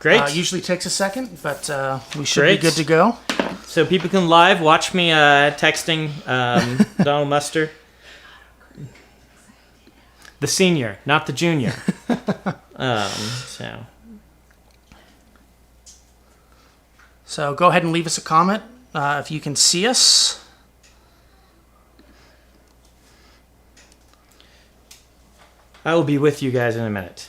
Great. Usually takes a second, but we should be good to go. So people can live watch me texting Donald Muster. The senior, not the junior. So go ahead and leave us a comment if you can see us. I will be with you guys in a minute.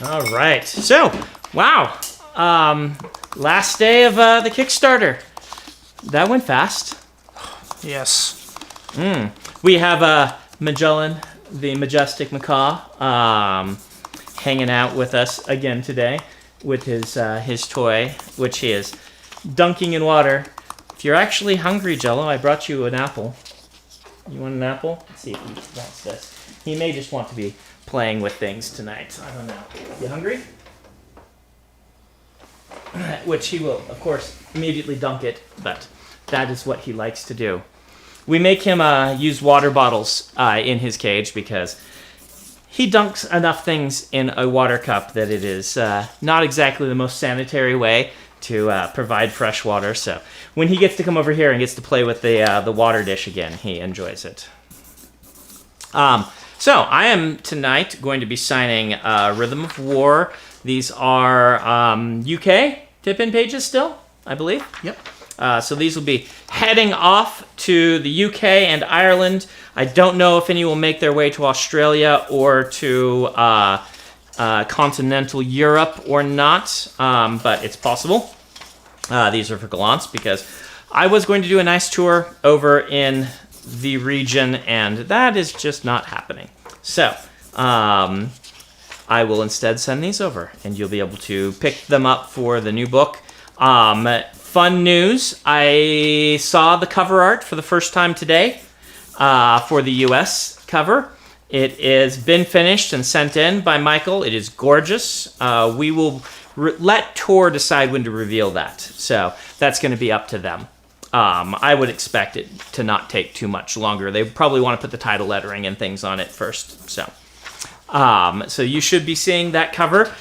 All right. So, wow. Last day of the Kickstarter. That went fast. Yes. We have Magellan, the majestic macaw, hanging out with us again today with his toy, which he is dunking in water. If you're actually hungry, Jello, I brought you an apple. You want an apple? Let's see if he wants this. He may just want to be playing with things tonight. I don't know. You hungry? Which he will, of course, immediately dunk it, but that is what he likes to do. We make him use water bottles in his cage because he dunks enough things in a water cup that it is not exactly the most sanitary way to provide fresh water. So when he gets to come over here and gets to play with the water dish again, he enjoys it. So I am tonight going to be signing Rhythm of War. These are UK tip-in pages still, I believe. Yep. So these will be heading off to the UK and Ireland. I don't know if any will make their way to Australia or to continental Europe or not, but it's possible. These are for Gallants because I was going to do a nice tour over in the region, and that is just not happening. So I will instead send these over, and you'll be able to pick them up for the new book. Fun news, I saw the cover art for the first time today for the US cover. It has been finished and sent in by Michael. It is gorgeous. We will let Tor decide when to reveal that. So that's going to be up to them. I would expect it to not take too much longer. They probably want to put the title lettering and things on it first. So you should be seeing that cover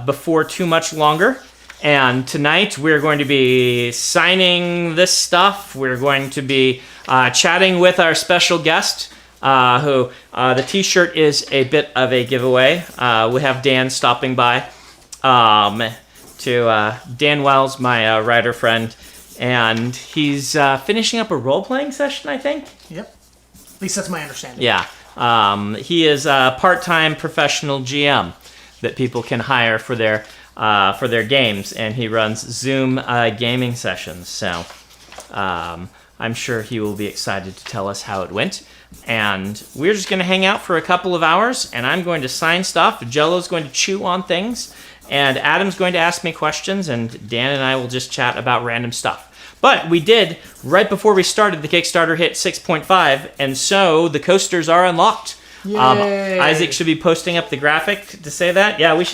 before too much longer. And tonight we're going to be signing this stuff. We're going to be chatting with our special guest, who the t-shirt is a bit of a giveaway. We have Dan stopping by to Dan Wells, my writer friend. And he's finishing up a role-playing session, I think. Yep. At least that's my understanding. Yeah. He is a part-time professional GM that people can hire for their games, and he runs Zoom gaming sessions. So I'm sure he will be excited to tell us how it went. And we're just going to hang out for a couple of hours, and I'm going to sign stuff. Jello's going to chew on things. And Adam's going to ask me questions, and Dan and I will just chat about random stuff. But we did, right before we started, the Kickstarter hit 6.5, and so the coasters are unlocked. Isaac should be posting up the graphic to say that. Yeah, we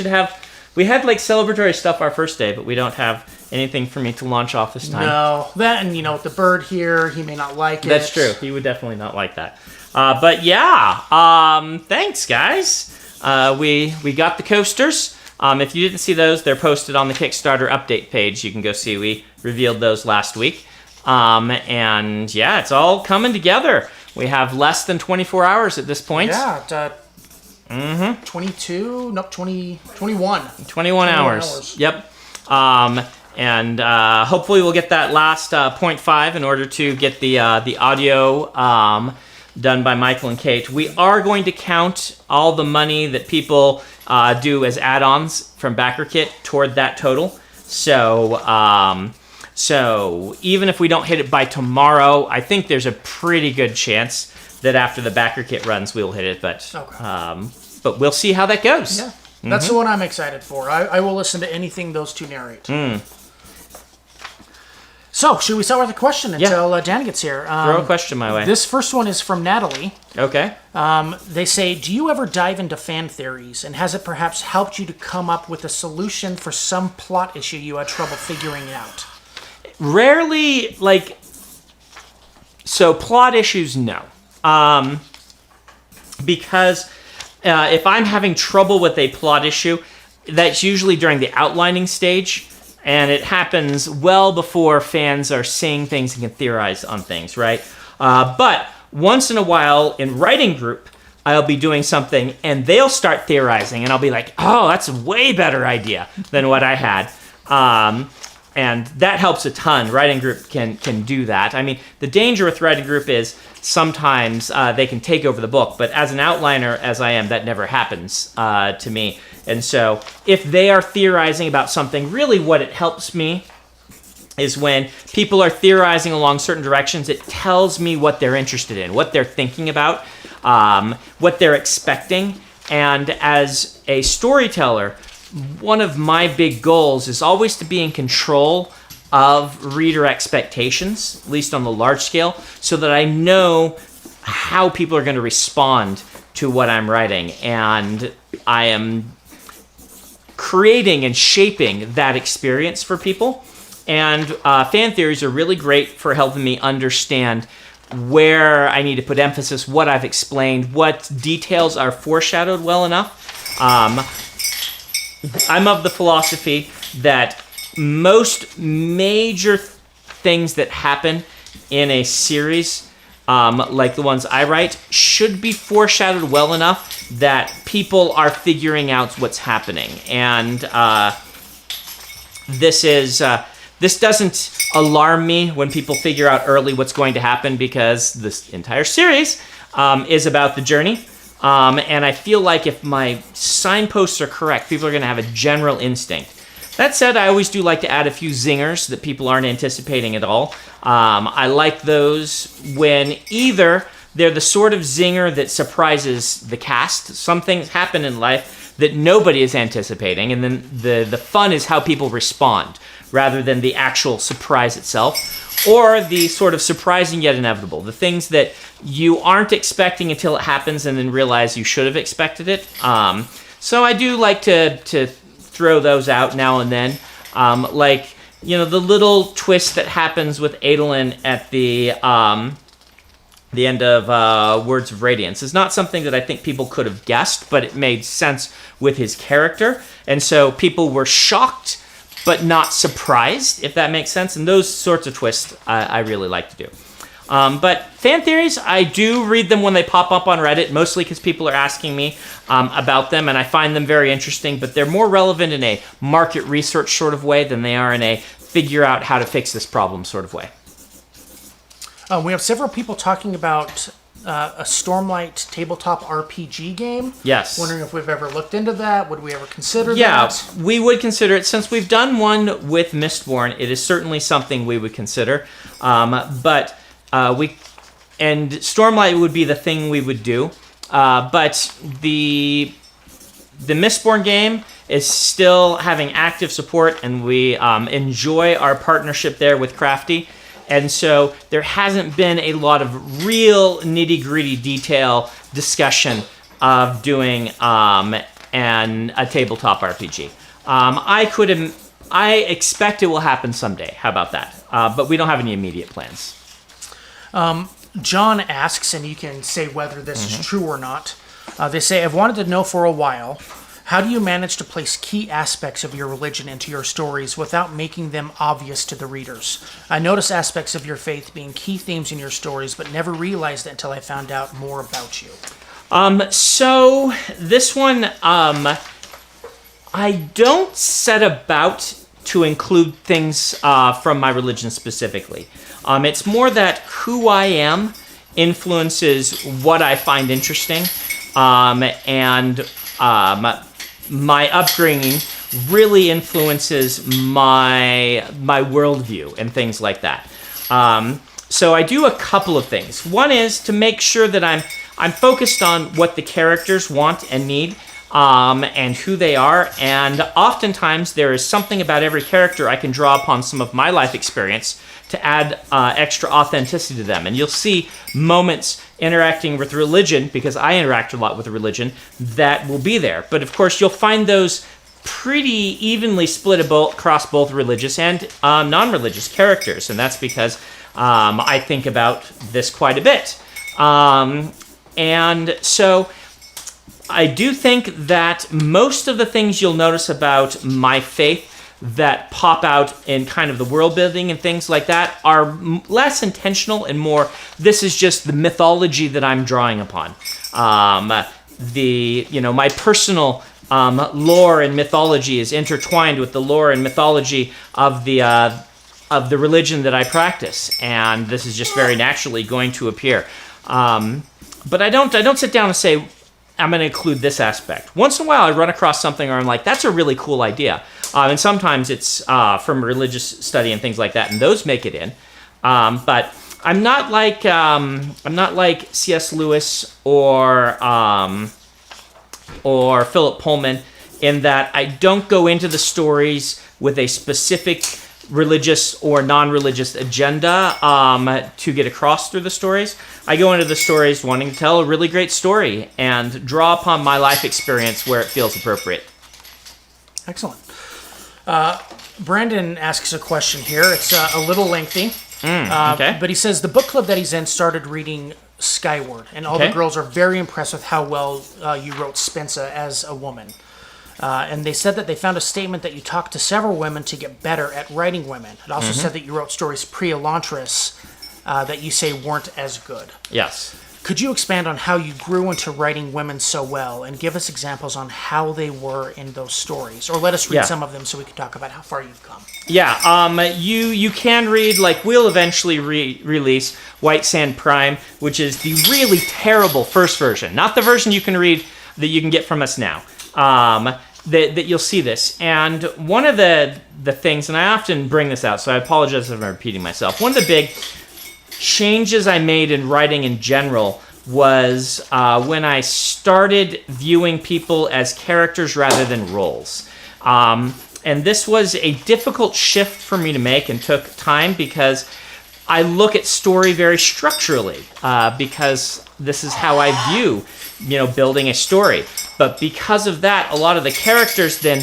had like celebratory stuff our first day, but we don't have anything for me to launch off this time. No, that, and the bird here, he may not like it. That's true. He would definitely not like that. But yeah, thanks guys. We got the coasters. If you didn't see those, they're posted on the Kickstarter update page. You can go see. We revealed those last week. And yeah, it's all coming together. We have less than 24 hours at this point. Yeah, 22, nope, 21. 21 hours. Yep. And hopefully we'll get that last 0.5 in order to get the audio done by Michael and Kate. We are going to count all the money that people do as add-ons from BackerKit toward that total. So even if we don't hit it by tomorrow, I think there's a pretty good chance that after the BackerKit runs, we'll hit it. But we'll see how that goes. Yeah, that's the one I'm excited for. I will listen to anything those two narrate. So, should we start with a question until Dan gets here? Throw a question my way. This first one is from Natalie. Okay. They say, do you ever dive into fan theories, and has it perhaps helped you to come up with a solution for some plot issue you had trouble figuring out? Rarely, so plot issues, no. Because if I'm having trouble with a plot issue, that's usually during the outlining stage, and it happens well before fans are seeing things and can theorize on things, right? But once in a while in writing group, I'll be doing something and they'll start theorizing, and I'll be like, oh, that's a way better idea than what I had. And that helps a ton. Writing group can do that. I mean, the danger with writing group is sometimes they can take over the book, but as an outliner, as I am, that never happens to me. And so if they are theorizing about something, really what it helps me is when people are theorizing along certain directions, it tells me what they're interested in, what they're thinking about, what they're expecting. And as a storyteller, one of my big goals is always to be in control of reader expectations, at least on the large scale, so that I know how people are going to respond to what I'm writing. And I am creating and shaping that experience for people. And fan theories are really great for helping me understand where I need to put emphasis, what I've explained, what details are foreshadowed well enough. I'm of the philosophy that most major things that happen in a series, like the ones I write, should be foreshadowed well enough that people are figuring out what's happening. And this doesn't alarm me when people figure out early what's going to happen, because this entire series is about the journey. And I feel like if my signposts are correct, people are going to have a general instinct. That said, I always do like to add a few zingers that people aren't anticipating at all. I like those when either they're the sort of zinger that surprises the cast. Some things happen in life that nobody is anticipating, and then the fun is how people respond, rather than the actual surprise itself. Or the sort of surprising yet inevitable, the things that you aren't expecting until it happens and then realize you should have expected it. So I do like to throw those out now and then. Like, you know, the little twist that happens with Adolin at the end of Words of Radiance is not something that I think people could have guessed, but it made sense with his character. And so people were shocked but not surprised, if that makes sense. And those sorts of twists I really like to do. But fan theories, I do read them when they pop up on Reddit, mostly because people are asking me about them, and I find them very interesting, but they're more relevant in a market research sort of way than they are in a figure out how to fix this problem sort of way. We have several people talking about a Stormlight tabletop RPG game. Yes. Wondering if we've ever looked into that. Would we ever consider that? Yeah, we would consider it. Since we've done one with Mistborn, it is certainly something we would consider. But Stormlight would be the thing we would do. But the Mistborn game is still having active support, and we enjoy our partnership there with Crafty. And so there hasn't been a lot of real nitty-gritty detail discussion of doing a tabletop RPG. I expect it will happen someday. How about that? But we don't have any immediate plans. John asks, and you can say whether this is true or not. They say, I've wanted to know for a while, how do you manage to place key aspects of your religion into your stories without making them obvious to the readers? I notice aspects of your faith being key themes in your stories, but never realized it until I found out more about you. So this one, I don't set about to include things from my religion specifically. It's more that who I am influences what I find interesting, and my upbringing really influences my worldview and things like that. So I do a couple of things. One is to make sure that I'm focused on what the characters want and need, and who they are. And oftentimes there is something about every character I can draw upon some of my life experience to add extra authenticity to them. And you'll see moments interacting with religion, because I interact a lot with religion, that will be there. But of course, you'll find those pretty evenly split across both religious and non-religious characters. And that's because I think about this quite a bit. And so I do think that most of the things you'll notice about my faith that pop out in kind of the world building and things like that are less intentional and more, this is just the mythology that I'm drawing upon. My personal lore and mythology is intertwined with the lore and mythology of the religion that I practice, and this is just very naturally going to appear. But I don't sit down and say, I'm going to include this aspect. Once in a while, I run across something where I'm like, that's a really cool idea. And sometimes it's from religious study and things like that, and those make it in. But I'm not like C.S. Lewis or Philip Pullman in that I don't go into the stories with a specific religious or non-religious agenda to get across through the stories. I go into the stories wanting to tell a really great story and draw upon my life experience where it feels appropriate. Excellent. Brandon asks a question here. It's a little lengthy, Okay. but he says the book club that he's in started reading Skyward, and all the girls are very impressed with how well you wrote Spensa as a woman. And they said that they found a statement that you talked to several women to get better at writing women. It also said that you wrote stories pre-Elantris that you say weren't as good. Yes. Could you expand on how you grew into writing women so well and give us examples on how they were in those stories? Or let us read some of them so we can talk about how far you've come. Yeah, you can read, like, we'll eventually release White Sand Prime, which is the really terrible first version. Not the version you can read that you can get from us now. That you'll see this. And one of the things, and I often bring this out, so I apologize if I'm repeating myself. One of the big changes I made in writing in general was when I started viewing people as characters rather than roles. And this was a difficult shift for me to make and took time because I look at story very structurally because this is how I view, building a story. But because of that, a lot of the characters then,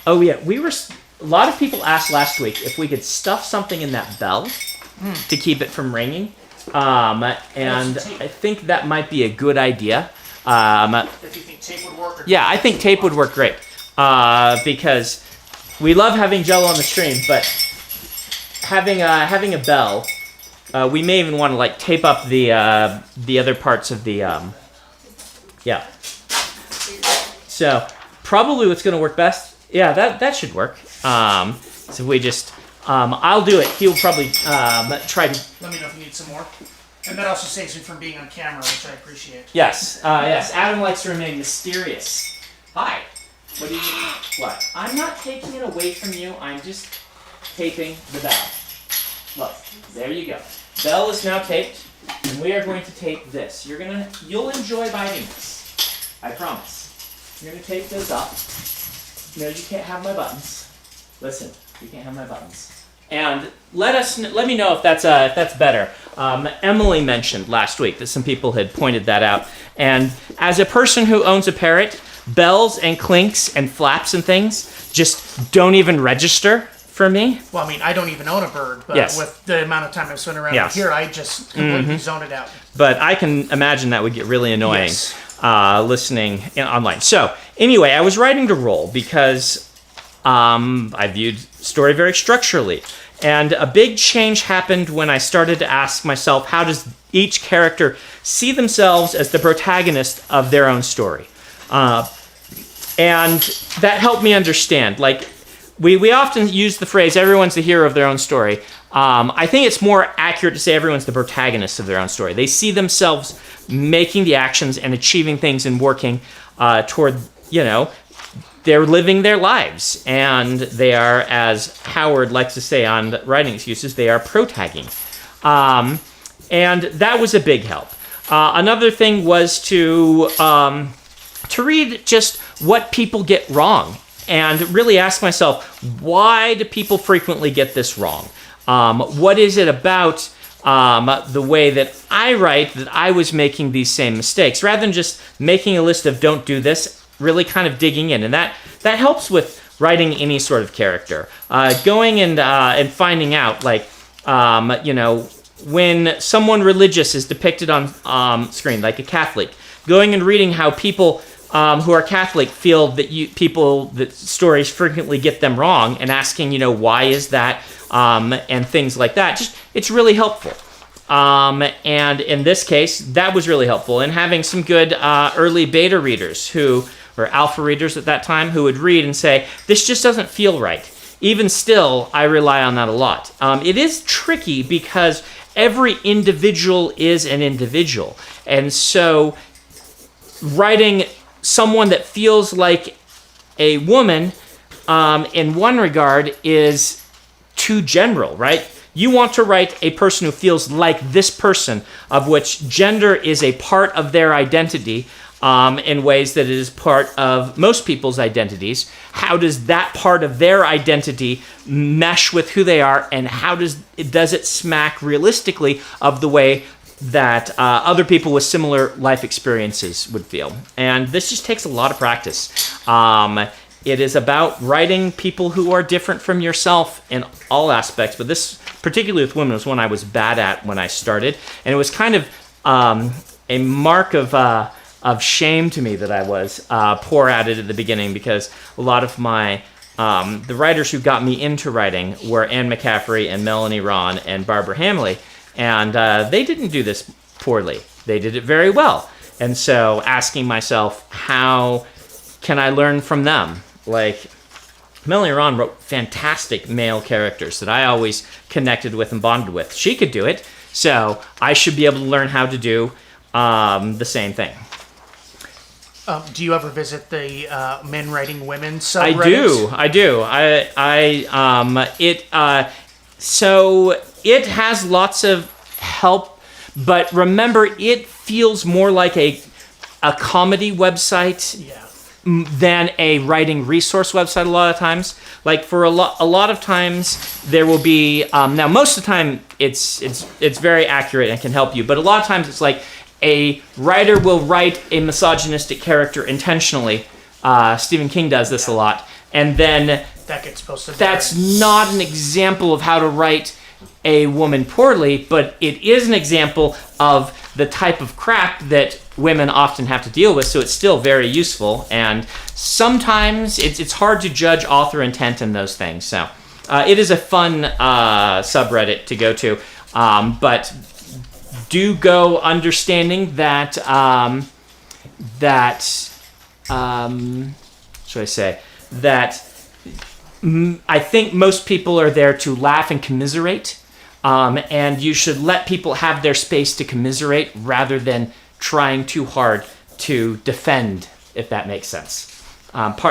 a lot of people asked last week if we could stuff something in that bell to keep it from ringing. And I think that might be a good idea. If you think tape would work? Yeah, I think tape would work great. Because we love having Jello on the stream, but having a bell, we may even want to tape up the other parts of the So probably what's going to work best. Yeah, that should work. So we just I'll do it. He'll probably try to. Let me know if you need some more. And that also saves me from being on camera, which I appreciate. Yes, yes. Adam likes to remain mysterious. Hi. What do you? What? I'm not taking it away from you. I'm just taping the bell. Look, there you go. Bell is now taped, and we are going to tape this. You'll enjoy biting this. I promise. You're gonna tape this up. No, you can't have my buttons. Listen, you can't have my buttons. And let me know if that's better. Emily mentioned last week that some people had pointed that out. And as a person who owns a parrot, bells and clinks and flaps and things just don't even register for me. Well, I mean, I don't even own a bird, but with the amount of time I've spent around here, I just completely zone it out. But I can imagine that would get really annoying listening online. So anyway, I was writing to roll because I viewed story very structurally. And a big change happened when I started to ask myself, how does each character see themselves as the protagonist of their own story? And that helped me understand. Like, we often use the phrase, everyone's the hero of their own story. I think it's more accurate to say everyone's the protagonist of their own story. They see themselves making the actions and achieving things and working toward, they're living their lives. And they are, as Howard likes to say on Writing Excuses, they are protagging. And that was a big help. Another thing was to read just what people get wrong and really ask myself, why do people frequently get this wrong? What is it about the way that I write that I was making these same mistakes? Rather than just making a list of don't do this, really kind of digging in. And that helps with writing any sort of character. Going and finding out, when someone religious is depicted on screen, like a Catholic, going and reading how people who are Catholic feel that stories frequently get them wrong, and asking, why is that, and things like that. It's really helpful. And in this case, that was really helpful. And having some good early beta readers or alpha readers at that time who would read and say, this just doesn't feel right. Even still, I rely on that a lot. It is tricky because every individual is an individual. And so writing someone that feels like a woman in one regard is too general, right? You want to write a person who feels like this person, of which gender is a part of their identity, in ways that it is part of most people's identities. How does that part of their identity mesh with who they are, and how does it smack realistically of the way that other people with similar life experiences would feel? And this just takes a lot of practice. It is about writing people who are different from yourself in all aspects, but this, particularly with women, was one I was bad at when I started, and it was kind of a mark of shame to me that I was poor at it at the beginning, because a lot of my the writers who got me into writing were Anne McCaffrey and Melanie Ron and Barbara Hamley, and they didn't do this poorly. They did it very well. And so asking myself, how can I learn from them? Like, Melanie Ron wrote fantastic male characters that I always connected with and bonded with. She could do it, so I should be able to learn how to do the same thing. Do you ever visit the men writing women subreddits? I do. So it has lots of help, but remember, it feels more like a comedy website. Yeah. Than a writing resource website a lot of times. Like, for a lot of times there will be now most of the time it's very accurate and can help you, but a lot of times it's like a writer will write a misogynistic character intentionally. Stephen King does this a lot, and then that gets posted. That's not an example of how to write a woman poorly, but it is an example of the type of crap that women often have to deal with, so it's still very useful. And sometimes it's hard to judge author intent in those things. So it is a fun subreddit to go to, but do go understanding that I think most people are there to laugh and commiserate. And you should let people have their space to commiserate rather than trying too hard to defend, if that makes sense.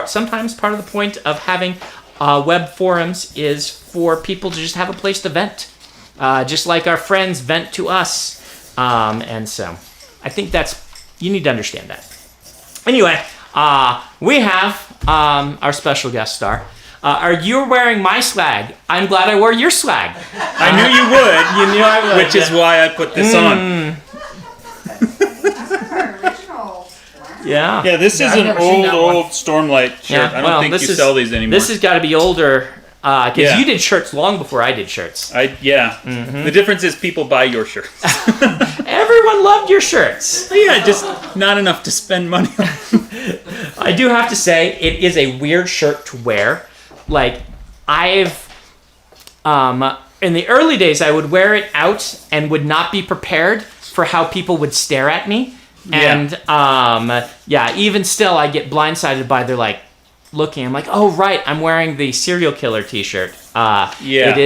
Sometimes part of the point of having web forums is for people to just have a place to vent, just like our friends vent to us. And so I think you need to understand that. Anyway, we have our special guest star. You're wearing my swag. I'm glad I wore your swag. I knew you would. You knew I would. Which is why I put this on. Yeah. Yeah, this is an old Stormlight shirt. Yeah, I don't think you sell these anymore. This has got to be older, because you did shirts long before I did shirts. Mm-hmm. The difference is people buy your shirts. Everyone loved your shirts. Yeah, just not enough to spend money on. I do have to say, it is a weird shirt to wear. Like, in the early days, I would wear it out and would not be prepared for how people would stare at me. And, even still, I get blindsided by they're like, looking. I'm like, oh, right, I'm wearing the serial killer t-shirt. It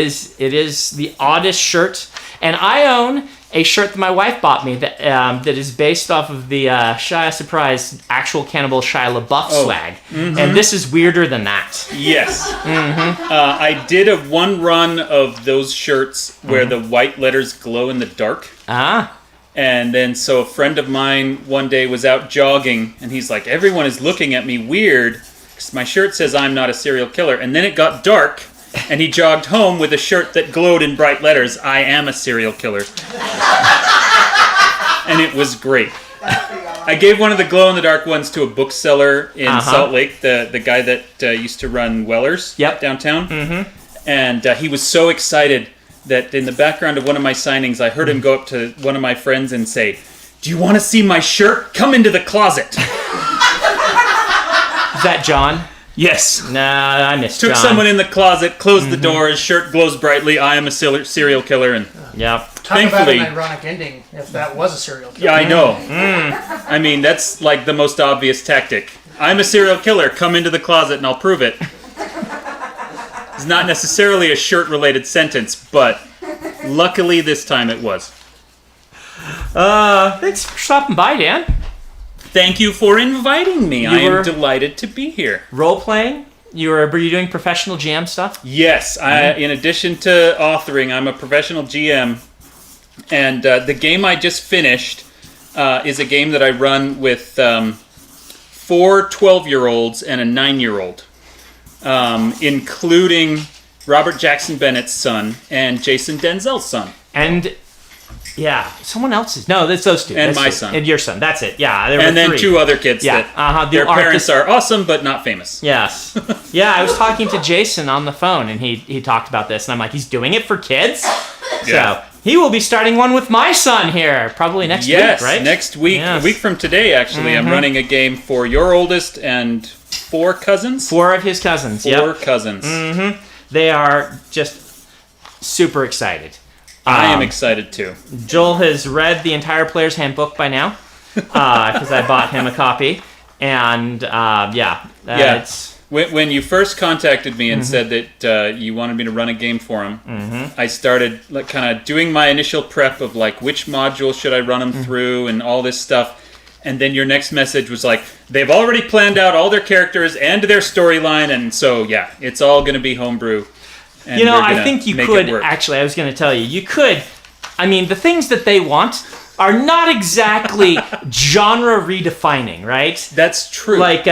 is the oddest shirt. And I own a shirt that my wife bought me that is based off of the Shia Surprise actual Cannibal Shia LaBeouf swag. Mm-hmm. And this is weirder than that. Yes. Mm-hmm. I did a one run of those shirts where the white letters glow in the dark. Ah. And then so a friend of mine one day was out jogging, and he's like, everyone is looking at me weird because my shirt says I'm not a serial killer. And then it got dark, and he jogged home with a shirt that glowed in bright letters, I am a serial killer. And it was great. I gave one of the glow-in-the-dark ones to a bookseller in Salt Lake, the guy that used to run Weller's downtown. Mm-hmm. And he was so excited that in the background of one of my signings, I heard him go up to one of my friends and say, do you want to see my shirt? Come into the closet. Is that John? Yes. Nah, I missed Took John. someone in the closet, closed the door, his shirt glows brightly, I am a serial killer, and Yep. Talk about thankfully... an ironic ending if that was a serial killer. Yeah, I know. I mean, that's like the most obvious tactic. I'm a serial killer, come into the closet and I'll prove it. It's not necessarily a shirt-related sentence, but luckily this time it was. Thanks for stopping by, Dan. Thank you for inviting me. I were- am delighted to be here. Role playing. Were you doing professional GM stuff? Yes, in addition to authoring, I'm a professional GM. And the game I just finished is a game that I run with 4 12-year-olds and a 9-year-old, including Robert Jackson Bennett's son and Jason Denzel's son. And yeah, someone else's. No, that's those two. And That's my it. son. And your son. That's it. Yeah, there were And then 3. 2 other kids Yeah, that the their parents artist- are awesome but not famous. Yes. Yeah, I was talking to Jason on the phone, and he talked about this, and I'm like, he's doing it for kids? Yeah. So he will be starting one with my son here, probably next Yes, week, right? next week, Yes. a week from today, actually, I'm running a game for your oldest and 4 cousins. 4 of his cousins. 4 Yep. cousins. They are just super excited. I am excited too. Joel has read the entire player's handbook by now, because I bought him a copy. And it's... When you first contacted me and said that you wanted me to run a game for him, I started kind of doing my initial prep of like which module should I run them through and all this stuff. And then your next message was like, they've already planned out all their characters and their storyline, and so yeah, it's all going to be homebrew. And You know, we're gonna I think you make could, it work. actually, I was going to tell you, you could, I mean, the things that they want are not exactly genre redefining, right? That's true. Like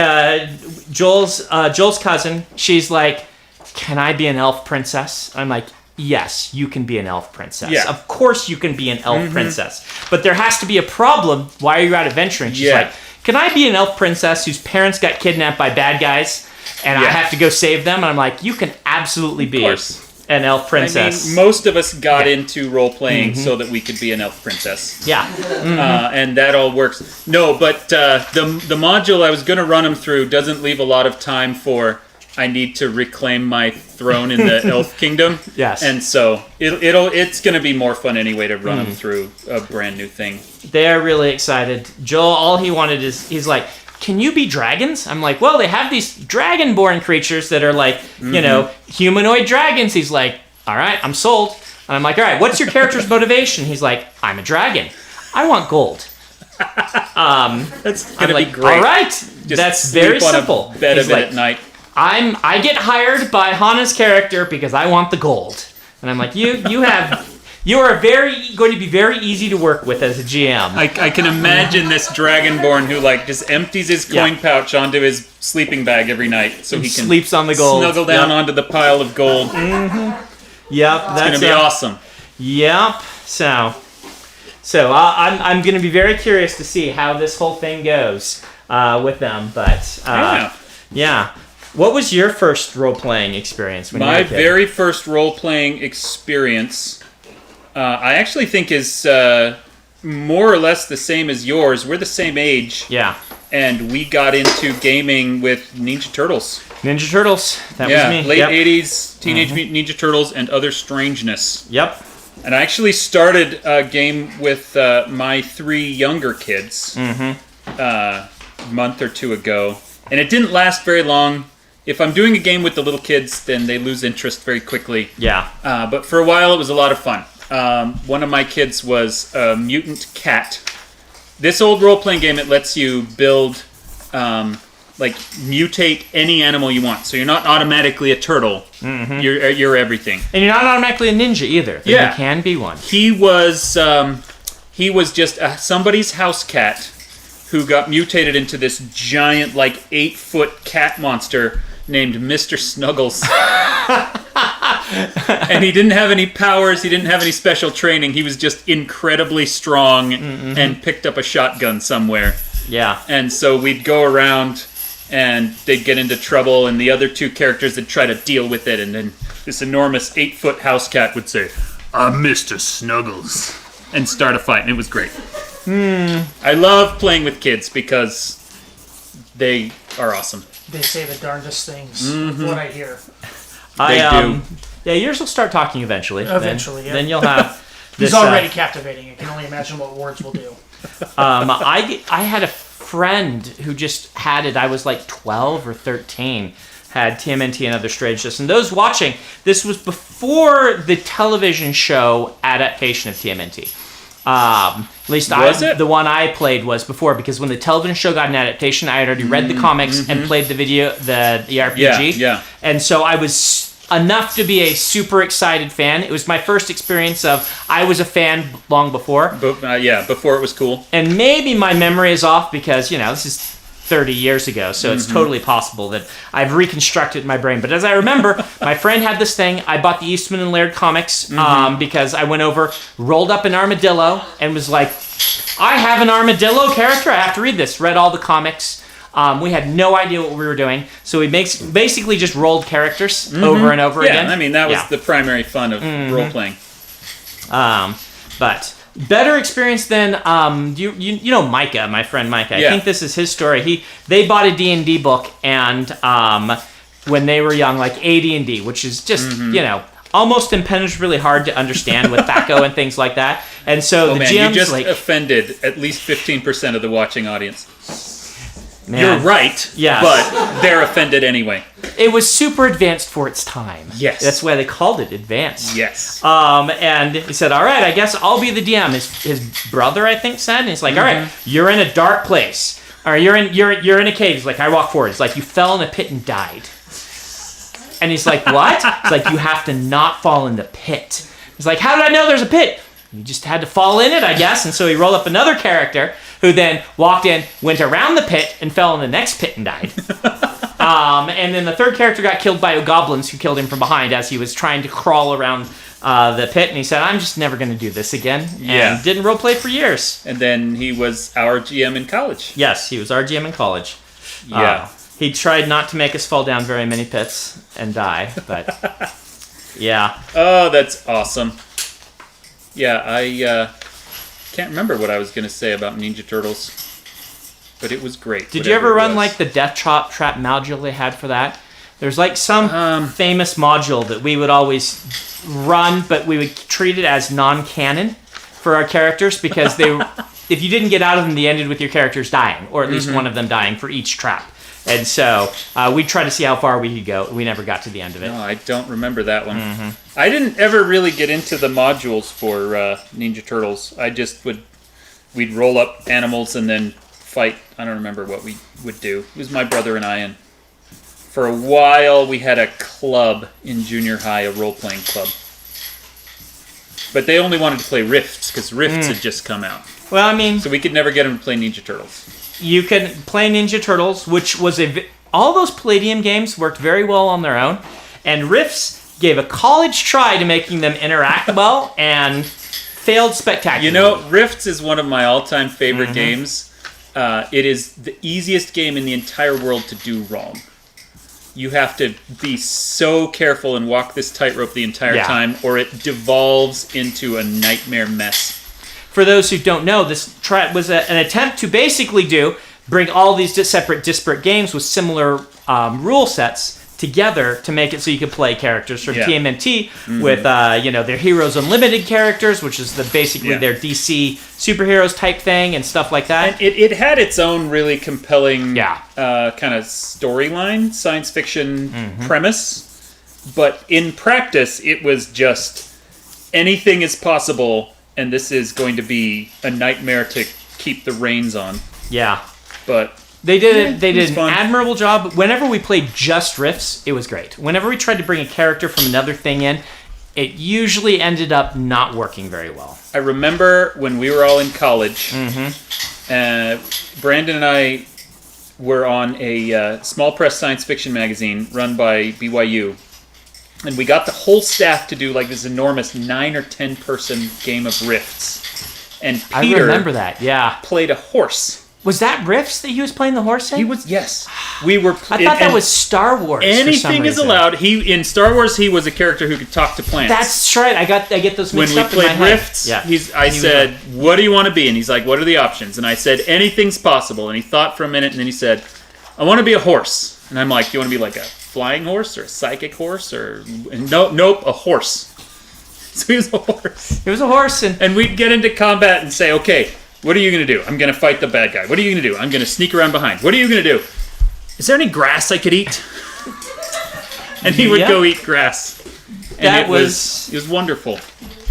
Joel's cousin, she's like, can I be an elf princess? I'm like, yes, you can be an elf princess. Yeah. Of course you can be an elf princess. But there has to be a problem while you're out adventuring. She's like, can I be an elf princess whose parents got kidnapped by bad guys and I have to go save them? And I'm like, you can absolutely be an elf princess. I mean, most of us got into role-playing so that we could be an elf princess. Yeah. And that all works. No, but the module I was going to run them through doesn't leave a lot of time for I need to reclaim my throne in the elf kingdom. Yes. And so it's going to be more fun anyway to run them through a brand new thing. They're really excited. Joel, all he wanted is, he's like, can you be dragons? I'm like, well, they have these dragon-born creatures that are like, you know, humanoid dragons. He's like, all right, I'm sold. And I'm like, all right, what's your character's motivation? He's like, I'm a dragon. I want gold. That's going to I'm like, be great. all right, Just that's very sleep on simple. a bed He's of it like, at night. I get hired by Hana's character because I want the gold. And I'm like, you are going to be very easy to work with as a GM. I can imagine this dragonborn who like just empties his coin pouch onto his sleeping bag every night so he can sleeps on the gold. snuggle down onto the pile of gold. It's That's going to be awesome. Yep. So I'm going to be very curious to see how this whole thing goes with them. But yeah. What was your first role-playing experience when you were a kid? My very first role-playing experience, I actually think is more or less the same as yours. We're the same age. Yeah. And we got into gaming with Ninja Turtles. Ninja Turtles. That was me. Late Yep. 80s, Teenage Mutant Ninja Turtles and Other Strangeness. Yep. And I actually started a game with my 3 younger kids a month or 2 ago. And it didn't last very long. If I'm doing a game with the little kids, then they lose interest very quickly. Yeah. But for a while, it was a lot of fun. One of my kids was a mutant cat. This old role-playing game, it lets you build, mutate any animal you want. So you're not automatically a turtle. You're everything. And you're not automatically a ninja either. Yeah. You can be one. He was just somebody's house cat who got mutated into this giant, 8-foot cat monster named Mr. Snuggles. And he didn't have any powers, he didn't have any special training, he was just incredibly strong and picked up a shotgun somewhere. Yeah. And so we'd go around and they'd get into trouble and the other 2 characters would try to deal with it, and then this enormous 8-foot house cat would say, I'm Mr. Snuggles, and start a fight, and it was great. I love playing with kids because they are awesome. They say the darndest things. From what I hear. They do. Yeah, yours will start talking eventually. Eventually, yeah. Then you'll have. He's already captivating. I can only imagine what words will do. I had a friend who just had it. I was like 12 or 13. Had TMNT and Other Strangeness. And those watching, this was before the television show adaptation of TMNT. At least the one I played was before, because when the television show got an adaptation, I had already read the comics and played the RPG. Yeah. And so I was enough to be a super excited fan. It was my first experience of, I was a fan long before. Before it was cool. And maybe my memory is off because, this is 30 years ago, so it's totally possible that I've reconstructed my brain. But as I remember, my friend had this thing. I bought the Eastman and Laird comics because I went over, rolled up an armadillo, and was like, I have an armadillo character. I have to read this. Read all the comics. We had no idea what we were doing, so we basically just rolled characters over and over again. Yeah, I mean, that was the primary fun of role-playing. But better experience than you know Micah, my friend Micah. I think this is his story. They bought a D&D book, and when they were young, like AD&D, which is just almost impenetrably hard to understand with Thaco and things like that. And so the GM's you just offended at least 15% of the watching audience. Man. You're right, but they're offended anyway. It was super advanced for its time. Yes. That's why they called it advanced. Yes. And he said, all right, I guess I'll be the DM. His brother, I think, said. And he's like, all right, you're in a dark place. Or you're in a cave. He's like, I walk forward. It's like, you fell in a pit and died. And he's like, what? It's like, you have to not fall in the pit. He's like, how did I know there's a pit? You just had to fall in it, I guess. And so he rolled up another character who then walked in, went around the pit, and fell in the next pit and died. And then the third character got killed by goblins who killed him from behind as he was trying to crawl around the pit. And he said, I'm just never going to do this again. And didn't roleplay for years. And then he was our GM in college. Yes, he was our GM in college. Yeah. He tried not to make us fall down very many pits and die, but yeah. Oh, that's awesome. Yeah, I can't remember what I was going to say about Ninja Turtles, but it was great. Did you ever run like the Death Trap module they had for that? There's like some famous module that we would always run, but we would treat it as non-canon for our characters because if you didn't get out of them, they ended with your characters dying, or at least one of them dying for each trap. And so we tried to see how far we could go. We never got to the end of it. No, I don't remember that one. I didn't ever really get into the modules for Ninja Turtles. I just we'd roll up animals and then fight. I don't remember what we would do. It was my brother and I, and for a while we had a club in junior high, a role-playing club. But they only wanted to play Rifts, because Rifts had just come out. Well, I mean... So we could never get them to play Ninja Turtles. You can play Ninja Turtles, which was all those Palladium games worked very well on their own, and Rifts gave a college try to making them interact well and failed spectacularly. You know, Rifts is one of my all-time favorite games. It is the easiest game in the entire world to do wrong. You have to be so careful and walk this tightrope the entire time, or it devolves into a nightmare mess. For those who don't know, this was an attempt to basically bring all these separate, disparate games with similar rule sets together to make it so you could play characters from TMNT with their Heroes Unlimited characters, which is basically their DC superheroes type thing and stuff like that. And it had its own really compelling kind of storyline, science fiction premise, but in practice it was just anything is possible. And this is going to be a nightmare to keep the reins on. Yeah. But they did an admirable job. Whenever we played just Rifts, it was great. Whenever we tried to bring a character from another thing in, it usually ended up not working very well. I remember when we were all in college, Brandon and I were on a small press science fiction magazine run by BYU. And we got the whole staff to do like this enormous 9 or 10 person game of Rifts. And Peter I remember that, played a horse. Was that Riffs that he was playing the horse in? He was, yes. We were. I thought that was Star Wars. Anything is allowed. In Star Wars, he was a character who could talk to plants. That's right. I get those mixed up in my head. When we played Rifts, I said, "What do you want to be?" And he's like, "What are the options?" And I said, "Anything's possible." And he thought for a minute, and then he said, "I want to be a horse." And I'm like, "Do you want to be like a flying horse or a psychic horse or?" And nope, a horse. So he was a horse. He was a horse, and we'd get into combat and say, "Okay, what are you going to do?" "I'm going to fight the bad guy." "What are you going to do?" "I'm going to sneak around behind." "What are you going to do?" "Is there any grass I could eat?" And he would go eat grass. And it was wonderful.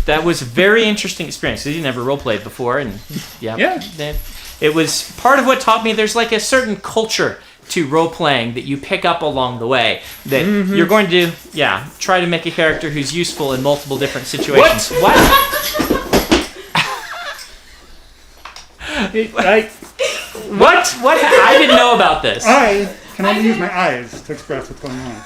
That was a very interesting experience. He never role played before, and it was part of what taught me there's like a certain culture to role playing that you pick up along the way. That you're going to try to make a character who's useful in multiple different situations. What? What? I didn't know about this. I can only use my eyes to express what's going on.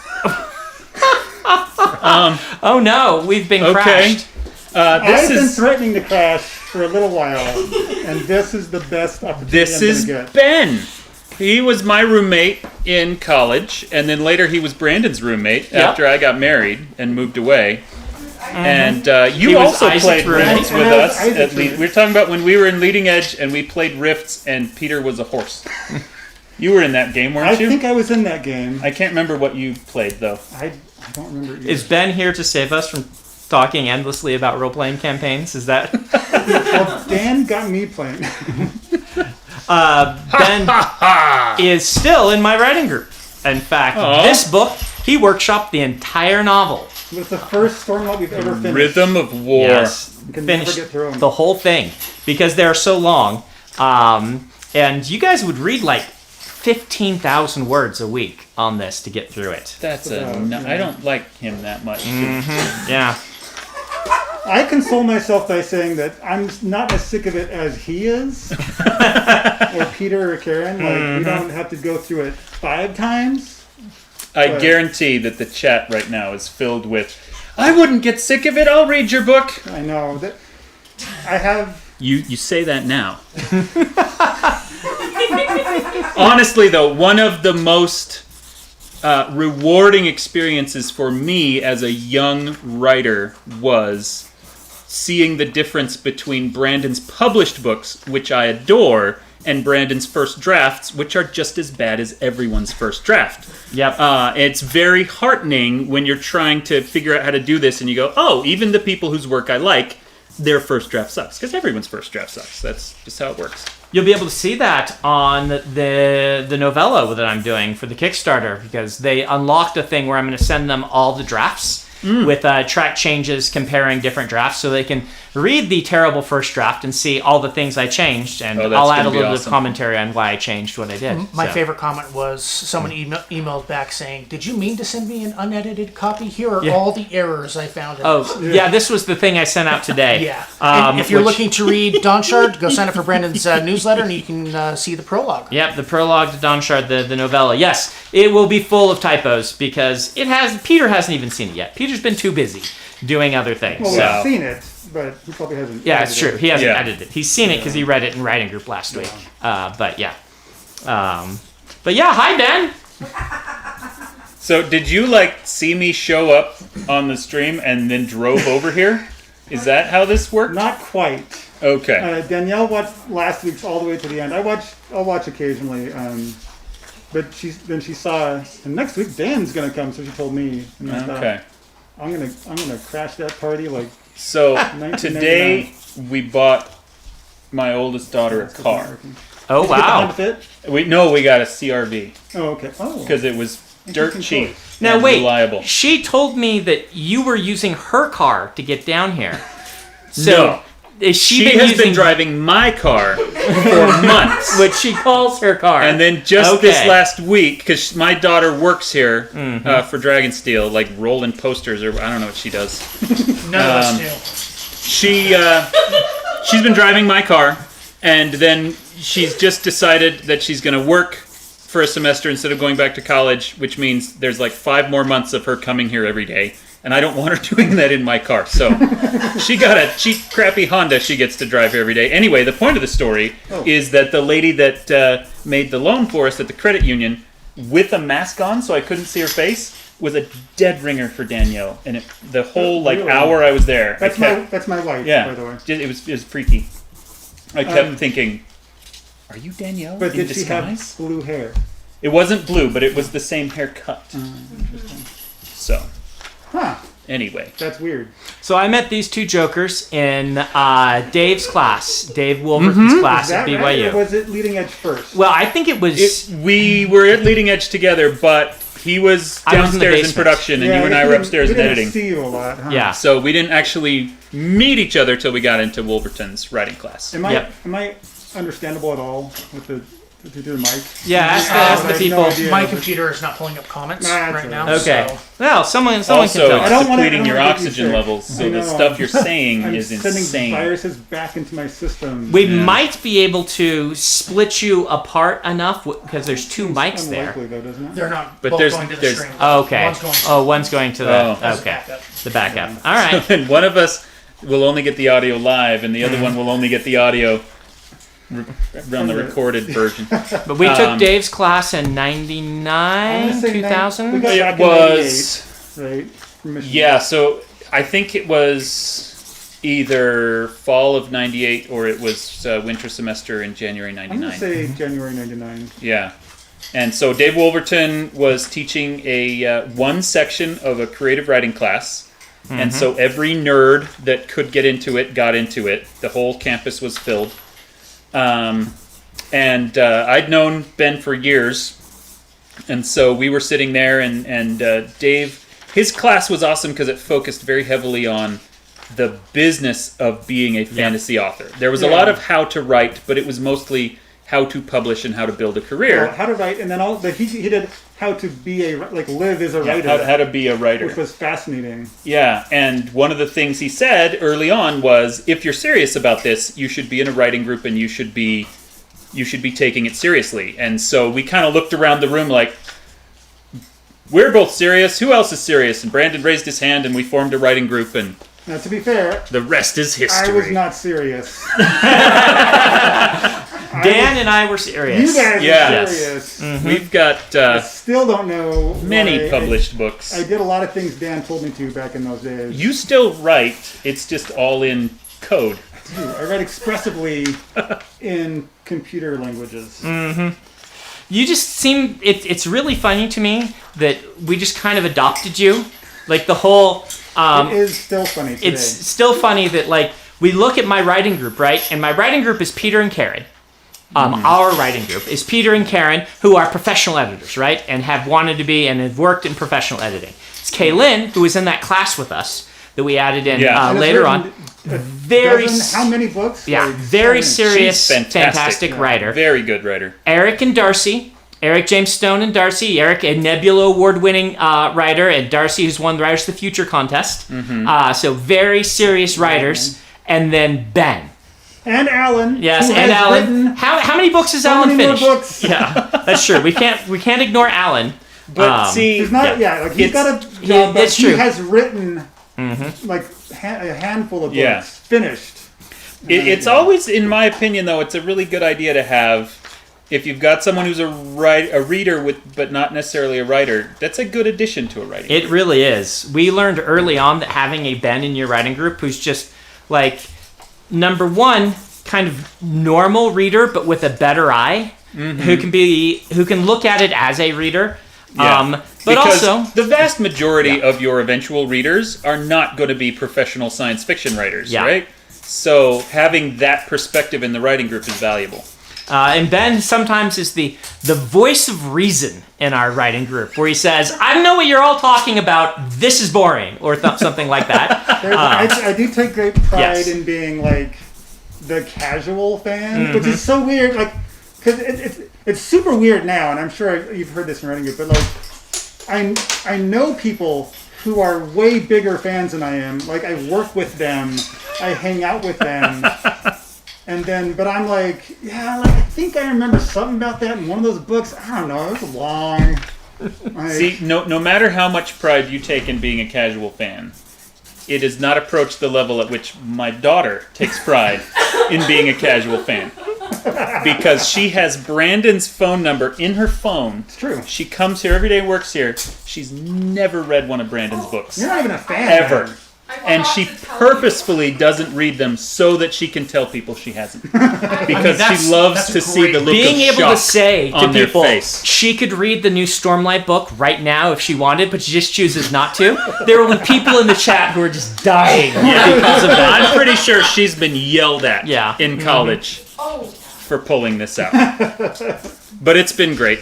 Oh no, we've been crashed. I've been threatening to crash for a little while, and this is the best opportunity This is Ben. He was my roommate in college, and then later he was Brandon's roommate after I got married and moved away. And you also played Rifts with us. We were talking about when we were in Leading Edge and we played Rifts and Peter was a horse. You were in that game, weren't you? I think I was in that game. I can't remember what you played, though. I don't remember either. Is Ben here to save us from talking endlessly about role-playing campaigns? Is that... Well, Dan got me playing. Ben is still in my writing group. In fact, this book, he workshopped the entire novel. It was the first Stormlight we've ever finished. Rhythm of War. Yes, You can never finished get through them. the whole thing because they're so long. And you guys would read like 15,000 words a week on this to get through it. That's I don't like him that much. Yeah. I console myself by saying that I'm not as sick of it as he is, or Peter or Karen. Like we don't have to go through it 5 times. I guarantee that the chat right now is filled with, "I wouldn't get sick of it. I'll read your book." I know that I have. You say that now. Honestly, though, one of the most rewarding experiences for me as a young writer was seeing the difference between Brandon's published books, which I adore, and Brandon's first drafts, which are just as bad as everyone's first draft. Yep. It's very heartening when you're trying to figure out how to do this and you go, "Oh, even the people whose work I like, their first draft sucks." Because everyone's first draft sucks. That's just how it works. You'll be able to see that on the novella that I'm doing for the Kickstarter because they unlocked a thing where I'm going to send them all the drafts with track changes comparing different drafts so they can read the terrible first draft and see all the things I changed, and I'll add a little bit of commentary on why I changed what I did. My favorite comment was someone emailed back saying, "Did you mean to send me an unedited copy? Here are all the errors I found in it." This was the thing I sent out today. And if you're looking to read Dawnshard, go sign up for Brandon's newsletter and you can see the prologue. Yep, the prologue to Dawnshard, the novella. Yes, it will be full of typos because Peter hasn't even seen it yet. Peter's been too busy doing other things. Well, we've seen it, but he probably hasn't. Yeah, it's true. He hasn't Yeah. edited it. He's seen it because he read it in writing group last week. But yeah, hi Ben. So did you see me show up on the stream and then drove over here? Is that how this worked? Not quite. Okay. Danielle watched last week's all the way to the end. I'll watch occasionally. But she saw, and next week Dan's gonna come, so she told me. And I thought, I'm gonna crash that party like. So today we bought my oldest daughter a car. Oh wow! We got a CRV. Oh okay. Oh. Because it was dirt cheap. Now wait, reliable. She told me that you were using her car to get down here. So No. She has been driving my car for months. Which she calls her car. And then just this last week, because my daughter works here for Dragonsteel, rolling posters, or I don't know what she does. None of us do. She's been driving my car, and then she's just decided that she's going to work for a semester instead of going back to college, which means there's 5 more months of her coming here every day. and I don't want her doing that in my car. So she got a cheap, crappy Honda she gets to drive every day. Anyway, the point of the story is that the lady that made the loan for us at the credit union, with a mask on so I couldn't see her face, was a dead ringer for Danielle. And the whole really? Hour I was there, that's my wife, by the way. It was freaky. I kept thinking, are you Danielle? But did disguise? She have blue hair? It wasn't blue, but it was the same haircut. Interesting. So, anyway, that's weird. So I met these two jokers in Dave's class, Dave Wolverton's class at BYU. Right, or was it Leading Edge first? Well, I think it was. We were at Leading Edge together, but he was downstairs in production, and you and I were upstairs in editing. We didn't see you a lot, huh? Yeah. So we didn't actually meet each other till we got into Wolverton's writing class. Am I understandable at all with the mic? Yeah, ask the people. My computer is not pulling up comments right now. Okay. So. Well, someone also, can tell us. depleting your oxygen levels, so the stuff you're saying is insane. I'm sending viruses back into my system. We might be able to split you apart enough because there's two mics there. Though, doesn't it? They're not but both there's, going to the there's, stream. Okay. One's going to the the backup. All right. So then one of us will only get the audio live, and the other one will only get the audio on the recorded version. But we took Dave's class in 99, 2000? It was... Right? Yeah, so I think it was either fall of 98 or it was winter semester in January 99. I'm going to say January 99. Yeah. And so Dave Wolverton was teaching a one section of a creative writing class. Mm-hmm. And so every nerd that could get into it got into it. The whole campus was filled. And I'd known Ben for years, and so we were sitting there, and Dave, his class was awesome because it focused very heavily on the business of being a fantasy author. There was a lot of how to write, but it was mostly how to publish and how to build a career. How to write, and then he did how to be live as a writer. How to be a writer. Which was fascinating. Yeah, and one of the things he said early on was, if you're serious about this, you should be in a writing group and you should be taking it seriously. And so we kind of looked around the room like, we're both serious, who else is serious? And Brandon raised his hand and we formed a writing group, and now, to be fair, the rest is history. I was not serious. Dan and I were serious. You guys were serious. Mm-hmm. We've got I still don't know many published books. I did a lot of things Dan told me to back in those days. You still write. It's just all in code. I write expressively in computer languages. Mm-hmm. You just seem... It's really funny to me that we just kind of adopted you. Like the whole... it is still funny today. It's still funny that, we look at my writing group, right? And my writing group is Peter and Karen. Our writing group is Peter and Karen, who are professional editors, right? And have wanted to be and have worked in professional editing. It's Kaylin, who was in that class with us that we added in later on. How many books? Yeah, very serious, fantastic writer. Very good writer. Eric and Darcy. Eric James Stone and Darcy. Eric, a Nebula Award-winning writer, and Darcy, who's won the Writers of the Future contest. Mm-hmm. So very serious writers. And then Ben. And Alan. Yes, and Alan. How many books has Alan finished? More books. Yeah, that's true. We can't ignore Alan. But see, he's not. He's got a job, but he has written a handful of books finished. It's always, in my opinion, though, it's a really good idea to have. If you've got someone who's a reader but not necessarily a writer, that's a good addition to a writing group. It really is. We learned early on that having a Ben in your writing group who's just number one, kind of normal reader but with a better eye, who can look at it as a reader. Yeah. But because also the vast majority of your eventual readers are not going to be professional science fiction writers, right? So having that perspective in the writing group is valuable. And Ben sometimes is the voice of reason in our writing group, where he says, I don't know what you're all talking about, this is boring, or something like that. I do take great pride in being the casual fan, which is so weird, because it's super weird now, and I'm sure you've heard this in writing group, but I know people who are way bigger fans than I am. I work with them, I hang out with them. But I'm I think I remember something about that in one of those books. I don't know, it was long. See, no matter how much pride you take in being a casual fan, it has not approached the level at which my daughter takes pride in being a casual fan. Because she has Brandon's phone number in her phone. It's true. She comes here every day, works here. She's never read one of Brandon's books. You're not even a fan. Ever. man. And she purposefully doesn't read them so that she can tell people she hasn't. Because she loves to see the look Being of able to shock say to on their people, face. she could read the new Stormlight book right now if she wanted, but she just chooses not to. There were people in the chat who were just dying because of that. I'm pretty sure she's been yelled at Yeah. in college Oh, for pulling this out. But it's been great.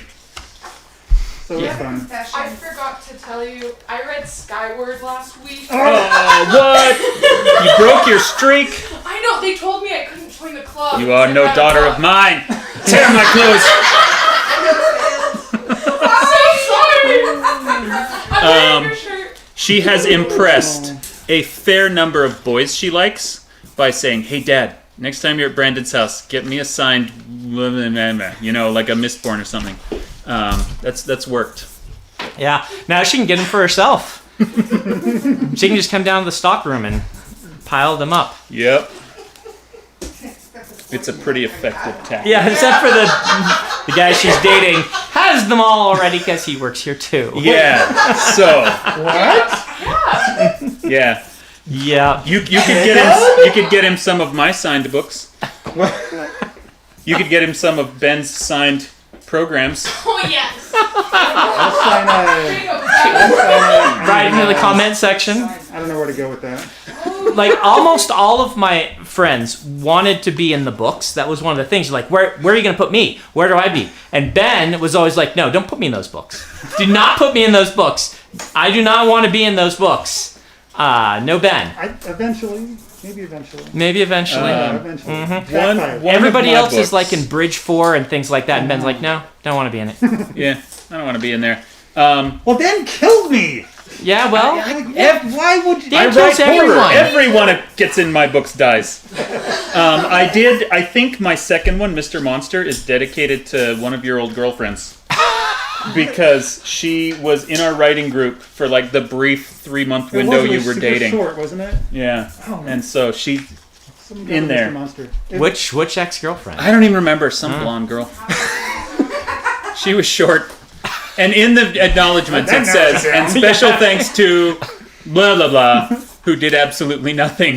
So it's fun. I forgot to tell you, I read Skyward last week. Oh, what? You broke your streak? I know, they told me I couldn't join the club. You are It's no at daughter 9 of mine. Tear my clothes. I'm so sorry. I'm wearing your shirt. She has impressed a fair number of boys she likes by saying, "Hey, Dad, next time you're at Brandon's house, get me a signed, like a Mistborn or something." That's worked. Yeah. Now she can get them for herself. She can just come down to the stock room and pile them up. Yep. It's a pretty effective tactic. Yeah, except for the guy she's dating has them all already because he works here too. Yeah. So. What? Yeah. Yeah. You could get him some of my signed books. You could get him some of Ben's signed programs. Oh, yes. I'll sign Right into the comment section. I don't know where to go with that. Like almost all of my friends wanted to be in the books. That was one of the things. Like, where are you going to put me? Where do I be? And Ben was always like, no, don't put me in those books. Do not put me in those books. I do not want to be in those books. No, Ben. Maybe eventually. Maybe eventually. Eventually. One Everybody of my else is books- like in Bridge 4 and things like that. And Ben's like, no, don't want to be in it. Yeah, I don't want to be in there. Well, then kill me. Yeah, well, Why would you? Dan I kills write horror. everyone. Everyone that gets in my books dies. I think my second one, Mr. Monster, is dedicated to one of your old girlfriends. Because she was in our writing group for like the brief 3-month window you were dating. Short, wasn't it? Yeah. Oh, and so she Some in there. Mr. Monster. Which ex-girlfriend? I don't even remember, some blonde girl. She was short. And in the acknowledgments it says, and special thanks to blah blah blah, who did absolutely nothing.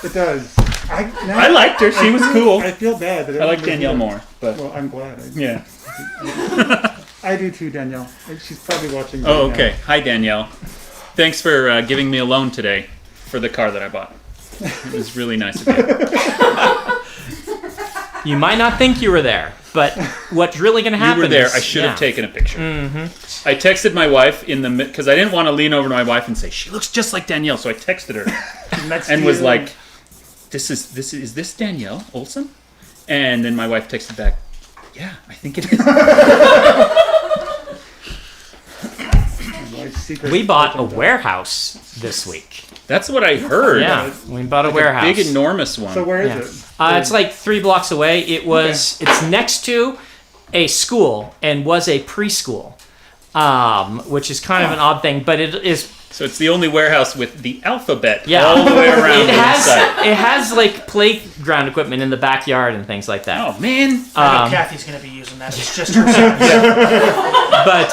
It does. I liked her, she was cool. I feel bad that I like Danielle more, but Well, I'm glad. yeah. I do too, Danielle. She's probably watching. Oh, right okay. Hi, Danielle. Thanks for giving me a loan today for the car that I bought. It was really nice of you. You might not think you were there, but what's really going to happen You were there. is... I should have yeah. taken a picture. I texted my wife because I didn't want to lean over to my wife and say she looks just like Danielle. So I texted her Next and to was you. like, "Is this Danielle Olsen?" And then my wife texted back, "Yeah, I think it is." Like secret We bought a open door. warehouse this week. That's what I heard. Yeah, we bought a Like warehouse. a big, enormous one. So where is Yeah. it? It's like 3 blocks away. It's next to a school and was a preschool, which is kind of an odd thing, but it is. So it's the only warehouse with the alphabet Yeah. all the way around It the inside. has like playground equipment in the backyard and things like that. Oh man! I know Kathy's going to be using that. It's just her son. But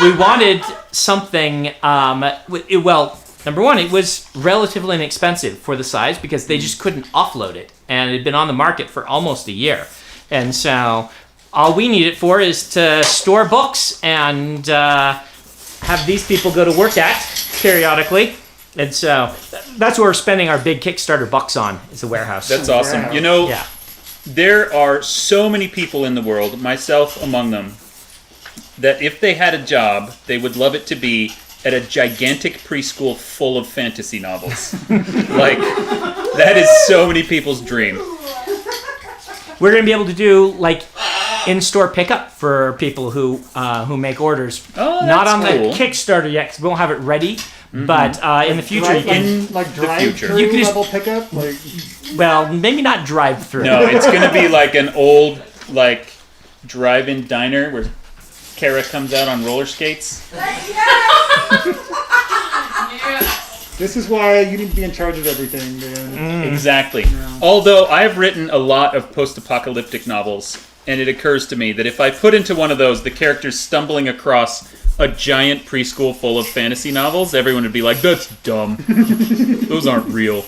we wanted something. Well, number one, it was relatively inexpensive for the size because they just couldn't offload it, and it had been on the market for almost a year. And so, all we need it for is to store books and have these people go to work at periodically. And so, that's what we're spending our big Kickstarter bucks on, is the warehouse. That's awesome. Wow. You know, Yeah. there are so many people in the world, myself among them, that if they had a job, they would love it to be at a gigantic preschool full of fantasy novels. Like, that is so many people's dream. We're going to be able to do, like, in-store pickup for people who make orders. Oh, Not that's on the cool. Kickstarter yet, because we won't have it ready. But in the future, you can... like the drive future. through You can just- level pickup. Like Well, maybe not drive-through. No, it's going to be like an old, like, drive-in diner where Kara comes out on roller skates. This is why you need to be in charge of everything, man. Exactly. Although I've written a lot of post-apocalyptic novels, and it occurs to me that if I put into one of those the characters stumbling across a giant preschool full of fantasy novels, everyone would be like, "That's dumb. Those aren't real."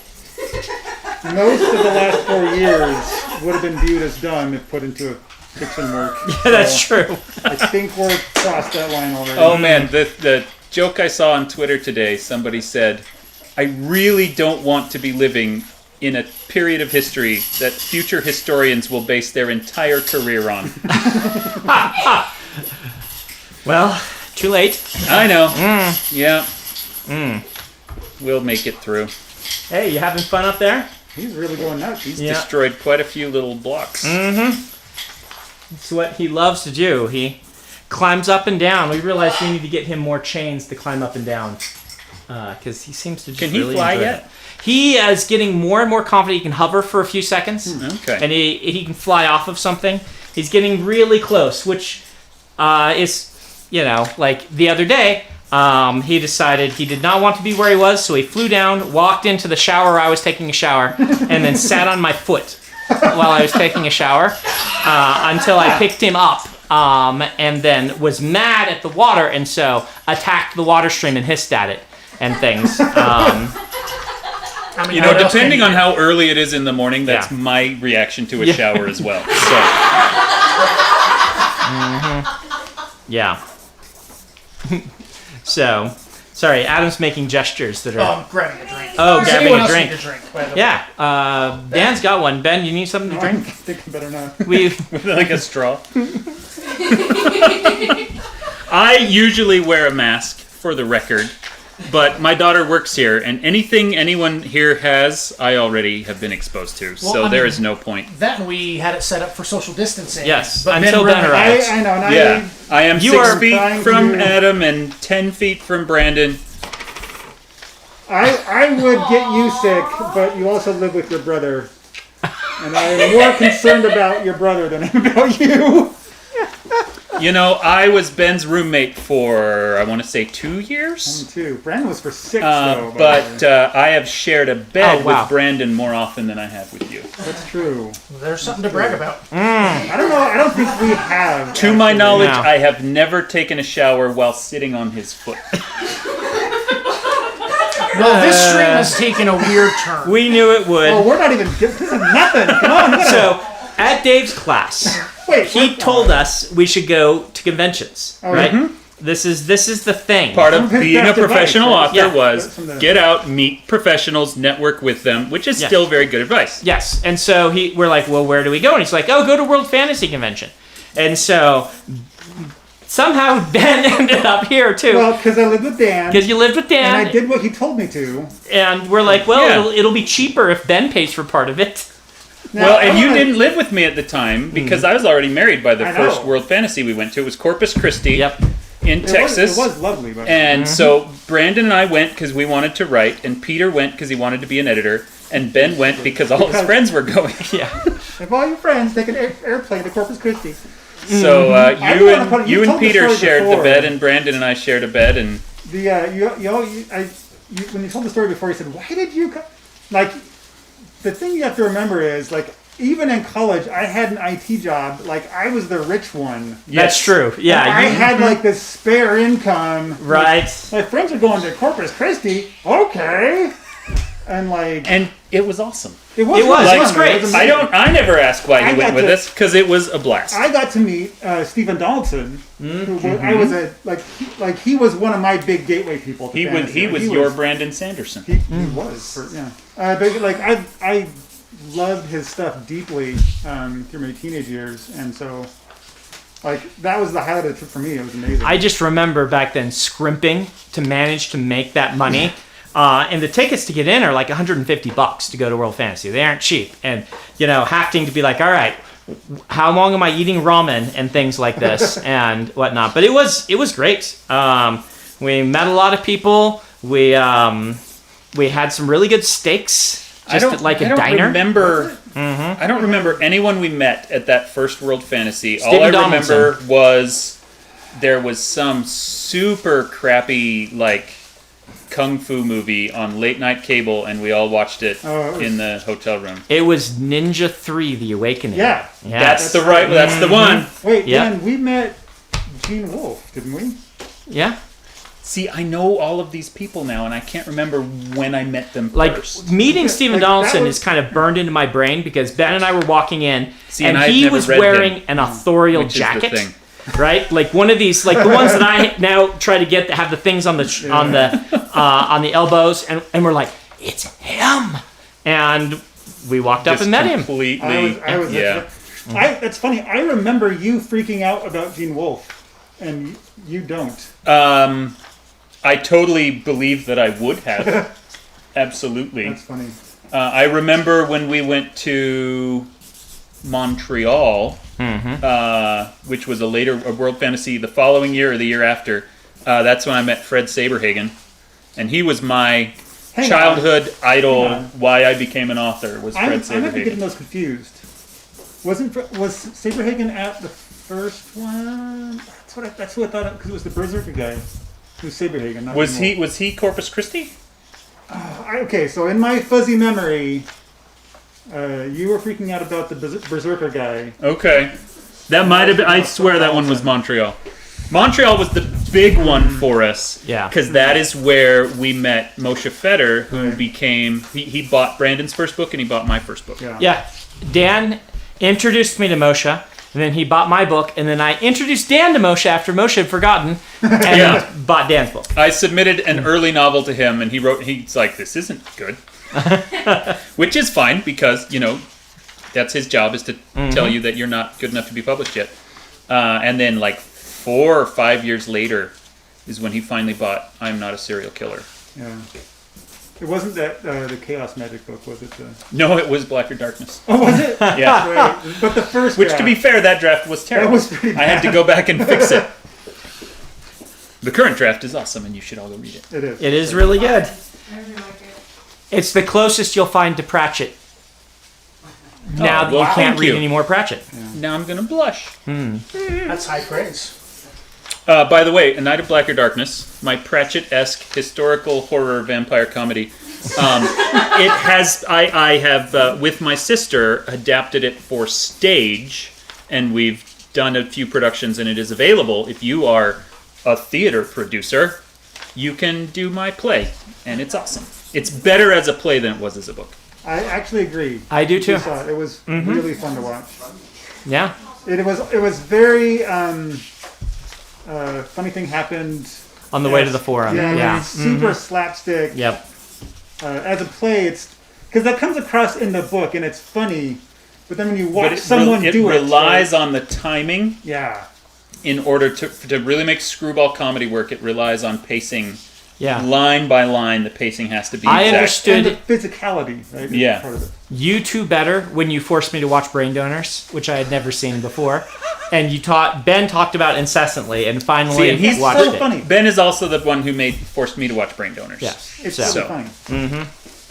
Most of the last 4 years would have been viewed as dumb if put into a fiction work. Yeah, that's true. I think we're across that line already. Oh man, the joke I saw on Twitter today, somebody said, "I really don't want to be living in a period of history that future historians will base their entire career on." Well, too late. I know. Yeah. We'll make it through. Hey, you having fun up there? He's really going nuts. He's destroyed quite a few little blocks. It's what he loves to do. He climbs up and down. We realized we need to get him more chains to climb up and down. Because he seems to just Can he really fly enjoy yet? it. He is getting more and more confident. He can hover for a few seconds. Okay. And he can fly off of something. He's getting really close, which is, like the other day, he decided he did not want to be where he was, so he flew down, walked into the shower where I was taking a shower, and then sat on my foot while I was taking a shower until I picked him up. And then was mad at the water, and so attacked the water stream and hissed at it and things. Depending on how early it is in the morning, that's my reaction to a shower as well. So. Yeah. So, sorry, Adam's making gestures that are... I'm grabbing a drink. Oh, Does grabbing anyone a else drink. need a drink, by the way? Yeah, Dan's got one. Ben, you need something to I drink? think I better not. Like a straw. I usually wear a mask, for the record, but my daughter works here, and anything anyone here has, I already have been exposed to, so there is no point. That and we had it set up for social distancing. Yes, but until Ben arrives. I know. And Yeah, I am You 6 are feet trying from to- Adam and 10 feet from Brandon. I would get you sick, but you also live with your brother. And I am more concerned about your brother than I am about you. I was Ben's roommate for, I want to say 2 years? Too. Brandon was for 6, though. But I have shared a bed Oh, wow. with Brandon more often than I have with you. That's true. There's something to brag about. I don't know. I don't think we have. To my actually. knowledge, No. I have never taken a shower while sitting on his foot. Well, this stream has taken a weird turn. We knew it would. Oh, we're not even. This is nothing. Come on. So, at Dave's class, Wait. he told us we should go to conventions, right? mhm. This is the thing. Part of His being a best advice, professional right? author Yeah. was From the- get out, meet professionals, network with them, which is Yeah. still very good advice. Yes, and so we're like, well, where do we go? And he's like, oh, go to World Fantasy Convention. And so somehow Ben ended up here too, Well, because I lived with Dan. because you lived with Dan. And I did what he told me to. And we're like, well, Yeah. it'll be cheaper if Ben pays for part of it. Now, Well, I and you wanna- didn't live with me at the time because I was already married by the I first know. World Fantasy we went to. It was Corpus Christi Yep. in Texas. It was lovely, but And so Brandon and I went because we wanted to write, and Peter went because he wanted to be an editor, and Ben went because all his Because- friends were going. Yeah. if all your friends take an airplane to Corpus Christi. So I don't wanna put- you you and told the Peter story shared the before. bed, and Brandon and I shared a bed, and When you told the story before, you said, "Why did you?" Like, the thing you have to remember is, like, even in college, I had an IT job. Like, I was the rich one. That's true. Yeah. I you- had like this spare income. right. My friends are going to Corpus Christi. Okay. And like, and it was awesome. it was It was fun. great. It was I amazing. never asked why I he went got with to- us because it was a blast. I got to meet Stephen Donaldson. I was he was one of my big gateway people. To he fantasy. was your Brandon Sanderson. He was. But like I loved his stuff deeply through my teenage years, and so like that was the highlight of the trip for me. It was amazing. I just remember back then scrimping to manage to make that money. And the tickets to get in are like $150 to go to World Fantasy. They aren't cheap. And, having to be like, all right, how long am I eating ramen and things like this and whatnot. But it was great. We met a lot of people. We had some really good steaks. Just at like a diner. Remember, I don't remember anyone we met at that first World Fantasy. All Stephen I remember was there was some super crappy like kung fu movie on late night cable, and we all watched it in the hotel room. It was Ninja 3: The Awakening. Yeah. That's the one. Wait, Yep. Dan, we met Gene Wolfe, didn't we? Yeah. See, I know all of these people now, and I can't remember when I met them Like, first. meeting Stephen Like, that Donaldson was- is kind of burned into my brain because Ben and I were walking in, See, and and I'd he never was read wearing him, an authorial which is the jacket, thing. right? Like one of these, like the ones that I now try to get that have the things on the on the elbows, and we're like, it's him, and we walked up Just and met him. completely. I was that's funny. I remember you freaking out about Gene Wolfe, and you don't. I totally believe that I would have. Absolutely. That's funny. I remember when we went to Montreal, which was a World Fantasy the following year or the year after. That's when I met Fred Saberhagen, and he was my childhood idol. Why I became an author was Fred I might be getting Saberhagen. those confused. Was Saberhagen at the first one? That's who I thought, because it was the Berserker guy. Who's Saberhagen? Not Was Gene he Corpus Christi? Wolfe. Okay, so in my fuzzy memory, you were freaking out about the Berserker guy. Okay. That might have been, I swear that one was Montreal. Montreal was the big one for us. Yeah. Because that is where we met Moshe Feder, who became, he bought Brandon's first book and he bought my first book. Yeah, Dan introduced me to Moshe, and then he bought my book, and then I introduced Dan to Moshe after Moshe had forgotten, and bought Dan's book. I submitted an early novel to him, and he's like, this isn't good. Which is fine, because, that's his job, is to tell you that you're not good enough to be published yet. And then, like, 4 or 5 years later is when he finally bought I'm Not a Serial Killer. Yeah. It wasn't that the Chaos Magic book, was it? No, it was Blacker Darkness. Oh, was it? Yeah. Right. But the first Which, draft, to be fair, that draft was terrible. That was pretty I had to go back and fix it. The current draft is awesome, and you should all go read it. It is. It is really good. I really like it. It's the closest you'll find to Pratchett. Now that well, you can't thank read you. any more Pratchett. Now I'm going to blush. That's high praise. By the way, A Night of Blacker Darkness, my Pratchett-esque historical horror vampire comedy. It has, I have, with my sister, adapted it for stage, and we've done a few productions, and it is available. If you are a theater producer, you can do my play, and it's awesome. It's better as a play than it was as a book. I actually agree. I do too. We saw it. It was really fun to watch. Yeah. It was very funny thing happened On the way to the forum. Yeah, Yeah. it's super slapstick. Yep. As a play, it's because that comes across in the book and it's funny, but then when you But watch it, someone it do it, relies on the timing yeah, in order to really make screwball comedy work. It relies on pacing. Yeah. Line by line, the pacing has to be I exact. understood and the physicality, right? is Yeah. part of it. you two better when you forced me to watch Brain Donors, which I had never seen before. And Ben talked about incessantly, and finally See, and he's watched so it. funny. Ben is also the one who forced me to watch Brain Donors. Yes. It's So- so funny.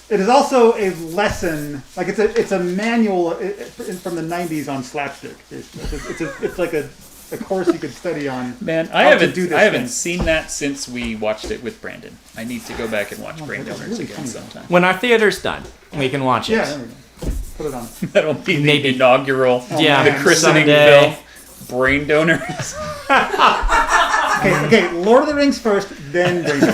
It is also a lesson, like it's a manual from the '90s on slapstick. It's like a course you could study on. Man, how I to haven't do this I haven't thing. seen that since we watched it with Brandon. I need to go back and watch Brain that's Donors really again funny. sometime. When our theater's done, we can watch it. Yeah, there we go. Put it on. That'll be the Maybe. inaugural, Yeah, the christening someday. film. Brain Donors. Okay, Lord of the Rings first, then Brady.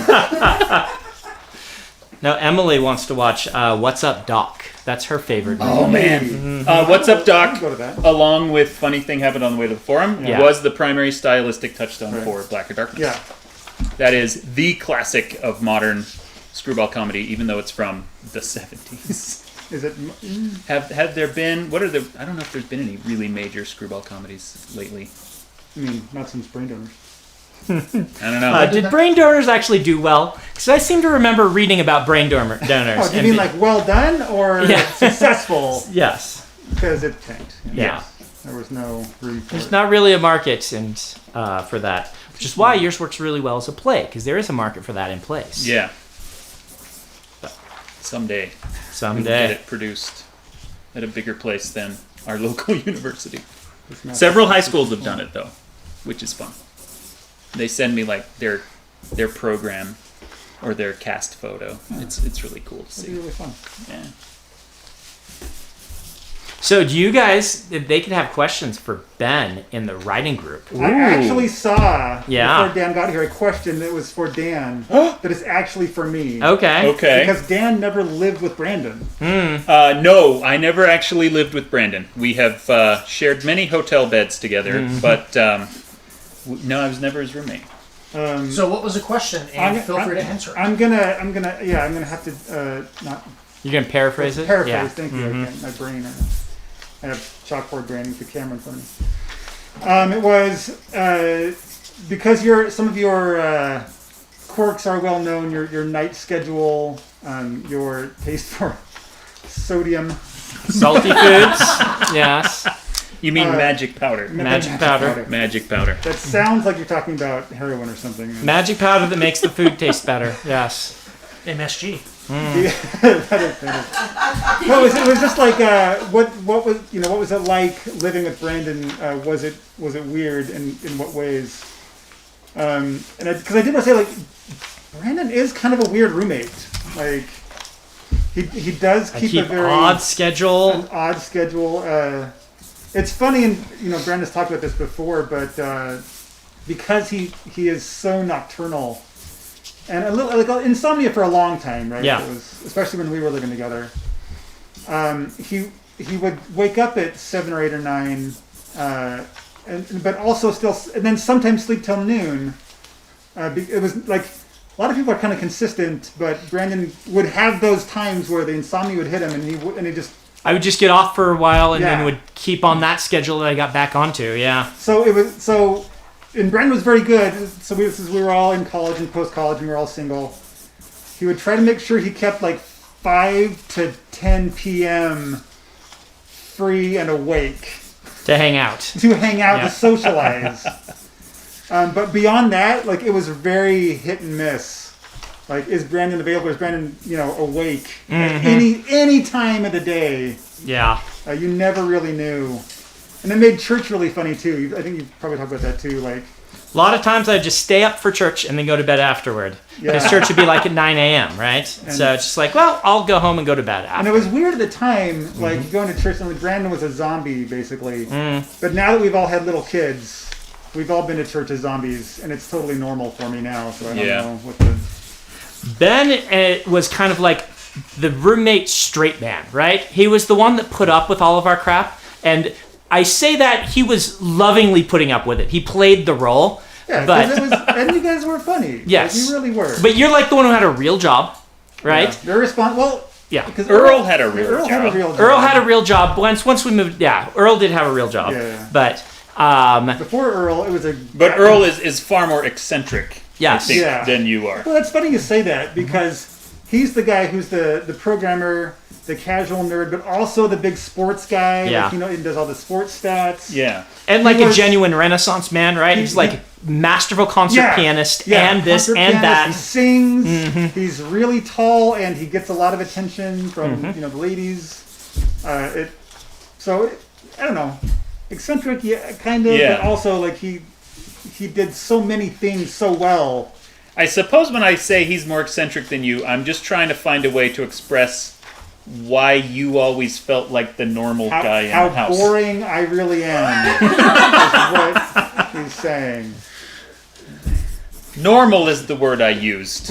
Now, Emily wants to watch What's Up, Doc. That's her favorite. Oh man! What's Up, Doc? Go to that. Along with Funny Thing Happened on the Way to the Forum, Yeah. was the primary stylistic touchstone Right. for Blacker Darkness. Yeah. That is the classic of modern screwball comedy, even though it's from the 70s. Is it? Have there been, I don't know if there's been any really major screwball comedies lately. I mean, not since Brain Donors. I don't know. Did Brain Donors actually do well? Because I seem to remember reading about Brain Donors. Oh, do you mean like well done or Yeah. successful? Yes. Because it tanked. Yeah. There was no room for There's it. not really a market and for that, which is why yours works really well as a play, because there is a market for that in place. Yeah. Someday. We will get Someday. it produced at a bigger place than our local university. It's not- Several high schools have done it, though, which is fun. They send me like their program or their cast photo. It's really cool to see. It'd be really fun. Yeah. So do you guys, if they could have questions for Ben in the writing group? I actually saw Yeah. before Dan got here a question that was for Dan that is actually for me. Okay. Okay. Because Dan never lived with Brandon. No, I never actually lived with Brandon. We have shared many hotel beds together, but no, I was never his roommate. So what was the question? And feel free to answer. I'm gonna have to not You're going to paraphrase it? paraphrase. Yeah. Thank you. I can't, my brain. I have chalkboard brain with the camera in front of me. It was because some of your quirks are well known. Your night schedule, your taste for sodium, Salty foods? Yes. You mean magic powder? Magic powder. Magic powder. That sounds like you're talking about heroin or something. Magic powder that makes the food taste better. Yes. MSG. That is. No, it was just like what was it like living with Brandon? Was it weird in what ways? And because I did want to say like Brandon is kind of a weird roommate. Like he does keep a very odd schedule. An odd schedule. It's funny, and Brandon's talked about this before, but because he is so nocturnal. And a little like insomnia for a long time, right? Yeah. It was, especially when we were living together. He would wake up at 7 or 8 or 9, but also and then sometimes sleep till noon. It was like a lot of people are kind of consistent, but Brandon would have those times where the insomnia would hit him, and he just. I would just get off for a while and Yeah. then would keep on that schedule that I got back onto. Yeah. And Brandon was very good. So we were all in college and post-college, and we were all single. He would try to make sure he kept like 5 to 10 p.m. free and awake To hang out. to socialize. But beyond that, like it was very hit and miss. Like, is Brandon available? Is Brandon, awake at any time of the day? Yeah. You never really knew. And it made church really funny too. I think you probably talked about that too. Like A lot of times I'd just stay up for church and then go to bed afterward. Because Yeah. church would be like at 9 a.m., right? So it's just like, well, I'll go home and go to bed after. And it was weird at the time, like going to church, and like Brandon was a zombie basically. But now that we've all had little kids, we've all been to church as zombies, and it's totally normal for me now. So I don't know what the. Ben was kind of like the roommate straight man, right? He was the one that put up with all of our crap, and I say that he was lovingly putting up with it. He played the role. Yeah, but and you guys were funny. Yes, like, you really were. But you're like the one who had a real job, right? Yeah. They're responsible. Yeah. Because Earl had a real Earl job. had a real job. Earl had a real job. Once we moved, Earl did have a real job. Yeah. But before Earl, it was a. But Earl is far more eccentric, Yes. I think, Yeah. than you are. Well, that's funny you say that because he's the guy who's the programmer, the casual nerd, but also the big sports guy. Yeah. Like, he does all the sports stats. Yeah. and like He a was- genuine Renaissance man, right? He's like masterful concert pianist and this concert and pianist, that. He sings. He's really tall, and he gets a lot of attention from the ladies. I don't know, eccentric, kind of, Yeah. but also like he did so many things so well. I suppose when I say he's more eccentric than you, I'm just trying to find a way to express why you always felt like the normal guy in the How house. boring I really am is what he's saying. Normal is the word I used.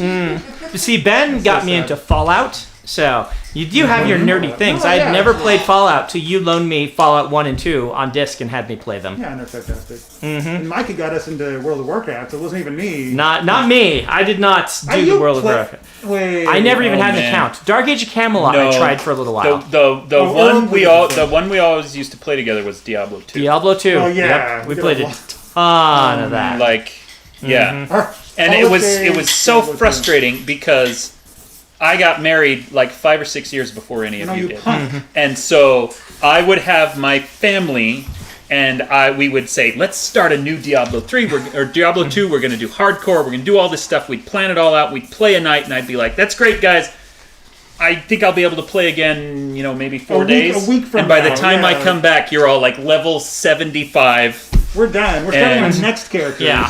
See, Ben got me sad. into Fallout, so you do have your nerdy things. No, I had yeah. never played Fallout till you loaned me Fallout 1 and 2 on disc and had me play them. Yeah, no, fantastic. And Micah got us into World of Warcraft, so it wasn't even me. Not me. I did not do You the World of play- Warcraft. Wait. I never even had an man. account. Dark Age of Camelot No. I tried for a little while. The Oh, one Earl the one we always used to play together was Diablo 2. Diablo 2. Oh, yeah. Yep. We We played did a a lot. ton of that. Like, yeah. And All it the was days, so Diablo 2. frustrating because I got married like 5 or 6 years before any of you You did. punk. And so I would have my family and we would say, let's start a new Diablo 3 or Diablo 2. We're going to do hardcore. We're going to do all this stuff. We'd plan it all out. We'd play a night, and I'd be like, that's great, guys. I think I'll be able to play again, maybe 4 days. A week from and by the now, time I yeah. come back, you're all like level 75. We're done. We're starting And- our next character. Yeah.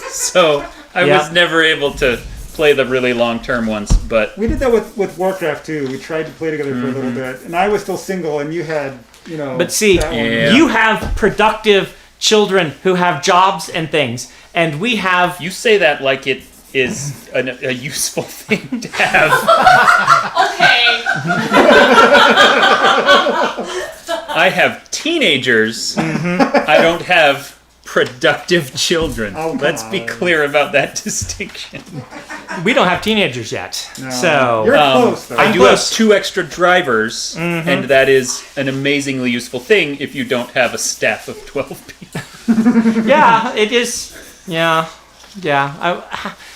So I Yep. was never able to play the really long-term ones, but We did that with Warcraft too. We tried to play together for a little bit, and I was still single, and you had, But see, that one. Yeah. you have productive children who have jobs and things, and we have. you say that like it is a useful thing to have. Okay. I have teenagers. I don't have productive children. Oh, come Let's be on. clear about that distinction. We don't have teenagers yet, No. so You're close though. I I'm do close. have 2 extra drivers, and that is an amazingly useful thing if you don't have a staff of 12 people. yeah, it is. Yeah.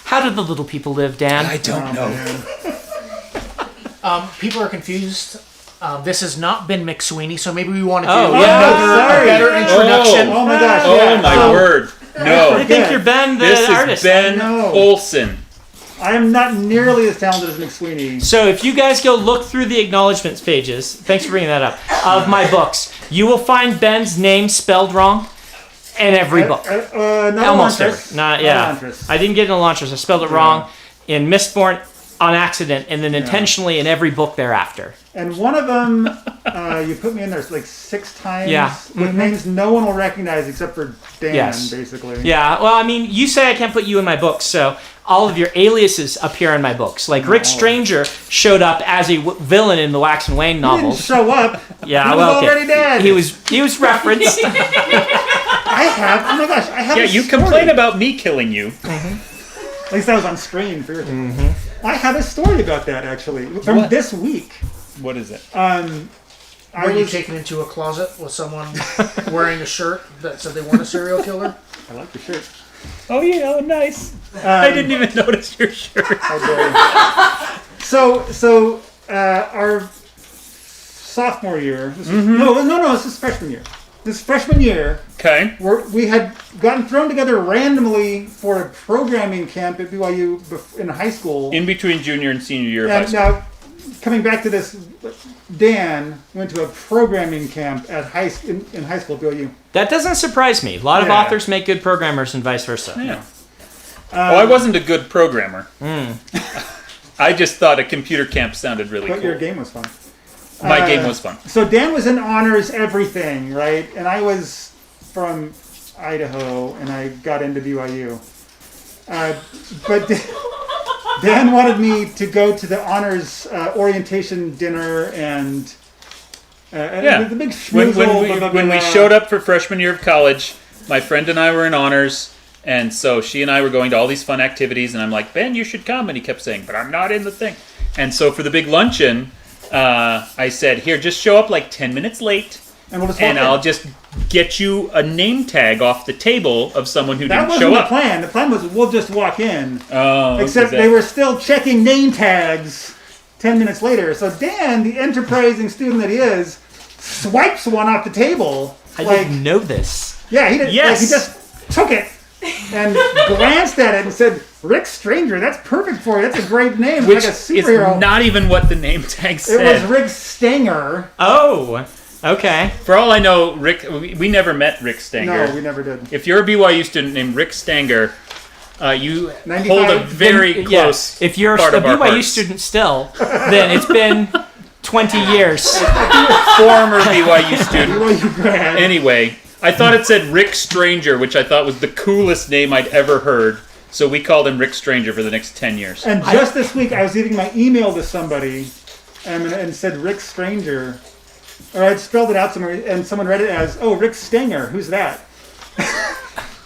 How do the little people live, Dan? I don't know. People are confused. This has not been McSweeney, so maybe we want to do Oh, yeah. a better introduction. Oh my gosh! Oh yeah. my word. No. I think you're Ben, the This artist. is Ben know. Olson. I am not nearly as talented as McSweeney. So if you guys go look through the acknowledgments pages, thanks for bringing that up, of my books, you will find Ben's name spelled wrong in every book. Not Almost Elantris. every. Not, yeah. Elantris. I didn't get it in Elantris. I spelled it wrong in Mistborn on accident, and then intentionally in every book thereafter. And one of them, you put me in there like 6 times. Yeah. With names no one will recognize except for Dan, Yes. basically. Yeah, well, I mean, you say I can't put you in my books, so all of your aliases appear in my books. Like Rick Stranger showed up as a villain in the Wax and Wayne He didn't novels. show up. Yeah, He was well, okay. already dead. He was referenced. I have. Oh my gosh! I have. Yeah, a you story. complain about me killing you. At least I was on screen for your thing. I have a story about that actually from What? this week. What is it? I Were you was. taken into a closet with someone wearing a shirt that said they weren't a serial killer? I like your shirt. Oh yeah, oh nice. I didn't even notice your shirt. So our sophomore year. No. This is freshman year. This freshman year, Okay. we had gotten thrown together randomly for a programming camp at BYU in high school. In between junior and senior year of high And school. now, coming back to this, Dan went to a programming camp at in high school at BYU. That doesn't surprise me. A lot of Yeah. authors make good programmers and vice versa. Yeah. I wasn't a good programmer. I just thought a computer camp sounded really But cool. your game was fun. My game was fun. So Dan was in honors everything, right? And I was from Idaho, and I got into BYU. But Dan wanted me to go to the honors orientation dinner and Yeah. the big When schmoozle, when we showed up for freshman year of college, my friend and I were in honors, and so she and I were going to all these fun activities, and I'm like, Ben, you should come, and he kept saying, but I'm not in the thing. And so for the big luncheon, I said, here, just show up like 10 minutes late, and we'll just walk and in. I'll just get you a name tag off the table of someone who That didn't wasn't show the up. plan. The plan was we'll just walk in. Oh, Except okay. they were still checking name tags 10 minutes later. So Dan, the enterprising student that he is, swipes one off the table. I didn't know this. Yeah, he did. Yes. Like, he just took it and glanced at it and said, "Rick Stranger, that's perfect for you. That's a great name. Which like a is superhero." not even what the name tag It said. was Rick Stanger. Oh, okay. For all I know, Rick, we never met Rick Stanger. No, we never did. If you're a BYU student named Rick Stanger, you 95, hold a very Then, close yeah, if you're part a of our BYU hearts. student still, then it's been 20 years. Former BYU student. Well, you grad. Anyway, I thought it said Rick Stranger, which I thought was the coolest name I'd ever heard. So we called him Rick Stranger for the next 10 years. And just this week, I was leaving my email to somebody and said Rick Stranger. Or I'd spelled it out somewhere, and someone read it as, "Oh, Rick Stanger, who's that?"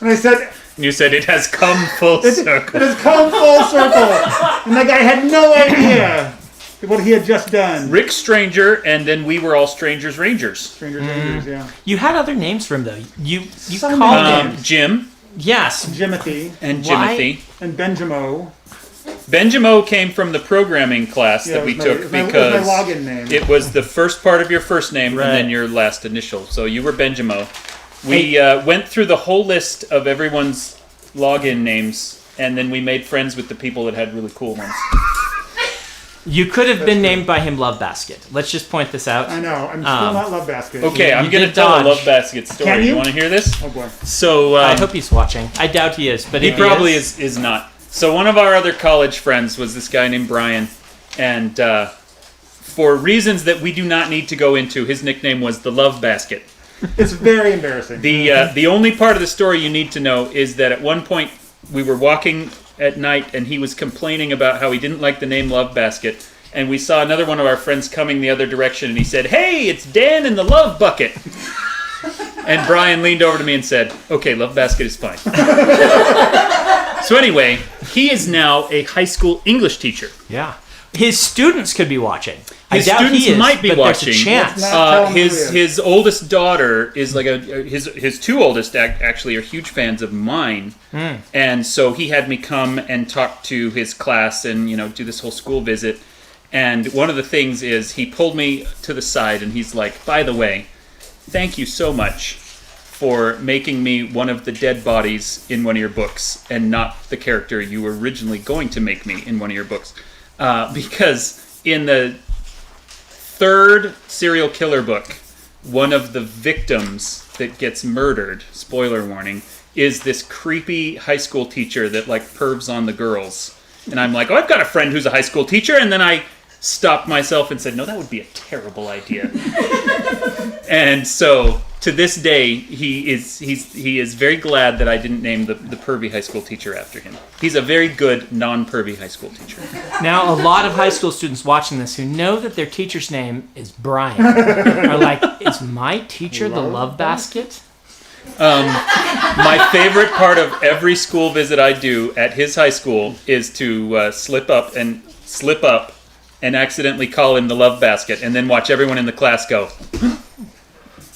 And I said, You said it has come full it circle. has come full circle. And that guy had no idea what he had just done. Rick Stranger, and then we were all Strangers Rangers. Stranger Dangers, yeah. You had other names for him, though. You So called many. him. Jim Yes. Jimothy and Why? Jimothy. and Benjamo. Benjamo came from the programming class Yeah, that we it was took my, it was because my login name. it was the first part of your first name Right. and then your last initial. So you were Benjamo. We went through the whole list of everyone's login names, and then we made friends with the people that had really cool ones. You could have That's been true. named by him Love Basket. Let's just point this out. I know. I'm still not Love Basket. Okay, You I'm going to did tell dodge. a Love Basket story. Can you? Want to hear this? Oh boy. So I hope he's watching. I doubt he is, but he if probably he is not. So one of our other college friends was this guy named Brian, and for reasons that we do not need to go into, his nickname was the Love Basket. It's very embarrassing. The only part of the story you need to know is that at one point we were walking at night and he was complaining about how he didn't like the name Love Basket, and we saw another one of our friends coming the other direction and he said, "Hey, it's Dan in the Love Bucket." And Brian leaned over to me and said, "Okay, Love Basket is fine." So anyway, he is now a high school English teacher. Yeah. His students could be watching. His I doubt students he is, might be but watching. There's a chance. Let's not tell him who he is. His oldest daughter is like his two oldest actually are huge fans of mine, and so he had me come and talk to his class and do this whole school visit. And one of the things is he pulled me to the side and he's like, "By the way, thank you so much for making me one of the dead bodies in one of your books and not the character you were originally going to make me in one of your books, because in the third serial killer book, one of the victims that gets murdered, spoiler warning, is this creepy high school teacher that like pervs on the girls." And I'm like, "Oh, I've got a friend who's a high school teacher." And then I stopped myself and said, "No, that would be a terrible idea." And so to this day, he is very glad that I didn't name the pervy high school teacher after him. He's a very good non-pervy high school teacher. Now, a lot of high school students watching this who know that their teacher's name is Brian are like, "Is my teacher the Love Basket?" My favorite part of every school visit I do at his high school is to slip up and accidentally call him the Love Basket, and then watch everyone in the class go,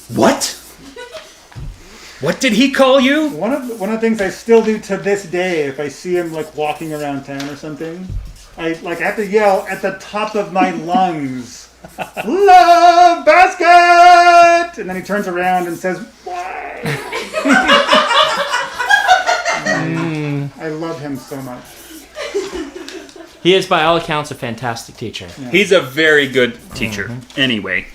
"What? What did he call you?" One of the things I still do to this day, if I see him like walking around town or something, I have to yell at the top of my lungs, "Love Basket!" And then he turns around and says, "Why?" I love him so much. He is, by all accounts, a fantastic teacher. Yeah. He's a very good teacher. Anyway.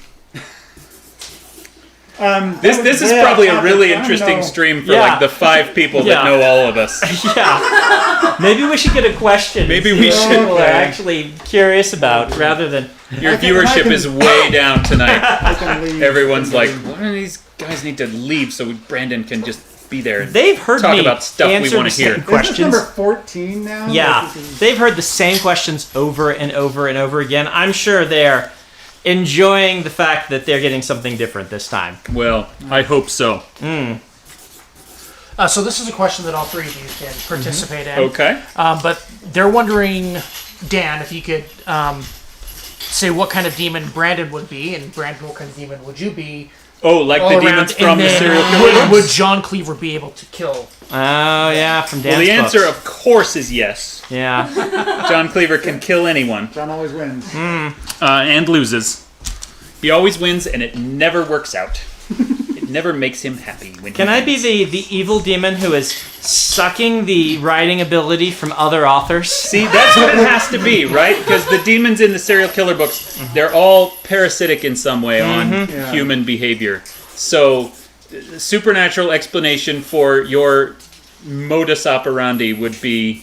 This is probably a really interesting stream for like the 5 people that know all of us. Yeah. Maybe we should get a question. Maybe and we see what should. people are actually curious about, rather than Your viewership is way down tonight. I can leave. Everyone's like, "Why do these guys need to leave so Brandon can just be there and they've heard talk me about stuff we answer want the to hear?" same Is this questions. number 14 now? Yeah, Like, this is- they've heard the same questions over and over and over again. I'm sure they're enjoying the fact that they're getting something different this time. Well, I hope so. So this is a question that all 3 of you can participate in. Okay. But they're wondering, Dan, if you could say what kind of demon Brandon would be, and Brandon, what kind of demon would you be? Oh, like all the around, demons from and the then serial killer would books? John Cleaver be able to kill? Oh yeah, from Dan's Well, the answer, books. of course, is yes. Yeah. John Cleaver can kill anyone John always wins. and loses. He always wins, and it never works out. It never makes him happy when Can he I be wins. the evil demon who is sucking the writing ability from other authors? See, that's what it has to be, right? Because the demons in the serial killer books, they're all parasitic in some way on Yeah. human behavior. So, the supernatural explanation for your modus operandi would be,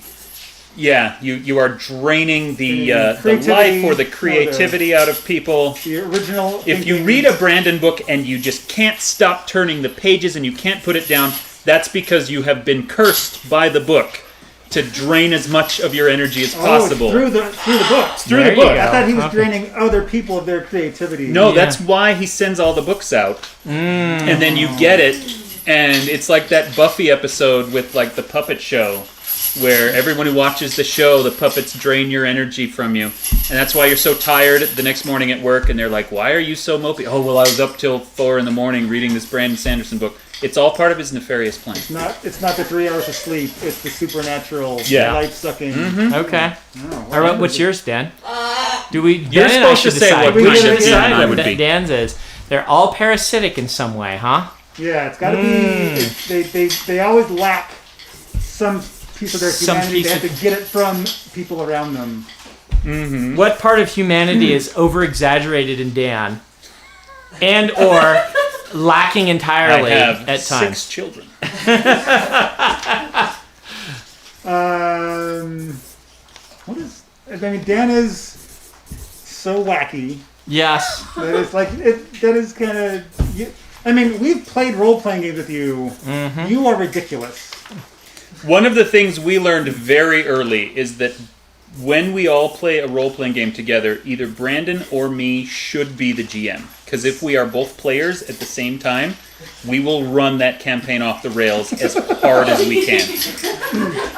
you are draining the Creativity, life or the creativity out of people. The original. If you thinking- read a Brandon book and you just can't stop turning the pages and you can't put it down, that's because you have been cursed by the book to drain as much of your energy as possible. through the books. Through There the you book. go. I thought he was Okay. draining other people of their creativity. No, Yeah. that's why he sends all the books out. And then you get it, and it's like that Buffy episode with like the puppet show, where everyone who watches the show, the puppets drain your energy from you. And that's why you're so tired the next morning at work, and they're like, "Why are you so mopey?" "Oh, well, I was up till 4 a.m. reading this Brandon Sanderson book." It's all part of his nefarious plan. It's not the 3 hours of sleep. It's the supernatural Yeah. life sucking. Okay. Oh, All right, what's yours, Dan? Do we? You're Dan and I supposed to should say decide. what We kind should of decide demon I what would be. Dan's is. They're all parasitic in some way, huh? Yeah, it's got to be. They always lack some piece of their Some humanity. piece They have of- to get it from people around them. What part of humanity is over-exaggerated in Dan? And or lacking entirely I have at 6 times? children. What is? I mean, Dan is so wacky Yes. that it's like that is kind of. I mean, we've played role-playing games with you. You are ridiculous. One of the things we learned very early is that when we all play a role-playing game together, either Brandon or me should be the GM. Because if we are both players at the same time, we will run that campaign off the rails as hard as we can.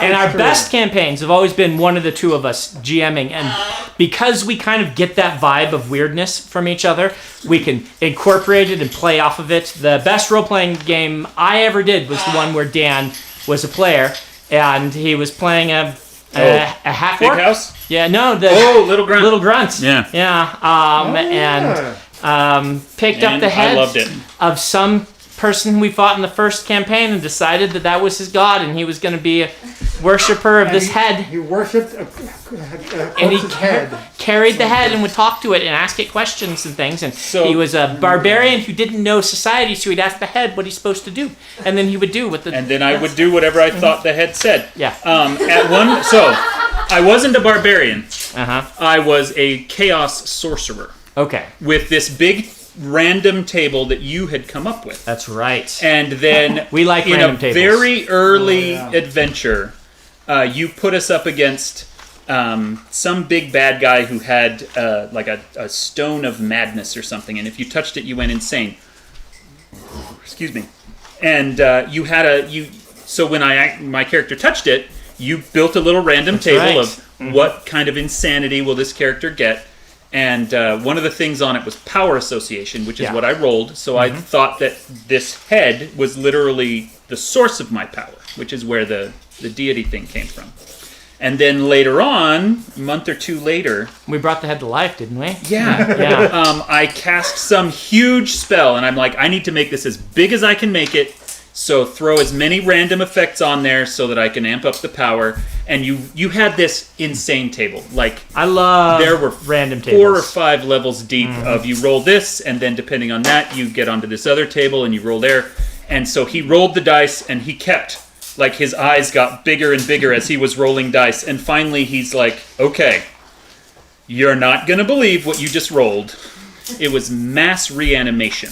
And our best campaigns have always been one of the two of us GMing. And because we kind of get that vibe of weirdness from each other, we can incorporate it and play off of it. The best role-playing game I ever did was the one where Dan was a player, and he was playing a half Big orc. house? Yeah, no, Little Grunt. Little Grunt. Yeah. Yeah. And picked up And the head I loved it. of some person we fought in the first campaign and decided that that was his god and he was going to be a worshiper of this head. He worshipped a And he corpse's head. carried the head and would talk to it and ask it questions and things. And So- he was a barbarian who didn't know society, so he'd ask the head what he's supposed to do. And then he would do what the... And then I would do whatever I thought the head said. Yeah. So, I wasn't a barbarian. Uh-huh. I was a chaos sorcerer Okay. with this big random table that you had come up with. That's right. And then We like in random a tables. very early Oh, yeah. adventure, you put us up against some big bad guy who had like a stone of madness or something, and if you touched it, you went insane. Excuse me. And you had So when my character touched it, you built a little random table right. of what kind of insanity will this character get. And one of the things on it was power association, which is Yeah. what I rolled. So I thought that this head was literally the source of my power, which is where the deity thing came from. And then later on, a month or two later, We brought the head to life, didn't we? yeah, I cast some huge spell, and I'm like, I need to make this as big as I can make it. So throw as many random effects on there so that I can amp up the power. And you had this insane table, like I love there were random tables. 4 or 5 levels deep of you roll this, and then depending on that, you get onto this other table and you roll there. And so he rolled the dice, and he kept, like, his eyes got bigger and bigger as he was rolling dice. And finally he's like, okay, you're not going to believe what you just rolled. It was mass reanimation.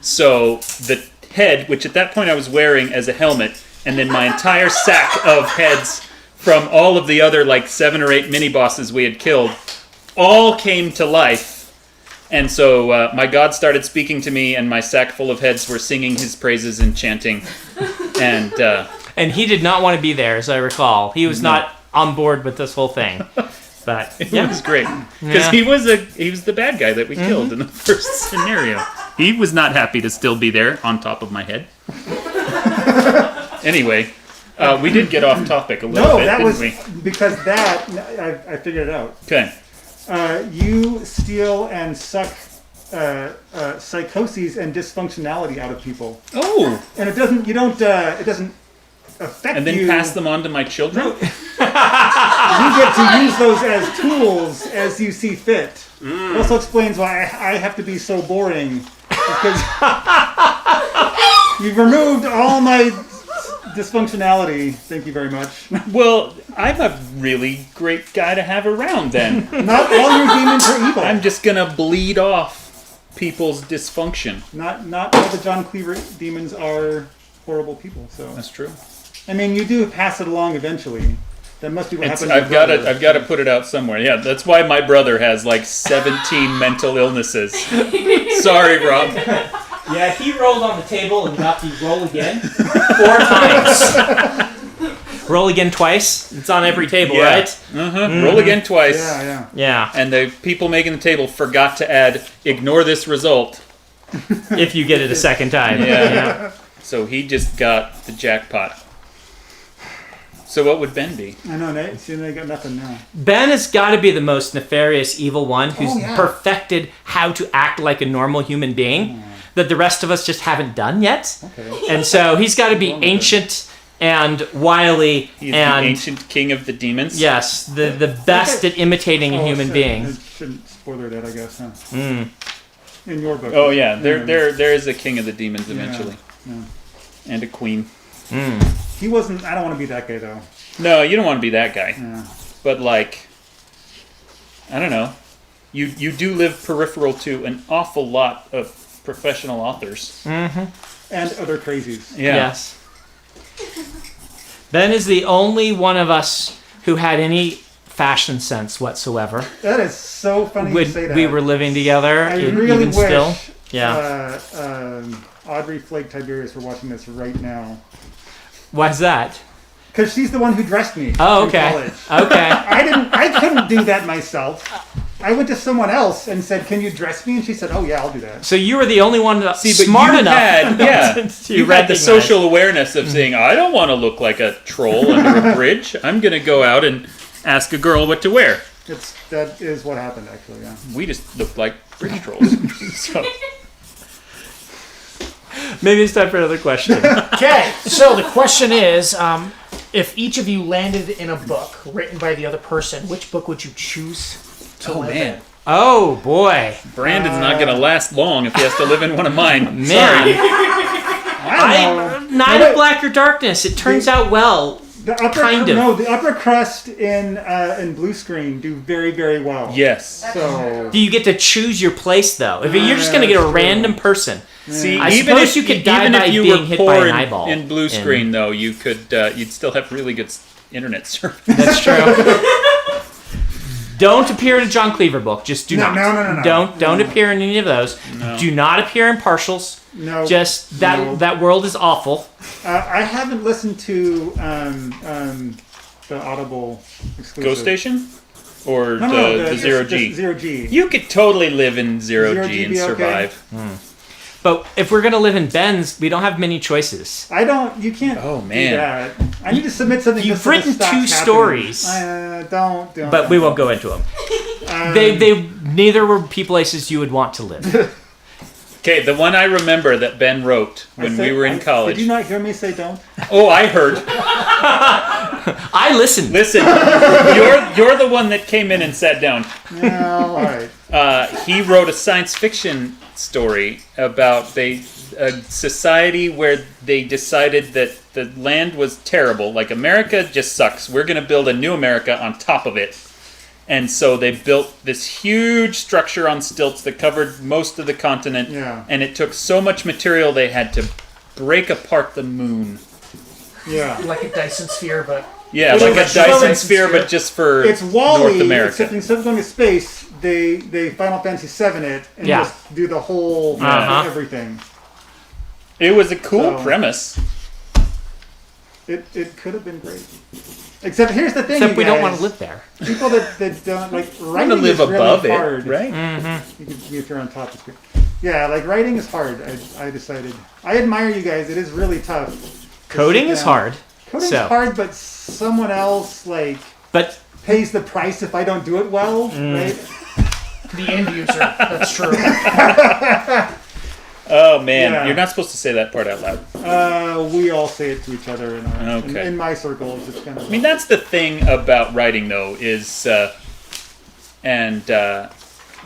So the head, which at that point I was wearing as a helmet, and then my entire sack of heads from all of the other, like, 7 or 8 mini-bosses we had killed, all came to life. And so my god started speaking to me, and my sack full of heads were singing his praises and chanting. And he did not want to be there, as I recall. He was not on board with this whole thing. But it yeah. was great. Because he was the bad guy that we killed in the first scenario. He was not happy to still be there on top of my head. Anyway, we did get off topic a little bit, that didn't was we? because that I figured it out. Okay. You steal and suck psychoses and dysfunctionality out of people, Oh, and it doesn't affect and then you. pass them on to my children? You get to use those as tools as you see fit. It also explains why I have to be so boring, because you've removed all my dysfunctionality. Thank you very much. Well, I'm a really great guy to have around then. Not all your demons are evil. I'm just going to bleed off people's dysfunction. Not all the John Cleaver demons are horrible people. So That's true. I mean, you do pass it along eventually. That must be what happened. I've got to put it out somewhere. Yeah, that's why my brother has like 17 mental illnesses. Sorry, Rob. Yeah, he rolled on the table and got the roll again 4 times. Roll again twice. It's on every table, Yeah. right? Mm-hmm. Roll again twice. Yeah. Yeah. And the people making the table forgot to add, ignore this result. If you get it a second time. Yeah. So he just got the jackpot. So what would Ben be? I know, Nate. See, they got nothing now. Ben has got to be the most nefarious evil one who's yeah. perfected how to act like a normal human being that the rest of us just haven't done yet. Okay. And so he's got to be ancient and wily He's and the ancient king of the demons. yes, the best at imitating a human being. I shouldn't spoiler that, I guess. Huh? In your book. Oh yeah, there is a king of the demons eventually, Yeah. and a queen. He wasn't. I don't want to be that guy though. No, you don't want to be that guy. Yeah. But like, I don't know. You do live peripheral to an awful lot of professional authors. And other crazies. Yeah. Yes. Ben is the only one of us who had any fashion sense whatsoever. That is so funny you say that. We were living together, I really even wish still. Yeah. Audrey Flake Tiberius were watching this right now. Why's that? Because she's the one who dressed me Oh, in okay. college. Okay. I couldn't do that myself. I went to someone else and said, "Can you dress me?" And she said, "Oh yeah, I'll do that." So you were the only one See, but smart you enough had, yeah, to you had the recognize. social awareness of saying, "I don't want to look like a troll under a bridge. I'm going to go out and ask a girl what to wear." That is what happened, actually. Yeah. We just looked like bridge trolls. So, Maybe it's time for another question. Okay, so the question is, if each of you landed in a book written by the other person, which book would you choose to live in? Oh boy, Brandon's not going to last long if he has to live in one of mine. man! Sorry. Night of Black or Darkness. It turns out well. The upper crust in blue screen do very, very well. Yes. So Do you get to choose your place though? If you're just going to get a that's random person, See, I even suppose if you could die by you being were hit poor by an in, eyeball. in blue screen, though, you could you'd still have really good internet service. that's true. Don't appear in a John Cleaver book. Just do not. No. Don't appear in any of those. No. Do not appear in partials. no. Just that world is awful. I haven't listened to the Audible exclusive. Ghost Station? Or No, the Zero G? Zero G. You could totally live in Zero Zero G G and be okay? survive. But if we're gonna live in Ben's, we don't have many choices. I don't. You can't. Oh, do man. that. I need to submit something. You've just so this written stops two happening. stories. Don't. But we won't go into them. They neither were places you would want to live. Okay, the one I remember that Ben wrote when we were in college. Did you not hear me say don't? Oh, I heard. I listened. Listen, you're the one that came in and sat down. No, all right. He wrote a science fiction story about a society where they decided that the land was terrible. Like, America just sucks. We're going to build a new America on top of it. And so they built this huge structure on stilts that covered most of the continent. Yeah. And it took so much material they had to break apart the moon. Yeah. Like a Dyson sphere, but Yeah, Well, like a it's Dyson Dyson sphere, sphere. but just for It's Wall-E, North America. except instead of going to space, they Final Fantasy VII it and Yeah. just do the whole everything. It was a cool So- premise. It could have been great. Except here's the thing, Except you we don't guys. want to live there. People that don't like Want writing to live is really above hard. it, right? You can if you're on top of it. Yeah, like writing is hard. I decided. I admire you guys. It is really tough. to Coding sit is down. hard. Coding's So. hard, but someone else like But pays the price if I don't do it well, right? the end user. That's true. Oh man, Yeah. you're not supposed to say that part out loud. We all say it to each other in our Okay. in my circles. It's kind of. I mean, that's the thing about writing, though, is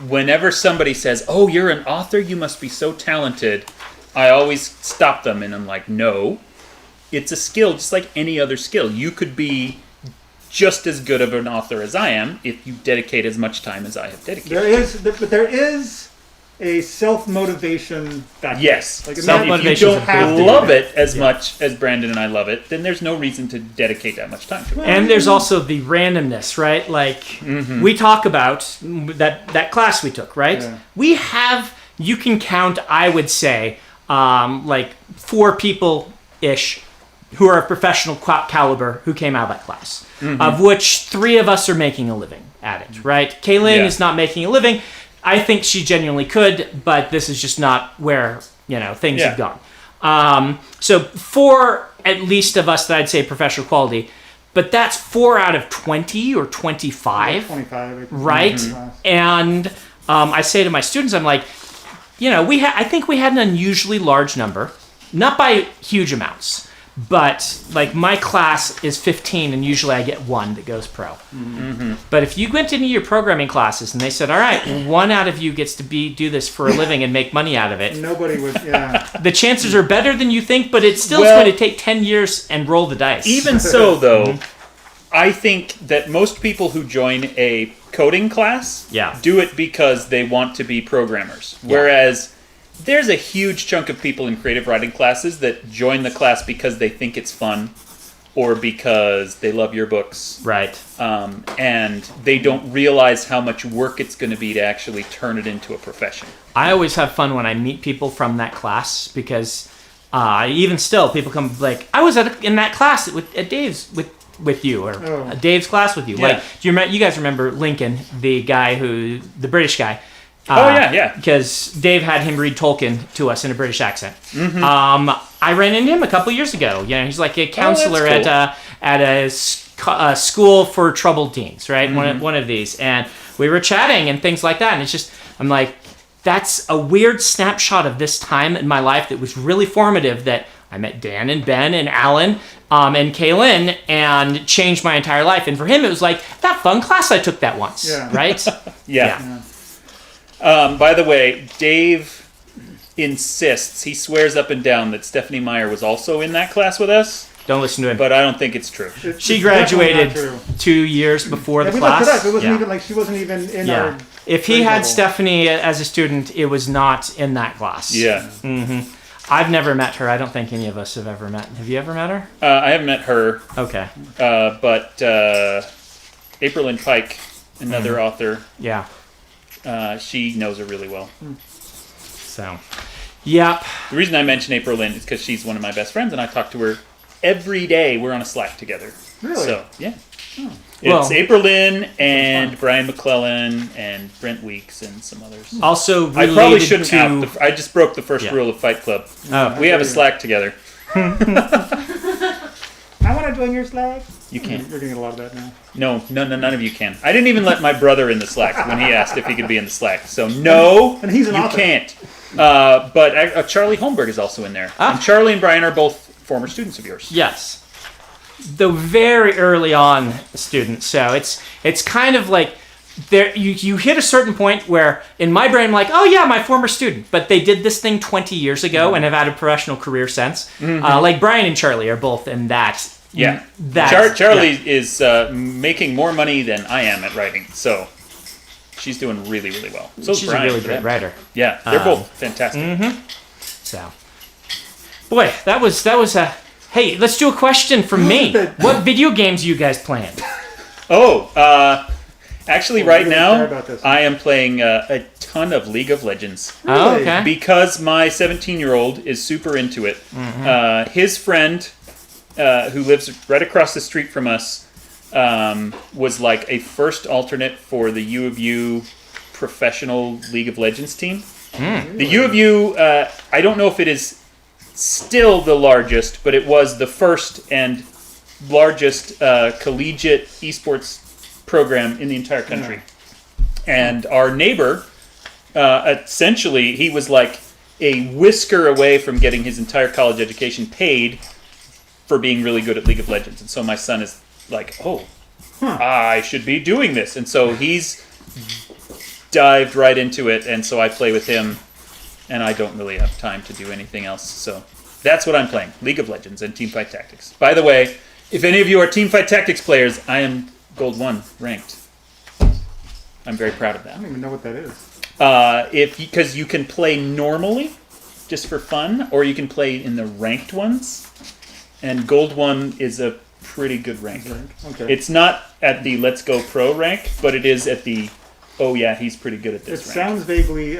whenever somebody says, "Oh, you're an author, you must be so talented," I always stop them and I'm like, "No, it's a skill, just like any other skill. You could be just as good of an author as I am if you dedicate as much time as I have dedicated." there is a self-motivation factor. Yes. Like, So if Self-motivation you is don't a big deal. love it as much as Brandon and I love it, then there's no reason to dedicate that much time to it. and there's also the randomness, right? Like we talk about that class we took, right? Yeah. We have, you can count, I would say, like 4 people ish who are of professional caliber who came out of that class, of which 3 of us are making a living at it, right? Kaylin Yeah. is not making a living. I think she genuinely could, but this is just not where things Yeah. have gone. So 4 at least of us that I'd say professional quality, but that's 4 out of 20 or 25. 25. Right? And I say to my students, I'm like, I think we had an unusually large number, not by huge amounts, But like my class is 15, and usually I get one that goes pro. Mm-hmm. But if you went into your programming classes and they said, "All right, one out of you gets to do this for a living and make money out of it," nobody would. Yeah. The chances are better than you think, but it's still going to take 10 years and roll the dice. Even so, though, I think that most people who join a coding class do it because they want to be programmers, whereas there's a huge chunk of people in creative writing classes that join the class because they think it's fun or because they love your books. Right. And they don't realize how much work it's going to be to actually turn it into a profession. I always have fun when I meet people from that class because even still, people come like, I was in that class at Dave's with you, or Dave's class with you. Yeah. Like, you guys remember Lincoln, the guy the British guy? Because Dave had him read Tolkien to us in a British accent. Mm-hmm. I ran into him a couple years ago. You know, he's like a counselor at a school for troubled teens, right? Mm-hmm. One of these, and we were chatting and things like that. And it's just, I'm like, that's a weird snapshot of this time in my life that was really formative. That I met Dan and Ben and Alan and Kaylin and changed my entire life. And for him, it was like that fun class I took that once, right? Yeah. By the way, Dave insists, he swears up and down that Stephanie Meyer was also in that class with us. Don't listen to him. But I don't think it's true. She graduated 2 years before the class. We looked it up. It wasn't even like she wasn't even in our. If he had Stephanie as a student, it was not in that class. Yeah. Mm-hmm. I've never met her. I don't think any of us have ever met. Have you ever met her? I haven't met her. Okay. But April Lynn Pike, another author. Yeah. She knows her really well. So, yep. The reason I mention April Lynn is because she's one of my best friends, and I talk to her every day. We're on a Slack together. Really? So, yeah. Oh. It's April Lynn and Brian McClellan and Brent Weeks and some others. Also, I probably shouldn't have. I just broke the first rule of Fight Club. Oh. We have a Slack together. I want to join your Slack. You can't. You're getting a lot of that now. No, none of you can. I didn't even let my brother in the Slack when he asked if he could be in the Slack. So no, and he's an author. You can't. But Charlie Holmberg is also in there. And Charlie and Brian are both former students of yours. Yes. The very early on students. So it's kind of like there you hit a certain point where in my brain I'm like, oh yeah, my former student, but they did this thing 20 years ago and have had a professional career since. Mm-hmm. Like Brian and Charlie are both in that. Yeah. Charlie is making more money than I am at writing, so she's doing really, really well. So she's Brian, a really great writer. Yeah, they're both fantastic. Mm-hmm. So, boy, that was a. Hey, let's do a question from me. What video games are you guys playing? Actually, right now I am playing a ton of League of Legends. Really? Oh, okay. Because my 17-year-old is super into it. Mm-hmm. His friend, who lives right across the street from us, was like a first alternate for the U of U professional League of Legends team. The U of U, I don't know if it is still the largest, but it was the first and largest collegiate esports program in the entire country. And our neighbor, essentially, he was like a whisker away from getting his entire college education paid for being really good at League of Legends. And so my son is like, I should be doing this. And so he's dived right into it, and so I play with him, and I don't really have time to do anything else. So that's what I'm playing, League of Legends and Teamfight Tactics. By the way, if any of you are Teamfight Tactics players, I am Gold 1 ranked. I'm very proud of that. I don't even know what that is. Because you can play normally, just for fun, or you can play in the ranked ones. And Gold 1 is a pretty good rank. Okay. It's not at the Let's Go Pro rank, but it is at the, he's pretty good at this rank. It sounds vaguely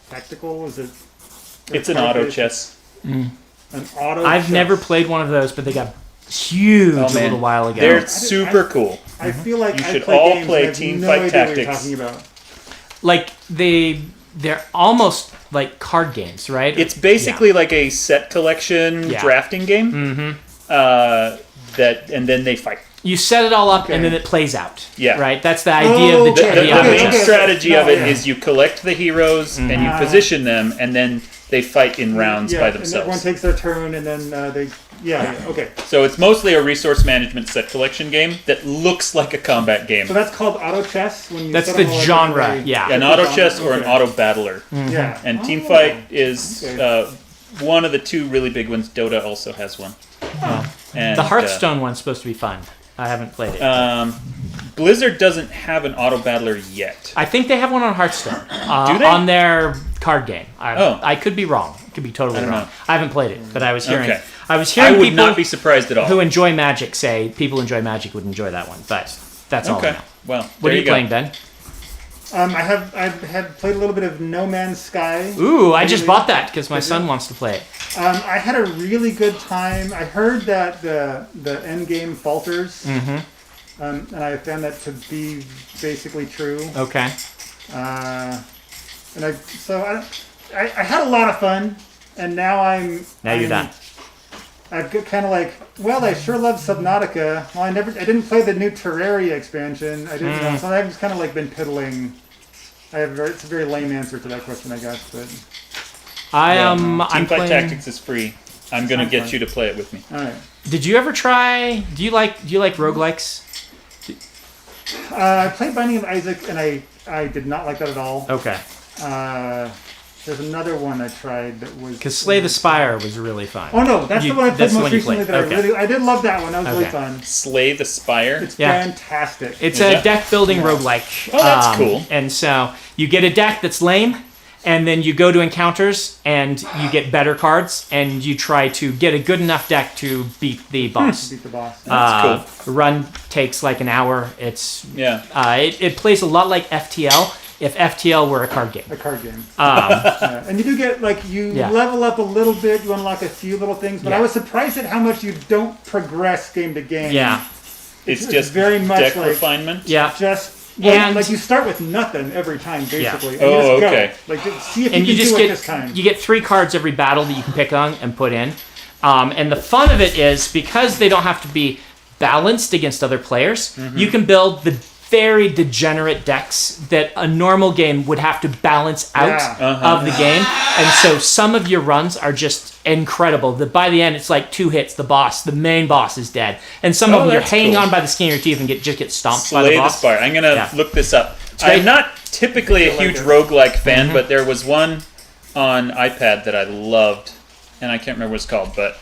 tactical. Is it? It's an auto chess. An auto I've chess. never played one of those, but they got huge a little while ago. They're super cool. I feel like you I should play all games play and I have Teamfight no idea Tactics. What you're talking about. Like they're almost like card games, right? It's basically like a set collection drafting game. Mm-hmm. And then they fight. You set it all up and then it plays out. Yeah. Right? That's the idea of the main strategy of it is you collect the heroes and you position them, and then they fight in rounds by And everyone themselves. takes their turn, and then okay. So it's mostly a resource management set collection game that looks like a combat game. So that's called auto chess. When you That's set the them all up genre, in a way. yeah. An auto chess or an auto battler. Yeah. And Teamfight is one of the two really big ones. Dota also has one. And, The Hearthstone one's supposed to be fun. I haven't played it. Blizzard doesn't have an auto battler yet. I think they have one on Hearthstone. Do they? On their card game. Oh. I could be wrong. I could be totally don't wrong. know. I haven't played it, but I was hearing. Okay. I was I hearing would people not be surprised at all. who enjoy Magic say people who enjoy Magic would enjoy that one. But that's all I Okay. know. Well, What are you go. playing, Ben? I had played a little bit of No Man's Sky. Ooh, I just Really? bought that because my Did son you? wants to play it. I had a really good time. I heard that the end game falters, and I found that to be basically true. Okay. And I had a lot of fun, and now You're done. I've got kind of like, well, I sure love Subnautica. Well, I didn't play the new Terraria expansion. I didn't know, so I've just kind of like been piddling. It's a very lame answer to that question, I guess, but I'm Teamfight playing. Tactics is free. I'm gonna Sounds get fun. you to play it with me. all right. Did you ever try? Do you like roguelikes? I played Binding of Isaac, and I did not like that at all. Okay. There's another one I tried that was Because Slay the Spire was really fun. Oh no, that's the one I played that's the most one you recently. played. That Okay. I did love that one. That was really Okay. fun. Slay the Spire. It's Yeah. fantastic. It's Is a it? deck building roguelike. Oh, that's cool. And so you get a deck that's lame, and then you go to encounters and you get better cards, and you try to get a good enough deck to beat the boss. Beat the boss. That's The run takes like an hour. It's Yeah. it plays a lot like FTL. If FTL were a card game. A card game. And you do get Yeah. level up a little bit. You unlock a few little things, but Yeah. I was surprised at how much you don't progress game to game. Yeah. It's It's just very much deck like- refinement. Yeah. Just And- like you start with nothing every time, basically. Oh, and you just okay. Go. Like see if And you you can just do it get this time. you get 3 cards every battle that you can pick on and put in. And the fun of it is because they don't have to be balanced against other players, you can build the very degenerate decks that a normal game would have to balance out Yeah. of the game. And so some of your runs are just incredible. That by the end, it's like 2 hits, the main boss is dead. And some of them you're that's hanging cool. on by the skin of your teeth and just get stomped by the Slay the boss. Spire. I'm gonna Yeah. look this up. great. I'm not typically a huge it. roguelike fan, but there was one on iPad that I loved, and I can't remember what it's called, but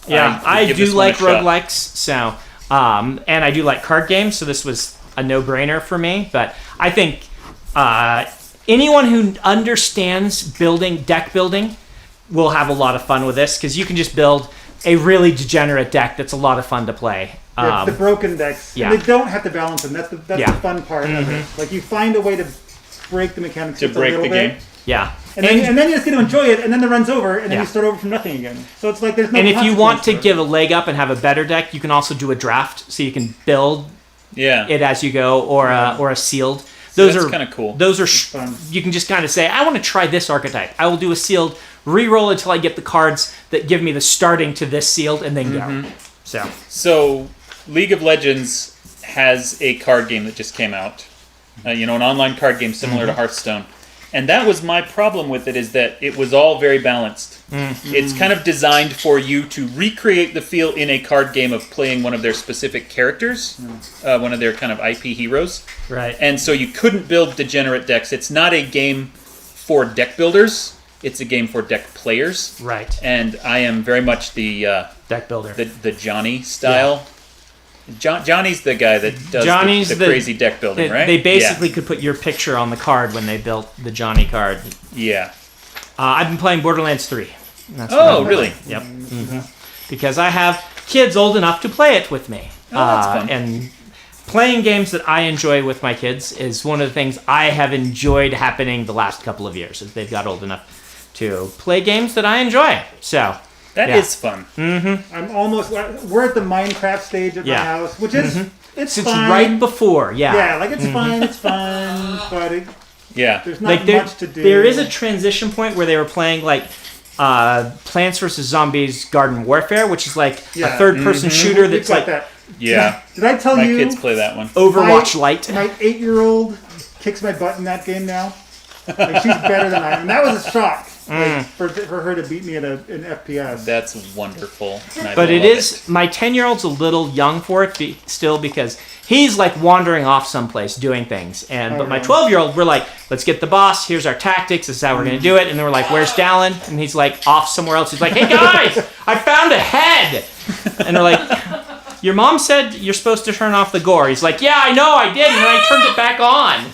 Yeah, would I give do this one a like shot. roguelikes, so and I do like card games, so this was a no-brainer for me. But I think anyone who understands deck building will have a lot of fun with this because you can just build a really degenerate deck that's a lot of fun to play. The broken decks. yeah. And they don't have to balance them. That's the Yeah. fun part of it. Like you find a way to break the mechanics to just a break little the bit. game. Yeah, And then you just get to enjoy it, and then the run's over, and then Yeah. you start over from nothing again. So it's like there's no. and if you want to consequence give a leg up and have a better deck, you can also do a draft, so you can build Yeah. it as you go, or a sealed. So Those that's are kind of cool. Those are fun. you can just kind of say, I want to try this archetype. I will do a sealed, re-roll until I get the cards that give me the starting to this sealed, and then go. So So, League of Legends has a card game that just came out. An online card game similar to Hearthstone. And that was my problem with it, is that it was all very balanced. It's kind of designed for you to recreate the feel in a card game of playing one of their specific characters, one of their kind of IP heroes. right. And so you couldn't build degenerate decks. It's not a game for deck builders. It's a game for deck players. Right. And I am very much the Deck builder. the Johnny style. Johnny's the guy that does Johnny's the crazy deck building, right? They basically could put your picture on the card when they built the Johnny card. Yeah. I've been playing Borderlands 3. That's what Oh, I'm really? playing. Yep. Because I have kids old enough to play it with me. Oh, that's fun. And playing games that I enjoy with my kids is one of the things I have enjoyed happening the last couple of years, as they've got old enough to play games that I enjoy. So, That Yeah. is fun. I'm almost. We're at the Minecraft stage at Yeah. my house, which is it's fine. right before, Yeah, like it's fine. It's fun, but Yeah. there's not like there, much to do. there is a transition point where they were playing like Plants vs Zombies Garden Warfare, which is like a Yeah. third-person shooter It's that's like that. Yeah. Did I tell My you? kids play that one. Overwatch Light. My 8-year-old kicks my butt in that game now. Like she's better than I am. And that was a shock. like, for her to beat me at an FPS. That's wonderful. But it is, my 10-year-old's a little young for it still because he's like wandering off someplace doing things. But my 12-year-old, we're like, let's get the boss. Here's our tactics. This is how we're going to do it. And then we're like, where's Dallin? And he's like off somewhere else. He's like, hey guys, I found a head. And they're like, your mom said you're supposed to turn off the gore. He's like, yeah, I know, I did. And then I turned it back on.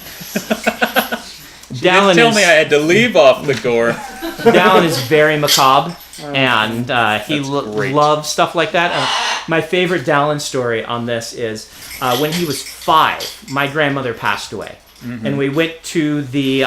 Dallin tell me I had to leave off the gore. Dallin is very macabre, and he loves stuff like that. My favorite Dallin story on this is when he was 5, my grandmother passed away. And we went to the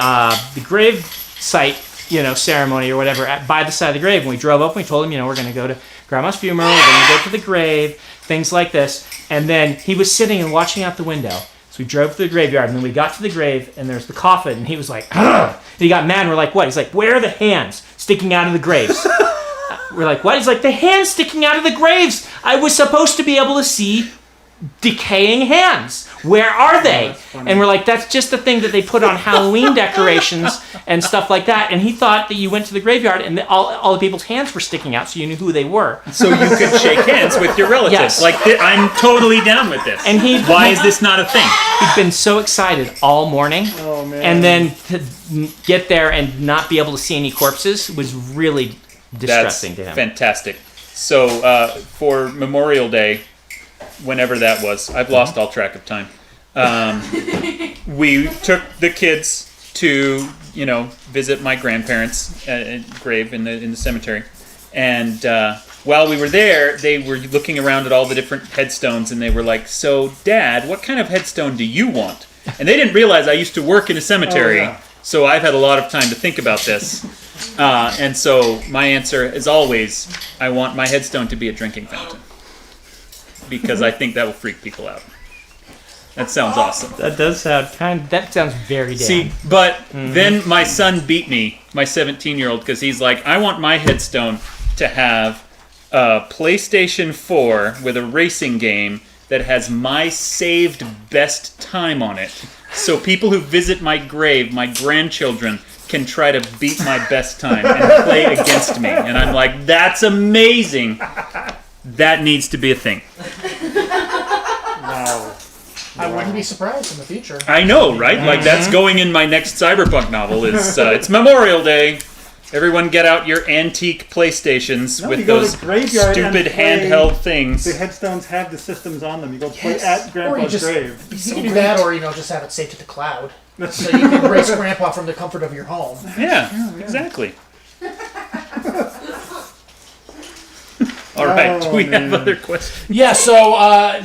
grave site, ceremony or whatever by the side of the grave. And we drove up and we told him, we're going to go to Grandma's funeral, we're going to go to the grave, things like this. And then he was sitting and watching out the window. So we drove to the graveyard, and then we got to the grave, and there's the coffin, and he was like, ugh! And he got mad, and we're like, what? He's like, where are the hands sticking out of the graves? We're like, what? He's like, the hands sticking out of the graves! I was supposed to be able to see decaying hands. Where are they? And we're like, that's just the thing that they put on Halloween decorations and stuff like that. And he thought that you went to the graveyard and all the people's hands were sticking out, so you knew who they were. So you could shake hands with your relatives. Yes. Like, I'm totally down with this. And why is this not a thing? He'd been so excited all morning. Oh, man. And then to get there and not be able to see any corpses was really distressing to him. Fantastic. So for Memorial Day, whenever that was, I've lost all track of time. We took the kids to, visit my grandparents' grave in the cemetery, and while we were there, they were looking around at all the different headstones, and they were like, "So, Dad, what kind of headstone do you want?" And they didn't realize I used to work in a cemetery, so I've had a lot of time to think about this. And so my answer is always, I want my headstone to be a drinking fountain. Because I think that will freak people out. That sounds awesome. That does sound that sounds very damn. See, but then my son beat me, my 17-year-old, because he's like, I want my headstone to have a PlayStation 4 with a racing game that has my saved best time on it. So people who visit my grave, my grandchildren, can try to beat my best time and play against me. And I'm like, that's amazing. That needs to be a thing. Wow. I wouldn't be surprised in the future. I know, right? Like, that's going in my next cyberpunk novel. It's Memorial Day. Everyone get out your antique PlayStations with those stupid handheld things. The headstones have the systems on them. You go play at Grandpa's grave. You can do that, or just have it saved to the cloud. So you can erase Grandpa from the comfort of your home. Yeah. Exactly. All right, do we have other questions? Yeah, so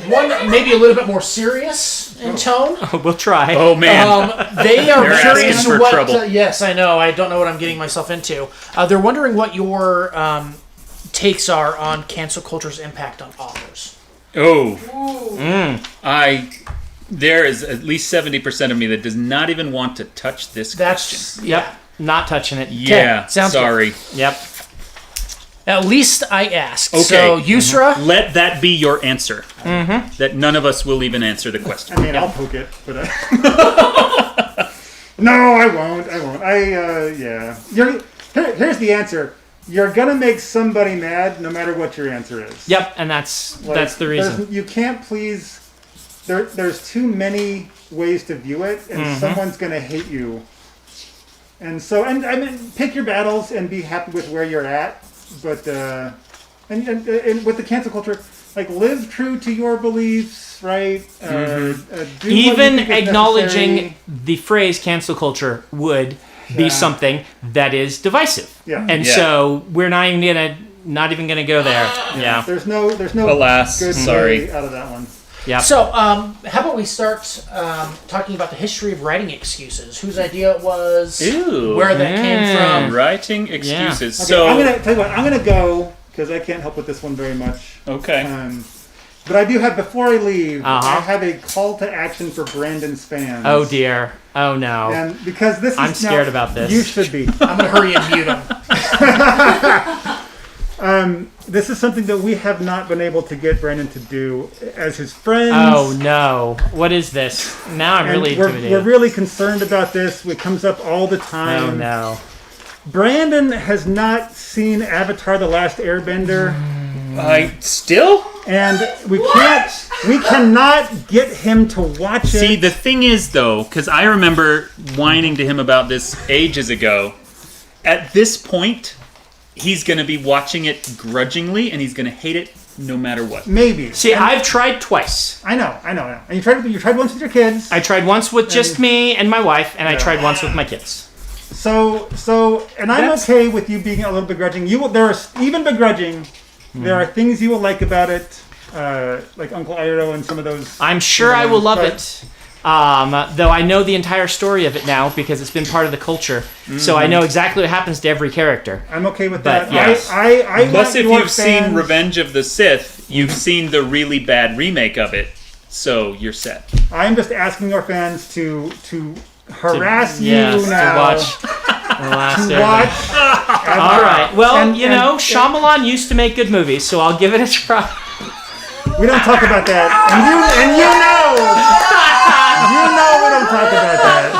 one maybe a little bit more serious in tone. We'll try. Oh, man. They are They're curious asking for what. trouble. Yes, I know. I don't know what I'm getting myself into. They're wondering what your takes are on cancel culture's impact on authors. Oh. There is at least 70% of me that does not even want to touch this question. Yep. Not touching it. Yeah, sounds sorry. Good. Yep. At least I asked. Okay. So, Yusra? Let that be your answer. That none of us will even answer the question. I mean, I'll poke it, but no, I won't. Yeah. Here's the answer. You're gonna make somebody mad, no matter what your answer is. Yep, and that's the reason. You can't please. There's too many ways to view it, and someone's gonna hate you. And so, I mean, pick your battles and be happy with where you're at. But and with the cancel culture, like, live true to your beliefs, right? Do Even what you think is acknowledging necessary. the phrase cancel culture would be something that is divisive. Yeah. And so we're not even gonna go there. Yeah. There's no Alas, good sorry. way out of that one. Yeah. So, how about we start talking about the history of writing excuses? Whose idea it was, Ew. where that came from. Writing excuses. Okay, So I'm gonna tell you what. I'm gonna go because I can't help with this one very much. okay. But I do have, before I leave, Uh-huh. I have a call to action for Brandon's fans. Oh dear. Oh no. And because this is I'm scared about this. You should be. I'm going to hurry and mute him. This is something that we have not been able to get Brandon to do as his friends. Oh no. What is this? Now I'm And really we're intimidated. really concerned about this. It comes up all the time. Oh no. Brandon has not seen Avatar: The Last Airbender. And we cannot get him to watch it. See, the thing is, though, because I remember whining to him about this ages ago, at this point, he's going to be watching it grudgingly, and he's going to hate it no matter what. Maybe. See, I've tried twice. I know. And you tried once with your kids. I tried once with just me and my wife, and I tried once with my kids. So, and I'm okay with you being a little begrudging. There are even begrudging. There are things you will like about it, like Uncle Iroh and some of those. I'm sure I will love it. Though I know the entire story of it now because it's been part of the culture, so I know exactly what happens to every character. I'm okay with But, that. yes. I Plus, if want you've seen Revenge of the Sith, you've seen the really bad remake of it, so you're set. I'm just asking your fans to harass you now. now. To watch The Last Airbender. Watch. All right. Well, And Shyamalan used to make good movies, so I'll give it a try. We don't talk about that, and you know we don't talk about that.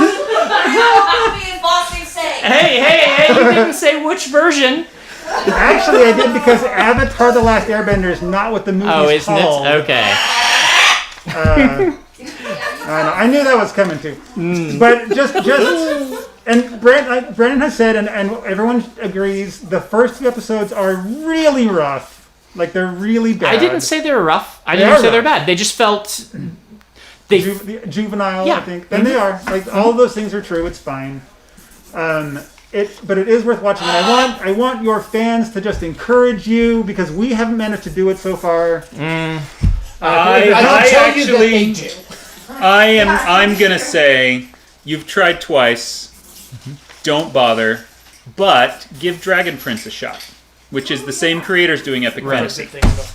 Hey! You didn't say which version. Actually, I did because Avatar: The Last Airbender is not what the movie is isn't called. it? Okay. I knew that was coming too. But just and Brandon has said, and everyone agrees, the first few episodes are really rough. Like, they're really bad. I didn't say they were rough. I didn't say they were bad. They just felt juvenile, Yeah. I think. And they are. Like, all of those things are true. It's fine. But it is worth watching. And I want your fans to just encourage you because we haven't managed to do it so far. I'm gonna say you've tried twice. Don't bother, but give Dragon Prince a shot, which is the same creators doing Epic Fantasy.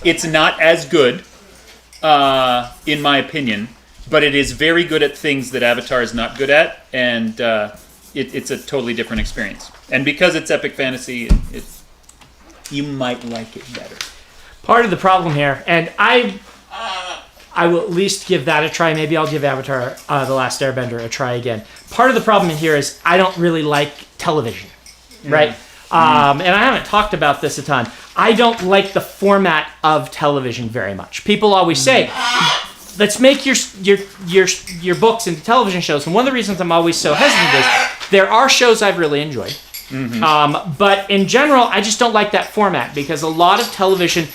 It's not as good, in my opinion, but it is very good at things that Avatar is not good at, and it's a totally different experience. And because it's Epic Fantasy, you might like it better. part of the problem here, and I will at least give that a try. Maybe I'll give Avatar: The Last Airbender a try again. Part of the problem here is I don't really like television, right? And I haven't talked about this a ton. I don't like the format of television very much. People always say, let's make your books into television shows. And one of the reasons I'm always so hesitant is there are shows I've really enjoyed. But in general, I just don't like that format because a lot of television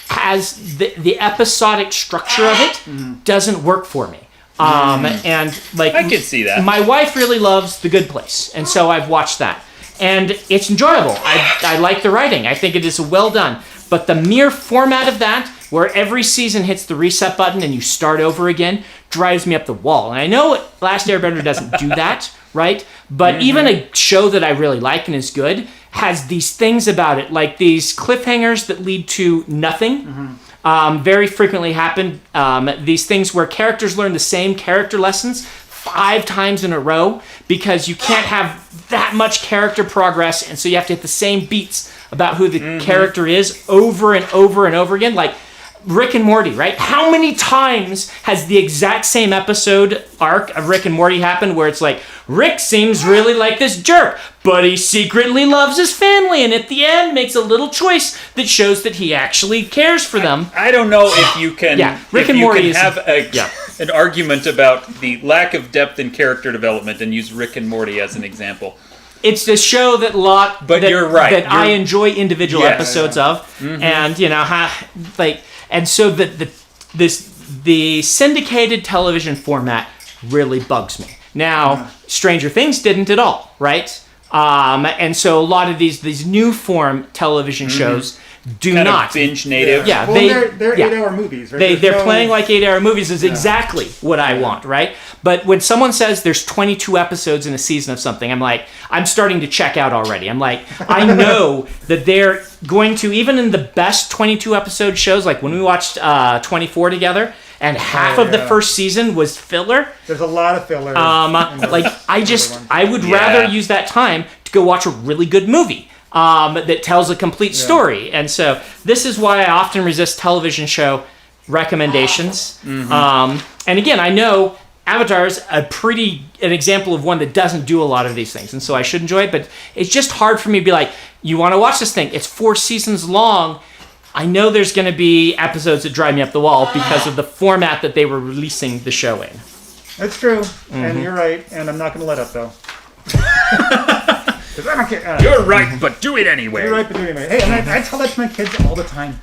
has the episodic structure of it doesn't work for me. And like I could see that. My wife really loves The Good Place, and so I've watched that. And it's enjoyable. I like the writing. I think it is well done. But the mere format of that, where every season hits the reset button and you start over again, drives me up the wall. And I know Last Airbender doesn't do that, right? But even a show that I really like and is good has these things about it, like these cliffhangers that lead to nothing. Very frequently happen. These things where characters learn the same character lessons 5 times in a row because you can't have that much character progress, and so you have to hit the same beats about who the character is over and over and over again. Like Rick and Morty, right? How many times has the exact same episode arc of Rick and Morty happened where it's like, Rick seems really like this jerk, but he secretly loves his family, and at the end makes a little choice that shows that he actually cares for them. I don't know if you can, Rick and Morty have an argument about the lack of depth in character development and use Rick and Morty as an example. It's a show that you're right. That I enjoy individual episodes of, and and so the syndicated television format really bugs me. Now, Stranger Things didn't at all, right? And so a lot of these new form television shows do kind not of binge native. Yeah, Well, they're 8-hour movies, right? They're playing like 8-hour movies is exactly what I want, right? But when someone says there's 22 episodes in a season of something, I'm like, I'm starting to check out already. I'm like, I know that they're going to, even in the best 22 episode shows, like when we watched 24 together, and half of the first season was filler. There's a lot of filler. I would rather use that time to go watch a really good movie. That tells a complete story. And so this is why I often resist television show recommendations. And again, I know Avatar's an example of one that doesn't do a lot of these things, and so I should enjoy it. But it's just hard for me to be like, you want to watch this thing? It's 4 seasons long. I know there's going to be episodes that drive me up the wall because of the format that they were releasing the show in. It's true, and you're right, and I'm not going to let up though. 'Cause I don't care. You're right, but do it anyway. You're right, but do it anyway. Hey, and I tell that to my kids all the time.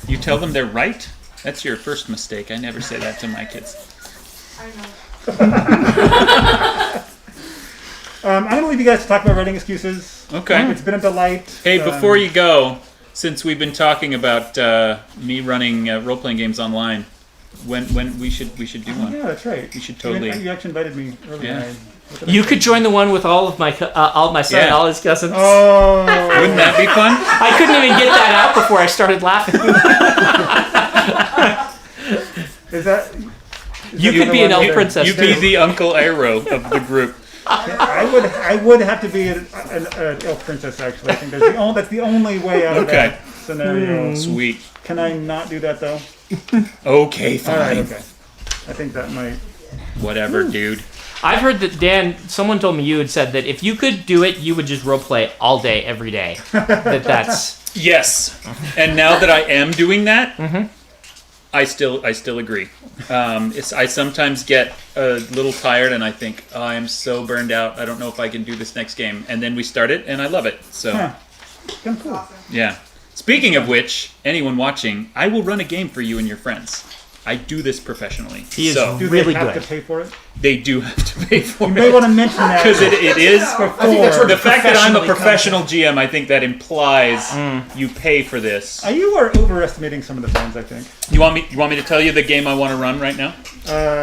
You tell them they're right? That's your first mistake. I never say that to my kids. I know. I'm going to leave you guys to talk about writing excuses. Okay. It's been a delight. Hey, before you go, since we've been talking about me running role-playing games online, when we should do one. Yeah, that's right. We should totally. You actually invited me earlier. Yeah. You could join the one with all of my son and all his cousins. Oh. Wouldn't that be fun? I couldn't even get that out before I started laughing. Is that? You could be an elf princess. You'd be the Uncle Arrow of the group. I would have to be an elf princess. Actually, I think that's the only way out of that scenario. Sweet. Can I not do that though? Okay, fine. All right. Okay. I think that might. Whatever, dude. I've heard that, Dan, someone told me you had said that if you could do it, you would just roleplay all day, every day. That's... Yes. And now that I am doing that, I still agree. I sometimes get a little tired and I think, oh, I am so burned out. I don't know if I can do this next game. And then we start it and I love it. So, Cool. yeah. Speaking of which, anyone watching, I will run a game for you and your friends. I do this professionally. He is so Do really they have good. to pay for it? they do have to pay for You it. may want to mention that Because it is before. the fact that I'm a professionally professional GM. I think that implies you pay for this. You are overestimating some of the fans. I think. You want me to tell you the game I want to run right now?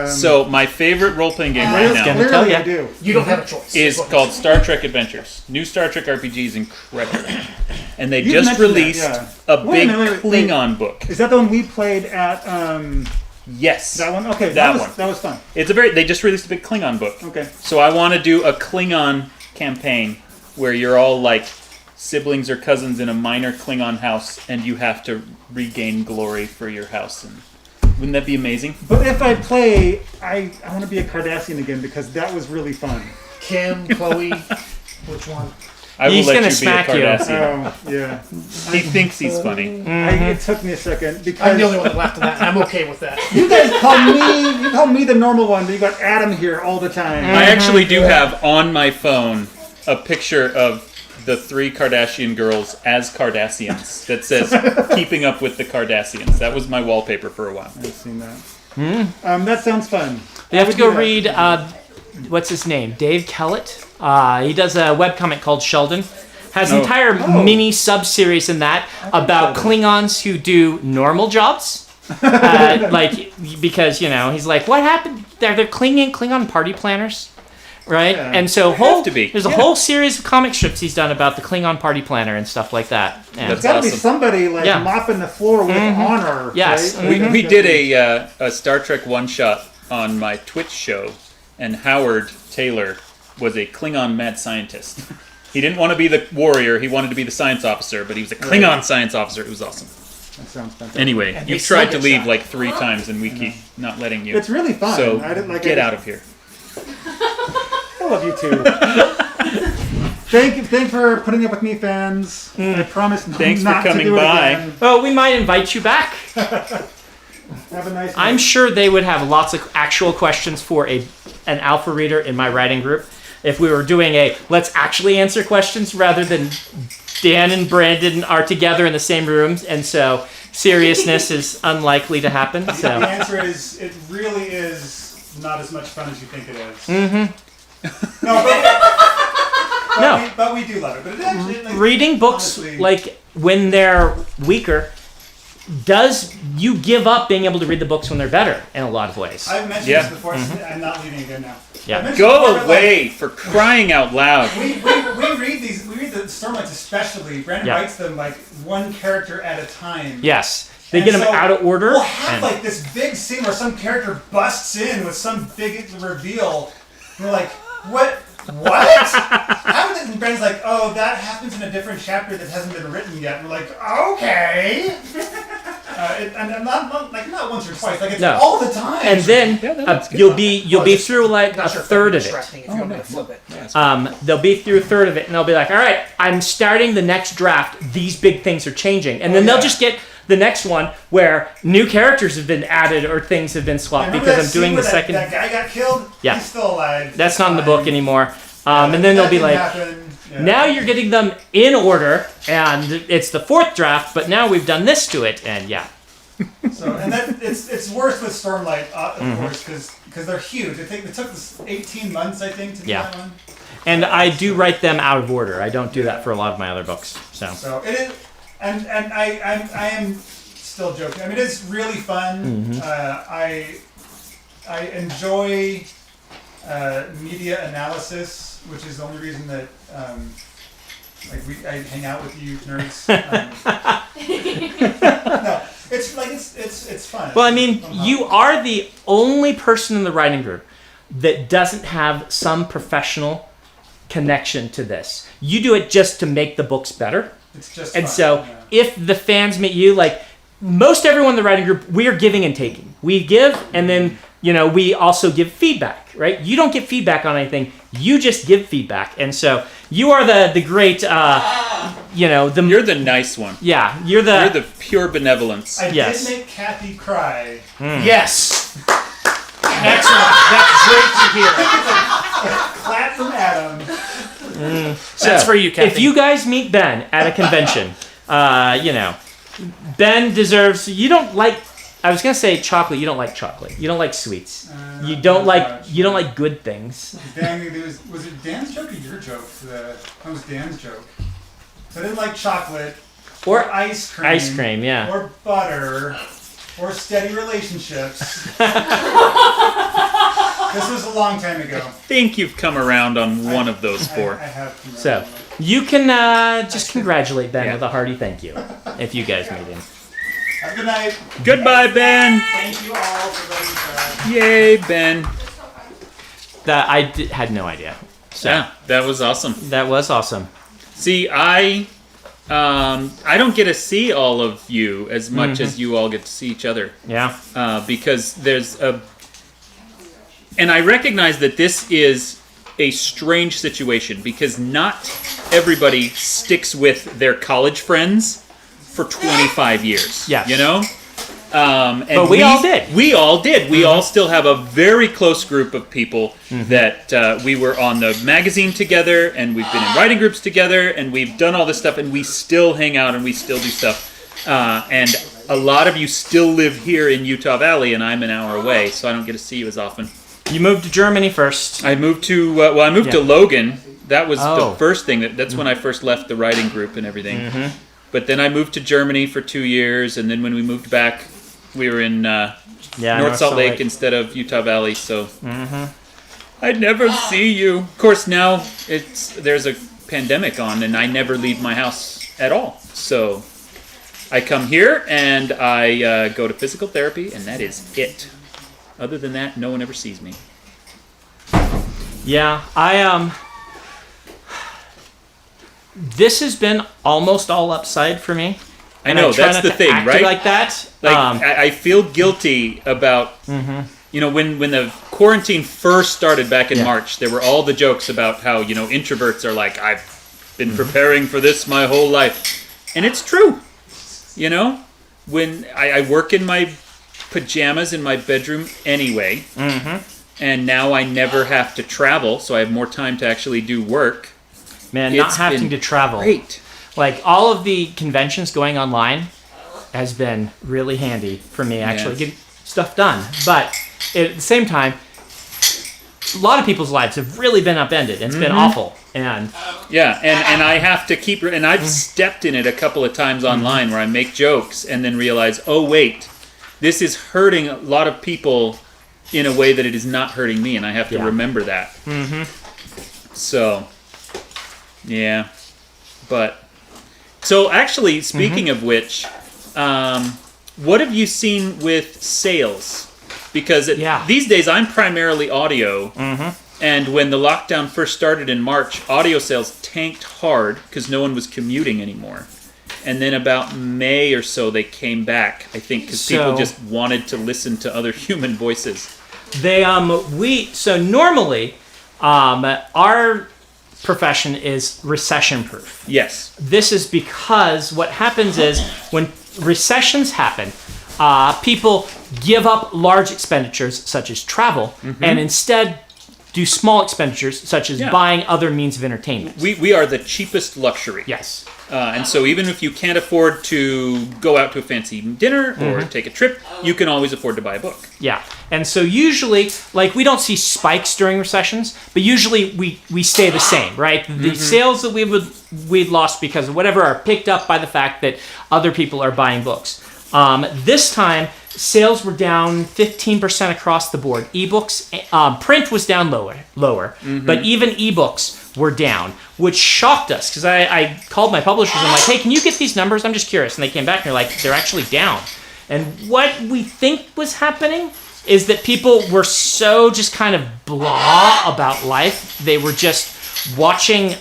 So my favorite role playing game right now gonna tell Clearly, ya. I do. You don't have a choice. is called Star Trek Adventures. New Star Trek RPG is incredible, and they You've just mentioned that, released yeah. a Wait big a minute, wait. Klingon book. Is that the one we played at? Yes, That one. Okay. That was, one. That was fun. They just released a big Klingon book. Okay. So I want to do a Klingon campaign where you're all like siblings or cousins in a minor Klingon house, and you have to regain glory for your house. And wouldn't that be amazing? But if I play, I want to be a Cardassian again because that was really fun. Kim, Chloe, which one? I will He's let gonna you be a smack you. Cardassian. Oh yeah. He thinks he's funny. It took me a second because I'm the only one that laughed at that, and I'm okay with that. you guys call me the normal one, but you got Adam here all the time. I actually do have on my phone a picture of the 3 Kardashian girls as Cardassians that says "Keeping Up with the Cardassians." That was my wallpaper for a while. I've seen that. That sounds fun. You have to go do that. read, what's his name? Dave Kellett. He does a webcomic called Sheldon. Has an entire mini sub-series in that about Klingons who do normal jobs. Because, he's like, what happened? They're Klingon party planners. Right? Yeah. And so have to be. there's a whole series of comic strips he's done about the Klingon party planner and stuff like that. And That's It's got to be awesome. somebody mopping the floor with honor. Yes. Right? We did a Star Trek one-shot on my Twitch show, and Howard Taylor was a Klingon mad scientist. He didn't want to be the warrior, he wanted to be the science officer, but he was a Klingon science officer. It was awesome. That sounds fantastic. Anyway, And you've they still tried to get leave shot. like 3 times, and we keep not letting you. It's really fun. So I didn't get out of here. I love you too. Thank for putting up with me, fans. I promise Thanks for not coming to do it by. again. well, we might invite you back. Have a nice I'm night. sure they would have lots of actual questions for an alpha reader in my writing group if we were doing a let's actually answer questions rather than Dan and Brandon are together in the same rooms, and so seriousness is unlikely to happen. The So answer is, it really is not as much fun as you think it is. Mm-hmm. No, but we do love it. But it actually, reading books honestly- when they're weaker does you give up being able to read the books when they're better in a lot of ways. I've mentioned Yeah. this before. I'm not leaving again now. Yeah. I mentioned Go before, but, away, for crying out loud. We read these. We read the Stormlights especially. Brandon Yeah. writes them one character at a time. Yes, they And get them so out of order. We'll have and- this big scene where some character busts in with some big reveal. And we're like, what? How did? And Brandon's like, oh, that happens in a different chapter that hasn't been written yet. And we're like, okay. and not once or twice, like it's No. all the time. And then that's good. you'll be through like Not a sure if third that'd of be it. distracting if you want me to flip it. They'll be through a third of it, and they'll be like, "All right, I'm starting the next draft. These big things are changing," and then they'll just get the next one where new characters have been added or things have been swapped because I'm doing the second. That guy got killed. Yeah. He's still alive. That's not in the Fine. book anymore. And then they'll be That like, didn't happen. Yeah. "Now you're getting them in order, and it's the fourth draft, but now we've done this to it," and yeah. So, and that it's worse with Stormlight, of course, because they're huge. It took us 18 months, I think, to do Yeah. that one. And I do write them out of order. I don't do that for a lot of my other books. So So it is, and I am still joking. I mean, it's really fun. I enjoy media analysis, which is the only reason that I hang out with you nerds. No, it's fun. well, I mean, you are the only person in the writing group that doesn't have some professional connection to this. You do it just to make the books better. It's just And fun, so yeah. if the fans meet you, like most everyone in the writing group, we are giving and taking. We give, and then, we also give feedback, right? You don't get feedback on anything. You just give feedback. And so you are the great, You're the nice one. yeah, you're You're the pure benevolence. I yes. did make Kathy cry. Yes. Excellent. That's great to hear. Clap from Adam. That's for you, Kathy. If you guys meet Ben at a convention, Ben deserves. You don't like. I was gonna say chocolate. You don't like chocolate. You don't like sweets. You don't not like. much. You don't like good things. Was it Dan's joke or your joke? That was Dan's joke. So I didn't like chocolate Or ice cream. ice cream, yeah. Or butter. Or steady relationships. This was a long time ago. I think you've come around on one of those four. I have. So you can just congratulate Ben Yeah. with a hearty thank you if you guys meet him. Have a good night. Goodbye, Ben. Thank you all for letting me try. Yay, Ben. That had no idea. So Yeah, that was awesome. that was awesome. See, I don't get to see all of you as much as you all get to see each other. Yeah. Because and I recognize that this is a strange situation because not everybody sticks with their college friends for 25 years. Yes. And But we all did. We all did. We all still have a very close group of people that we were on the magazine together, and we've been in writing groups together, and we've done all this stuff, and we still hang out and we still do stuff. And a lot of you still live here in Utah Valley, and I'm an hour away, so I don't get to see you as often. You moved to Germany first. I moved to to Logan. That was Oh. the first thing. That's when I first left the writing group and everything. But then I moved to Germany for 2 years, and then when we moved back, we were in North Salt Lake instead of Utah Valley. So I'd never see you. Of course, now there's a pandemic on, and I never leave my house at all. So I come here and I go to physical therapy, and that is it. Other than that, no one ever sees me. Yeah, this has been almost all upside for me. I And know, try that's not the to thing, act right? Like that. Like I feel guilty about when the quarantine first started back in Yeah. March, there were all the jokes about how introverts are like, I've been preparing for this my whole life, and it's true. When I work in my pajamas in my bedroom anyway, and now I never have to travel, so I have more time to actually do work. Man, not It's having been to travel. Great. Like all of the conventions going online has been really handy for me actually getting stuff done. But at the same time, a lot of people's lives have really been upended. It's been awful. And Yeah, and I have to keep, and I've stepped in it a couple of times online where I make jokes and then realize, oh wait, this is hurting a lot of people in a way that it is not hurting me, and I have to remember that. So, yeah, but so actually, speaking of which, what have you seen with sales? Because these days I'm primarily audio. And when the lockdown first started in March, audio sales tanked hard because no one was commuting anymore. and then about May or so they came back. I think because people just wanted to listen to other human voices. So normally, our profession is recession proof. Yes. This is because what happens is when recessions happen, people give up large expenditures such as travel and instead do small expenditures such as buying other means of entertainment. We are the cheapest luxury. Yes. And so even if you can't afford to go out to a fancy dinner or take a trip, you can always afford to buy a book. Yeah. And so usually, like, we don't see spikes during recessions, but usually we stay the same, right? The sales that we'd lost because of whatever are picked up by the fact that other people are buying books. This time, sales were down 15% across the board. Ebooks, print was down lower, but even ebooks were down, which shocked us because I called my publishers. I'm like, hey, can you get these numbers? I'm just curious. And they came back and they're like, they're actually down. And what we think was happening is that people were so just kind of blah about life. They were just watching,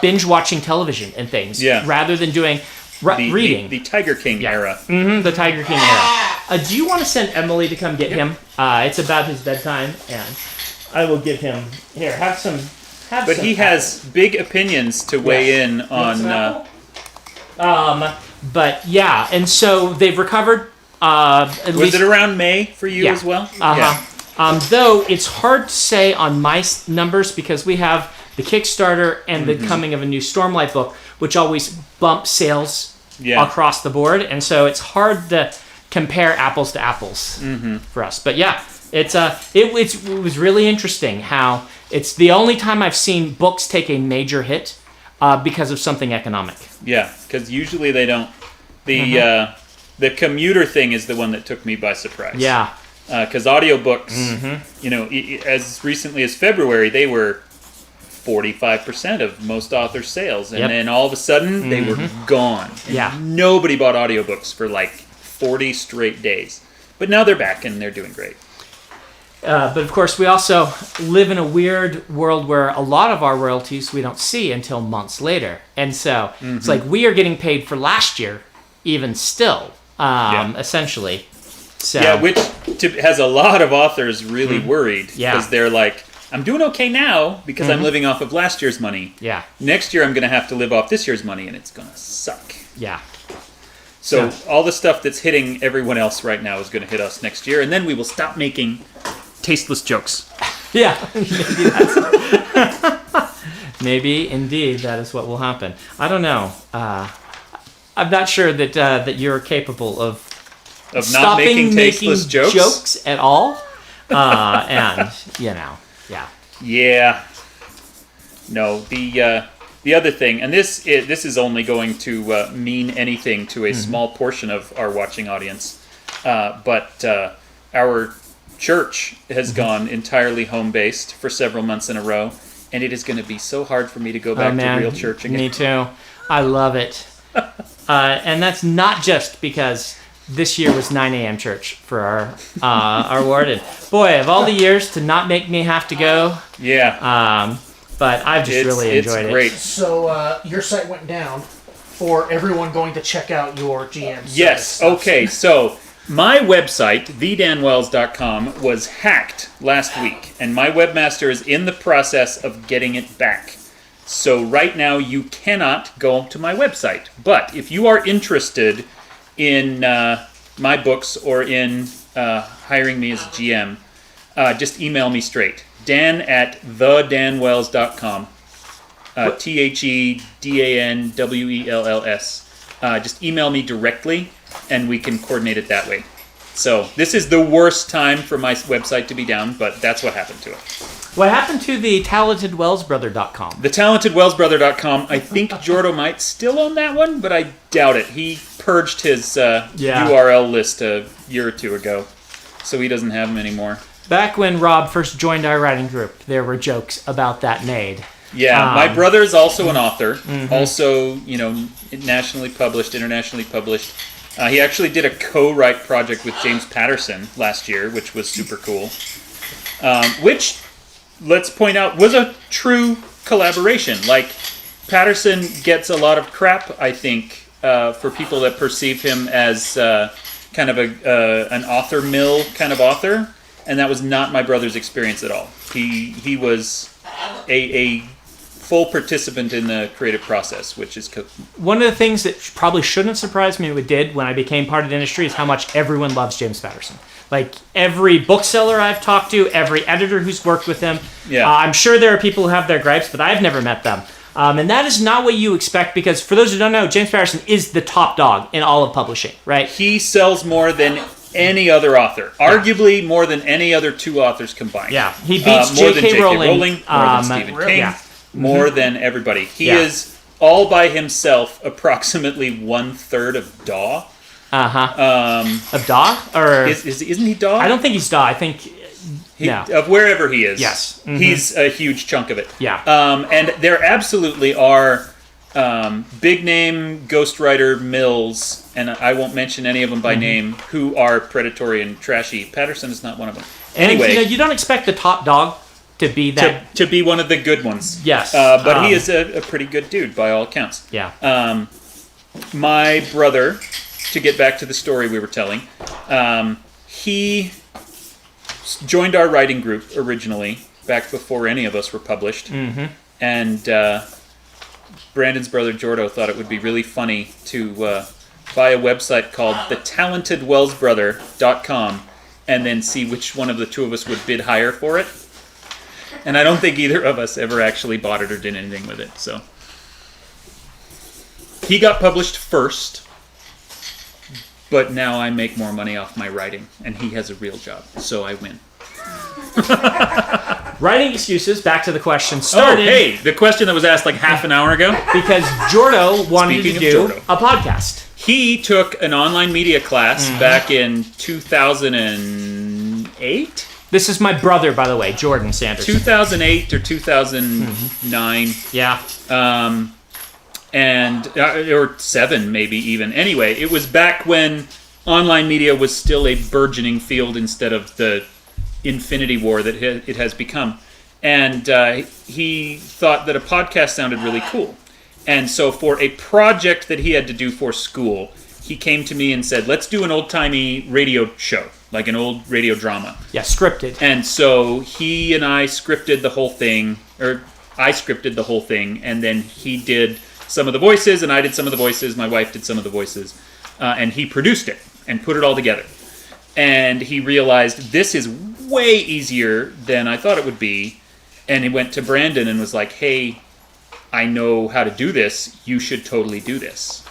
binge watching television and things rather than doing reading. The Tiger King era. The Tiger King era. Do you want to send Emily to come get him? It's about his bedtime, and I will give him... Here, have some... But he has big opinions to weigh in on... But yeah, and so they've recovered... Was it around May for you as well? Though it's hard to say on my numbers because we have the Kickstarter and the coming of a new Stormlight book, which always bump sales across the board, and so it's hard to compare apples to apples for us. But yeah, it was really interesting how it's the only time I've seen books take a major hit because of something economic. Yeah, because usually they don't. The commuter thing is the one that took me by surprise. Yeah. Because audiobooks, you know, as recently as February, they were 45% of most authors' sales. And then all of a sudden, they were gone. And nobody bought audiobooks for like 40 straight days. But now they're back and they're doing great. But of course, we also live in a weird world where a lot of our royalties we don't see until months later. And so it's like we are getting paid for last year, even still. Essentially. So. Which has a lot of authors really worried because they're like, I'm doing okay now because I'm living off of last year's money. Yeah. Next year I'm going to have to live off this year's money and it's going to suck. Yeah. So all the stuff that's hitting everyone else right now is going to hit us next year, and then we will stop making tasteless jokes. Yeah. Maybe indeed that is what will happen. I don't know. I'm not sure that you're capable of not making tasteless jokes at all. And you know, yeah. No, the other thing, and this is only going to mean anything to a small portion of our watching audience, but our church has gone entirely home-based for several months in a row, and it is going to be so hard for me to go back to real church again. Me too. I love it. And that's not just because this year was 9 a.m. church for our ward. And boy, of all the years to not make me have to go. Yeah. But I've just really enjoyed it. Great. So your site went down for everyone going to check out your GM. Yes. Okay. So my website, thedanwells.com, was hacked last week, and my webmaster is in the process of getting it back. So right now you cannot go to my website. But if you are interested in my books or in hiring me as a GM, just email me straight. Dan@thedanwells.com. TheDanwells. Just email me directly, and we can coordinate it that way. So this is the worst time for my website to be down, but that's what happened to it. What happened to the talentedwellsbrother.com? The talentedwellsbrother.com, I think Jordo might still own that one, but I doubt it. He purged his URL list a year or two ago, so he doesn't have them anymore. Back when Rob first joined our writing group, there were jokes about that made. Yeah, my brother is also an author, also, nationally published, internationally published. He actually did a co-write project with James Patterson last year, which was super cool. Which, let's point out, was a true collaboration. Like, Patterson gets a lot of crap, I think, for people that perceive him as kind of an author mill kind of author, and that was not my brother's experience at all. He was a full participant in the creative process, which is one of the things that probably shouldn't surprise me, but did when I became part of the industry, is how much everyone loves James Patterson. Like every bookseller I've talked to, every editor who's worked with him. Yeah. I'm sure there are people who have their gripes, but I've never met them. And that is not what you expect, because for those who don't know, James Patterson is the top dog in all of publishing, right? He sells more than any other author, arguably more than any other two authors combined. Yeah, he beats more than J.K. Rowling, more than Stephen King, yeah. more than everybody. He is all by himself approximately 1/3 of Daw. Of Daw? Or Isn't he Daw? I don't think he's Daw. I think of wherever he is. Yes. Mm-hmm. He's a huge chunk of it. Yeah. And there absolutely are big name ghostwriter mills, and I won't mention any of them by name, who are predatory and trashy. Patterson is not one of them. Anyway, and, you don't expect the top dog to be that. to be one of the good ones. Yes. But he is a pretty good dude by all accounts. Yeah. My brother, to get back to the story we were telling, he joined our writing group originally, back before any of us were published. Mm-hmm. And Brandon's brother, Jordo, thought it would be really funny to buy a website called thetalentedwellsbrother.com and then see which one of the two of us would bid higher for it. And I don't think either of us ever actually bought it or did anything with it. So he got published first, but now I make more money off my writing, and he has a real job, so I win. Writing excuses, back to the question, started... Oh, hey, the question that was asked like half an hour ago? Because Jordo wanted Speaking to of do Jordo. a podcast. He took an online media class back in 2008? This is my brother, by the way, Jordan Sanderson. 2008 or 2009. Yeah. Or 7 maybe even. Anyway, it was back when online media was still a burgeoning field instead of the infinity war that it has become. And he thought that a podcast sounded really cool. And so for a project that he had to do for school, he came to me and said, let's do an old-timey radio show, like an old radio drama. Yeah, scripted. And so he and I scripted the whole thing, or I scripted the whole thing, and then he did some of the voices, and I did some of the voices, my wife did some of the voices, and he produced it and put it all together. And he realized this is way easier than I thought it would be, and he went to Brandon and was like, hey, I know how to do this, you should totally do this.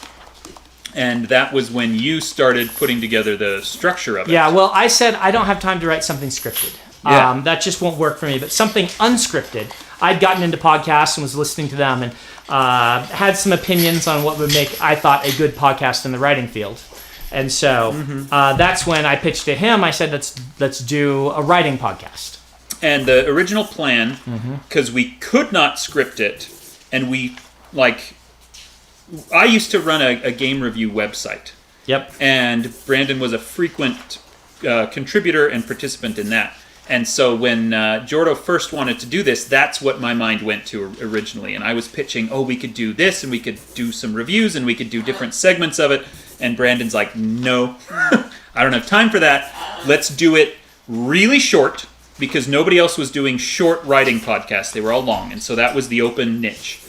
And that was when you started putting together the structure of it. Yeah, well, I said I don't have time to write something scripted. Yeah. That just won't work for me. But something unscripted. I'd gotten into podcasts and was listening to them and had some opinions on what would make, I thought, a good podcast in the writing field. And so that's when I pitched to him. I said, let's do a writing podcast. And the original plan, because we could not script it, and I used to run a game review website. Yep. And Brandon was a frequent contributor and participant in that. And so when Jordo first wanted to do this, that's what my mind went to originally. And I was pitching, we could do this, and we could do some reviews, and we could do different segments of it. And Brandon's like, no, I don't have time for that. Let's do it really short, because nobody else was doing short writing podcasts. They were all long. And so that was the open niche.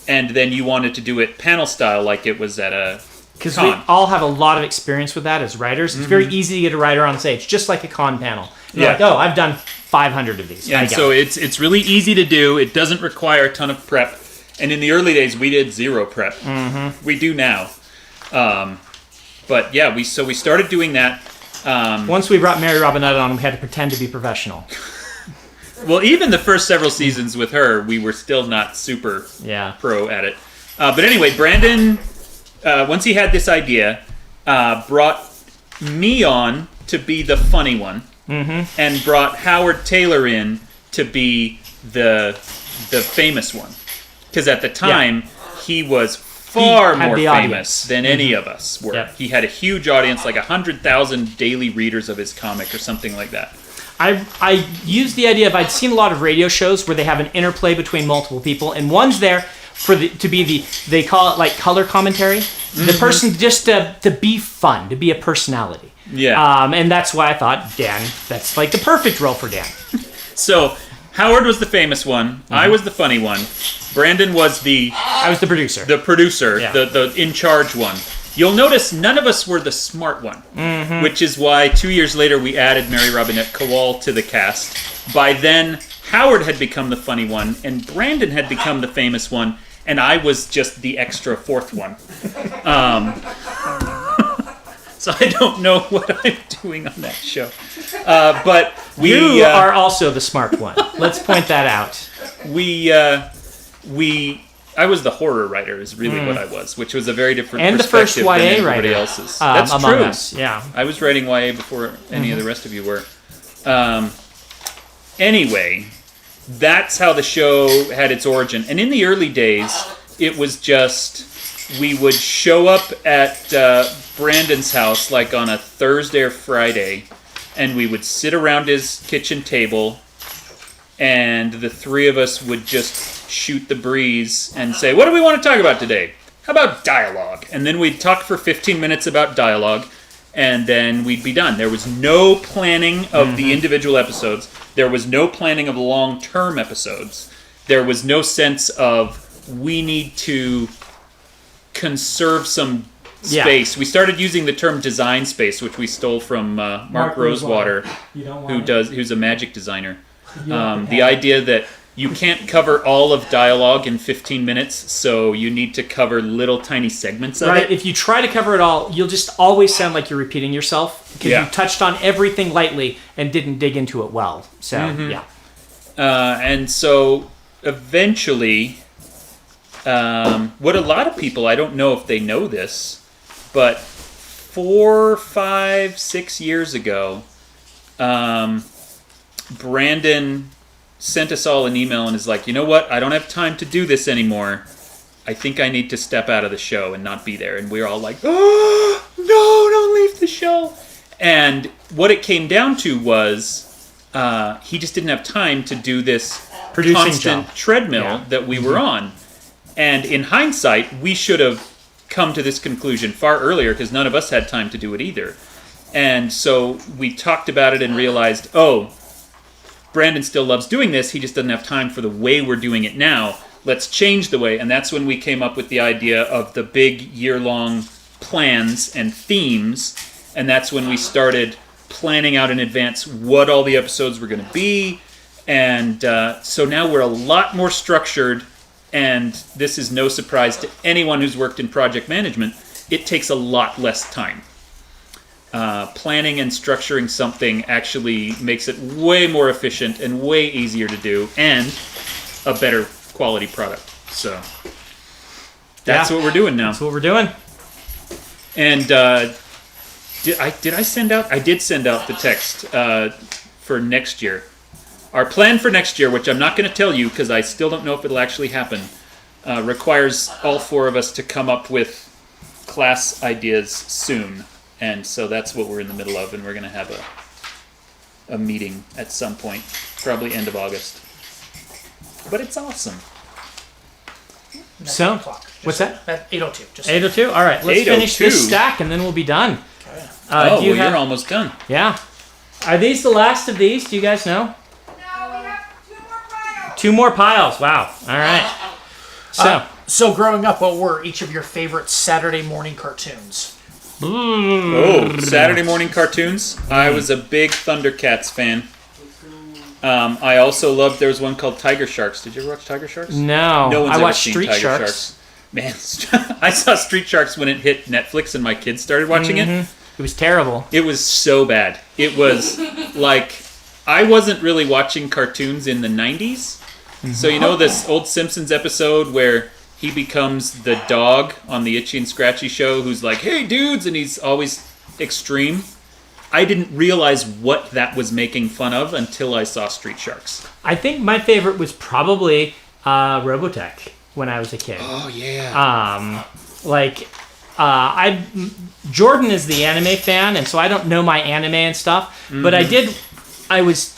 And then you wanted to do it panel style, like it was at a Because we all have a lot of experience with that as writers. It's very easy to get a writer on stage, just like a con panel. You're like, I've done 500 of these. Yeah, so it's really easy to do. It doesn't require a ton of prep. And in the early days, we did zero prep. Mm-hmm. We do now. But yeah, we started doing that. Once we brought Mary Robinette on, we had to pretend to be professional. Well, even the first several seasons with her, we were still not super pro at it. But anyway, Brandon, once he had this idea, brought me on to be the funny one, and brought Howard Taylor in to be the famous one. Because at the time, he was far more famous than any of us were. Yep. He had a huge audience, like 100,000 daily readers of his comic or something like that. I used the idea of, I'd seen a lot of radio shows where they have an interplay between multiple people, and one's there they call it like color commentary. The person just to be fun, to be a personality. Yeah. And that's why I thought Dan, that's like the perfect role for Dan. So Howard was the famous one. I was the funny one. Brandon was I was the producer. the producer, Yeah. the in charge one. You'll notice none of us were the smart one, which is why 2 years later we added Mary Robinette Kowal to the cast. By then, Howard had become the funny one, and Brandon had become the famous one, and I was just the extra fourth one. So I don't know what I'm doing on that show. But you are also the smart one. Let's point that out. I was the horror writer is really what I was, which was a very different And the first perspective YA than everybody writer, else's. That's among true. us, yeah. I was writing YA before any of the rest of you were. Anyway, that's how the show had its origin. And in the early days, it was just we would show up at Brandon's house like on a Thursday or Friday, and we would sit around his kitchen table, and the three of us would just shoot the breeze and say, what do we want to talk about today? How about dialogue? And then we'd talk for 15 minutes about dialogue, and then we'd be done. There was no planning of the individual episodes. There was no planning of long-term episodes. There was no sense of, we need to conserve some space. We started using the term design space, which we stole from Mark Rosewater, who's a magic designer. The idea that you can't cover all of dialogue in 15 minutes, so you need to cover little tiny segments of it. If you try to cover it all, you'll just always sound like you're repeating yourself because you touched on everything lightly and didn't dig into it well. So, and so eventually, what a lot of people, I don't know if they know this, but 4, 5, 6 years ago, Brandon sent us all an email and is like, you know what? I don't have time to do this anymore. I think I need to step out of the show and not be there. And we're all like, oh, no, don't leave the show. And what it came down to was he just didn't have time to do this Producing constant job. treadmill that we were on. And in hindsight, we should have come to this conclusion far earlier because none of us had time to do it either. And so we talked about it and realized, oh, Brandon still loves doing this. He just doesn't have time for the way we're doing it now. Let's change the way. And that's when we came up with the idea of the big year-long plans and themes. And that's when we started planning out in advance what all the episodes were going to be. And so now we're a lot more structured. And this is no surprise to anyone who's worked in project management. It takes a lot less time. Planning and structuring something actually makes it way more efficient and way easier to do and a better quality product. So that's what we're doing now. That's what we're doing. And did I send out? I did send out the text for next year. Our plan for next year, which I'm not going to tell you because I still don't know if it'll actually happen, requires all four of us to come up with class ideas soon. And so that's what we're in the middle of, and we're going to have a meeting at some point, probably end of August. But it's awesome. So, 8 o'clock. what's that? At 8:02. Just 8:02? All right, let's finish 8:02. this stack, and then we'll be done. Okay. you're almost done. Yeah. Are these the last of these? Do you guys know? No, we have 2 more piles. 2 more piles. Wow. All right. So growing up, what were each of your favorite Saturday morning cartoons? Oh, Saturday morning cartoons. I was a big Thundercats fan. I also loved, there was one called Tiger Sharks. Did you ever watch Tiger Sharks? No. No one's I ever watched seen Street Tiger Sharks. Man, I saw Street Sharks when it hit Netflix and my kids started watching it. It was terrible. It was so bad. It was like, I wasn't really watching cartoons in the 90s. So you know this old Simpsons episode where he becomes the dog on the Itchy and Scratchy show who's like, hey dudes, and he's always extreme? I didn't realize what that was making fun of until I saw Street Sharks. I think my favorite was probably Robotech when I was a kid. Oh, yeah. Jordan is the anime fan, and so I don't know my anime and stuff, but I was,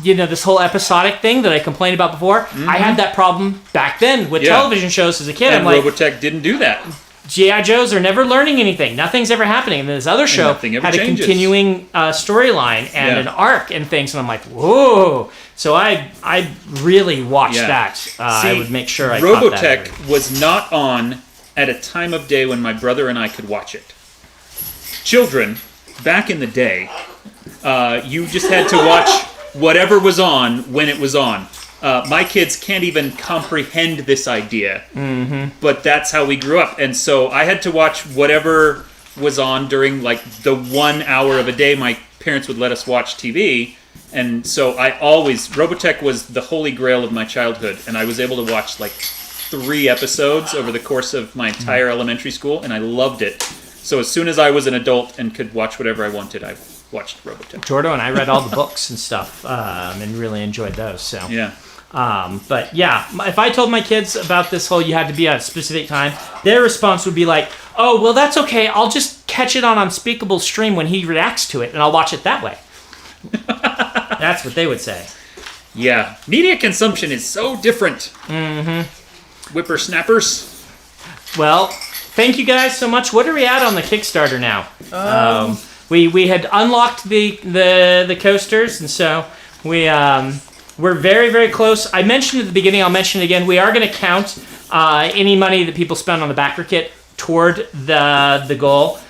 this whole episodic thing that I complained about before, I had that problem back then with television shows as a kid. And I'm like, Robotech didn't do that. G.I. Joes are never learning anything. Nothing's ever happening. And this other show nothing ever had a changes. continuing storyline and an arc and things. And I'm like, whoa. So I really watched that. I would make sure I caught that. Robotech was not on at a time of day when my brother and I could watch it. Children, back in the day, you just had to watch whatever was on when it was on. My kids can't even comprehend this idea, but that's how we grew up. And so I had to watch whatever was on during like the 1 hour of a day my parents would let us watch TV. And so Robotech was the holy grail of my childhood. And I was able to watch like 3 episodes over the course of my entire elementary school, and I loved it. So as soon as I was an adult and could watch whatever I wanted, I watched Robotech. Jordo and I read all the books and stuff, and really enjoyed those. So yeah. But yeah, if I told my kids about this whole you had to be at a specific time, their response would be like, oh, well, that's okay. I'll just catch it on Unspeakable Stream when he reacts to it, and I'll watch it that way. That's what they would say. Yeah. Media consumption is so different. Whippersnappers. Well, thank you guys so much. What are we at on the Kickstarter now? We had unlocked the coasters, and so we're very, very close. I mentioned at the beginning, I'll mention it again, we are going to count any money that people spend on the backer kit toward the goal.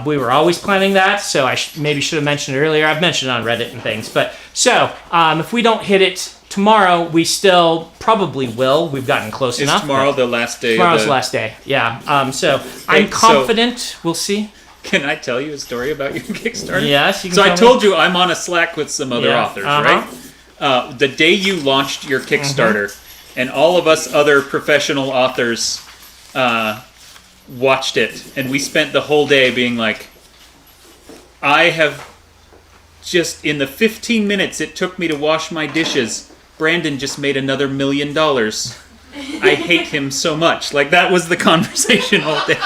We were always planning that, so I maybe should have mentioned it earlier. I've mentioned it on Reddit and things. But so, if we don't hit it tomorrow, we still probably will. We've gotten close enough. Is tomorrow the last day? Tomorrow's the last day, yeah. So I'm confident. We'll see. Can I tell you a story about your Kickstarter? Yes, you can. So I told you I'm on a Slack with some other authors, Uh-huh. right? The day you launched your Kickstarter, and all of us other professional authors watched it, and we spent the whole day being like, I have just, in the 15 minutes it took me to wash my dishes, Brandon just made another $1 million. I hate him so much. Like, that was the conversation all day.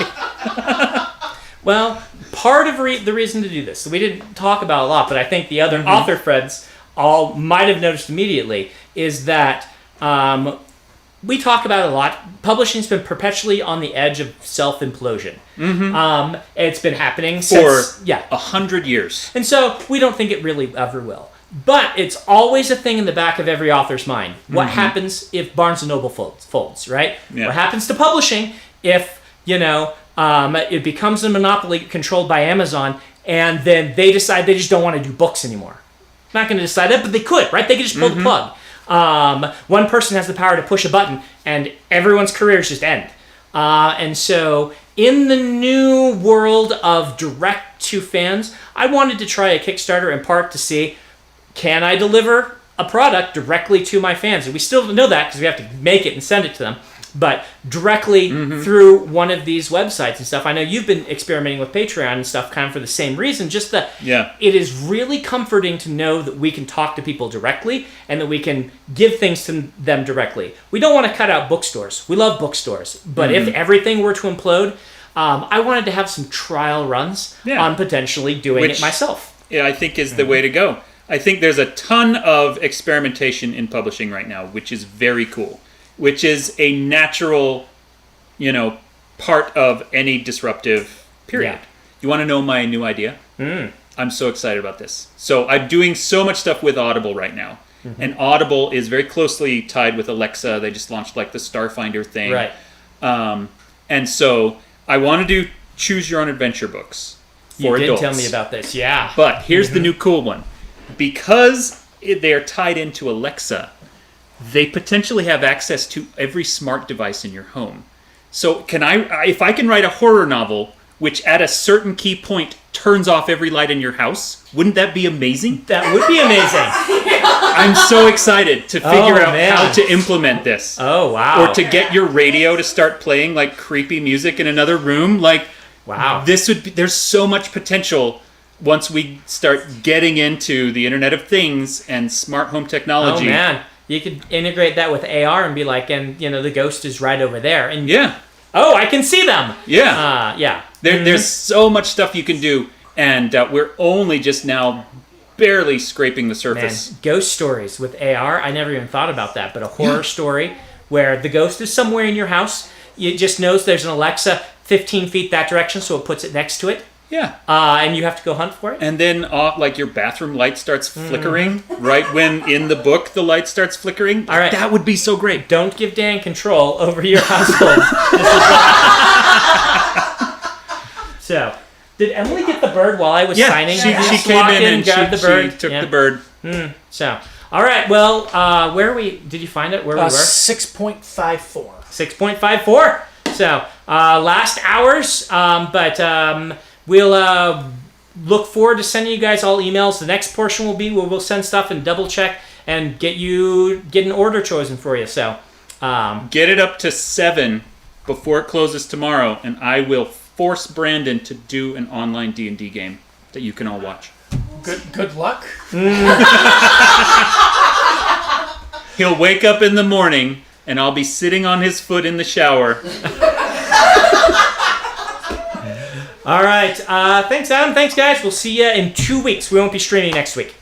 Well, part of the reason to do this, we didn't talk about it a lot, but I think the other author friends all might have noticed immediately, is that we talk about it a lot. Publishing's been perpetually on the edge of self-implosion. It's been happening since... For 100 years. And so we don't think it really ever will. But it's always a thing in the back of every author's mind. What happens if Barnes & Noble folds, right? Yeah. What happens to publishing if, it becomes a monopoly controlled by Amazon, and then they decide they just don't want to do books anymore? Not going to decide that, but they could, right? They could just pull the plug. One person has the power to push a button, and everyone's careers just end. And so, in the new world of direct to fans, I wanted to try a Kickstarter in part to see, can I deliver a product directly to my fans? And we still don't know that because we have to make it and send it to them. But directly through one of these websites and stuff. I know you've been experimenting with Patreon and stuff kind of for the same reason. Just that it is really comforting to know that we can talk to people directly and that we can give things to them directly. We don't want to cut out bookstores. We love bookstores. But if everything were to implode, I wanted to have some trial runs on potentially doing it myself. Yeah, I think is the way to go. I think there's a ton of experimentation in publishing right now, which is very cool. Which is a natural, part of any disruptive period. Yeah. You want to know my new idea? I'm so excited about this. So I'm doing so much stuff with Audible right now. And Audible is very closely tied with Alexa. They just launched like the Starfinder thing. Right. And so I want to do choose your own adventure books for adults. You did tell me about this, yeah. But here's the new cool one. Because they are tied into Alexa, they potentially have access to every smart device in your home. So if I can write a horror novel which at a certain key point turns off every light in your house, wouldn't that be amazing? That would be amazing. I'm so excited to figure out how to implement this. Oh, wow. Or to get your radio to start playing like creepy music in another room. Like, wow. There's so much potential once we start getting into the Internet of Things and smart home technology. Oh, man. You could integrate that with AR and be like, and the ghost is right over there. And oh, I can see them. Yeah. There's so much stuff you can do, and we're only just now barely scraping the surface. Man, ghost stories with AR, I never even thought about that, but a horror story where the ghost is somewhere in your house, it just knows there's an Alexa 15 feet that direction, so it puts it next to it. Yeah. And you have to go hunt for it. And then, like, your bathroom light starts flickering right when in the book the light starts flickering. All right. That would be so great. Don't give Dan control over your household. So, did Emily get the bird while I was signing? She Just came walked in and grabbed the bird. she took the bird. So, all right. Well, where are we? Did you find it? Where we were? 6.54. 6.54. So, last hours. We'll look forward to sending you guys all emails. The next portion will be where we'll send stuff and double check and get an order chosen for you. So, get it up to 7 before it closes tomorrow, and I will force Brandon to do an online D&D game that you can all watch. Good luck. He'll wake up in the morning, and I'll be sitting on his foot in the shower. all right. Thanks, Adam. Thanks, guys. We'll see you in 2 weeks. We won't be streaming next week.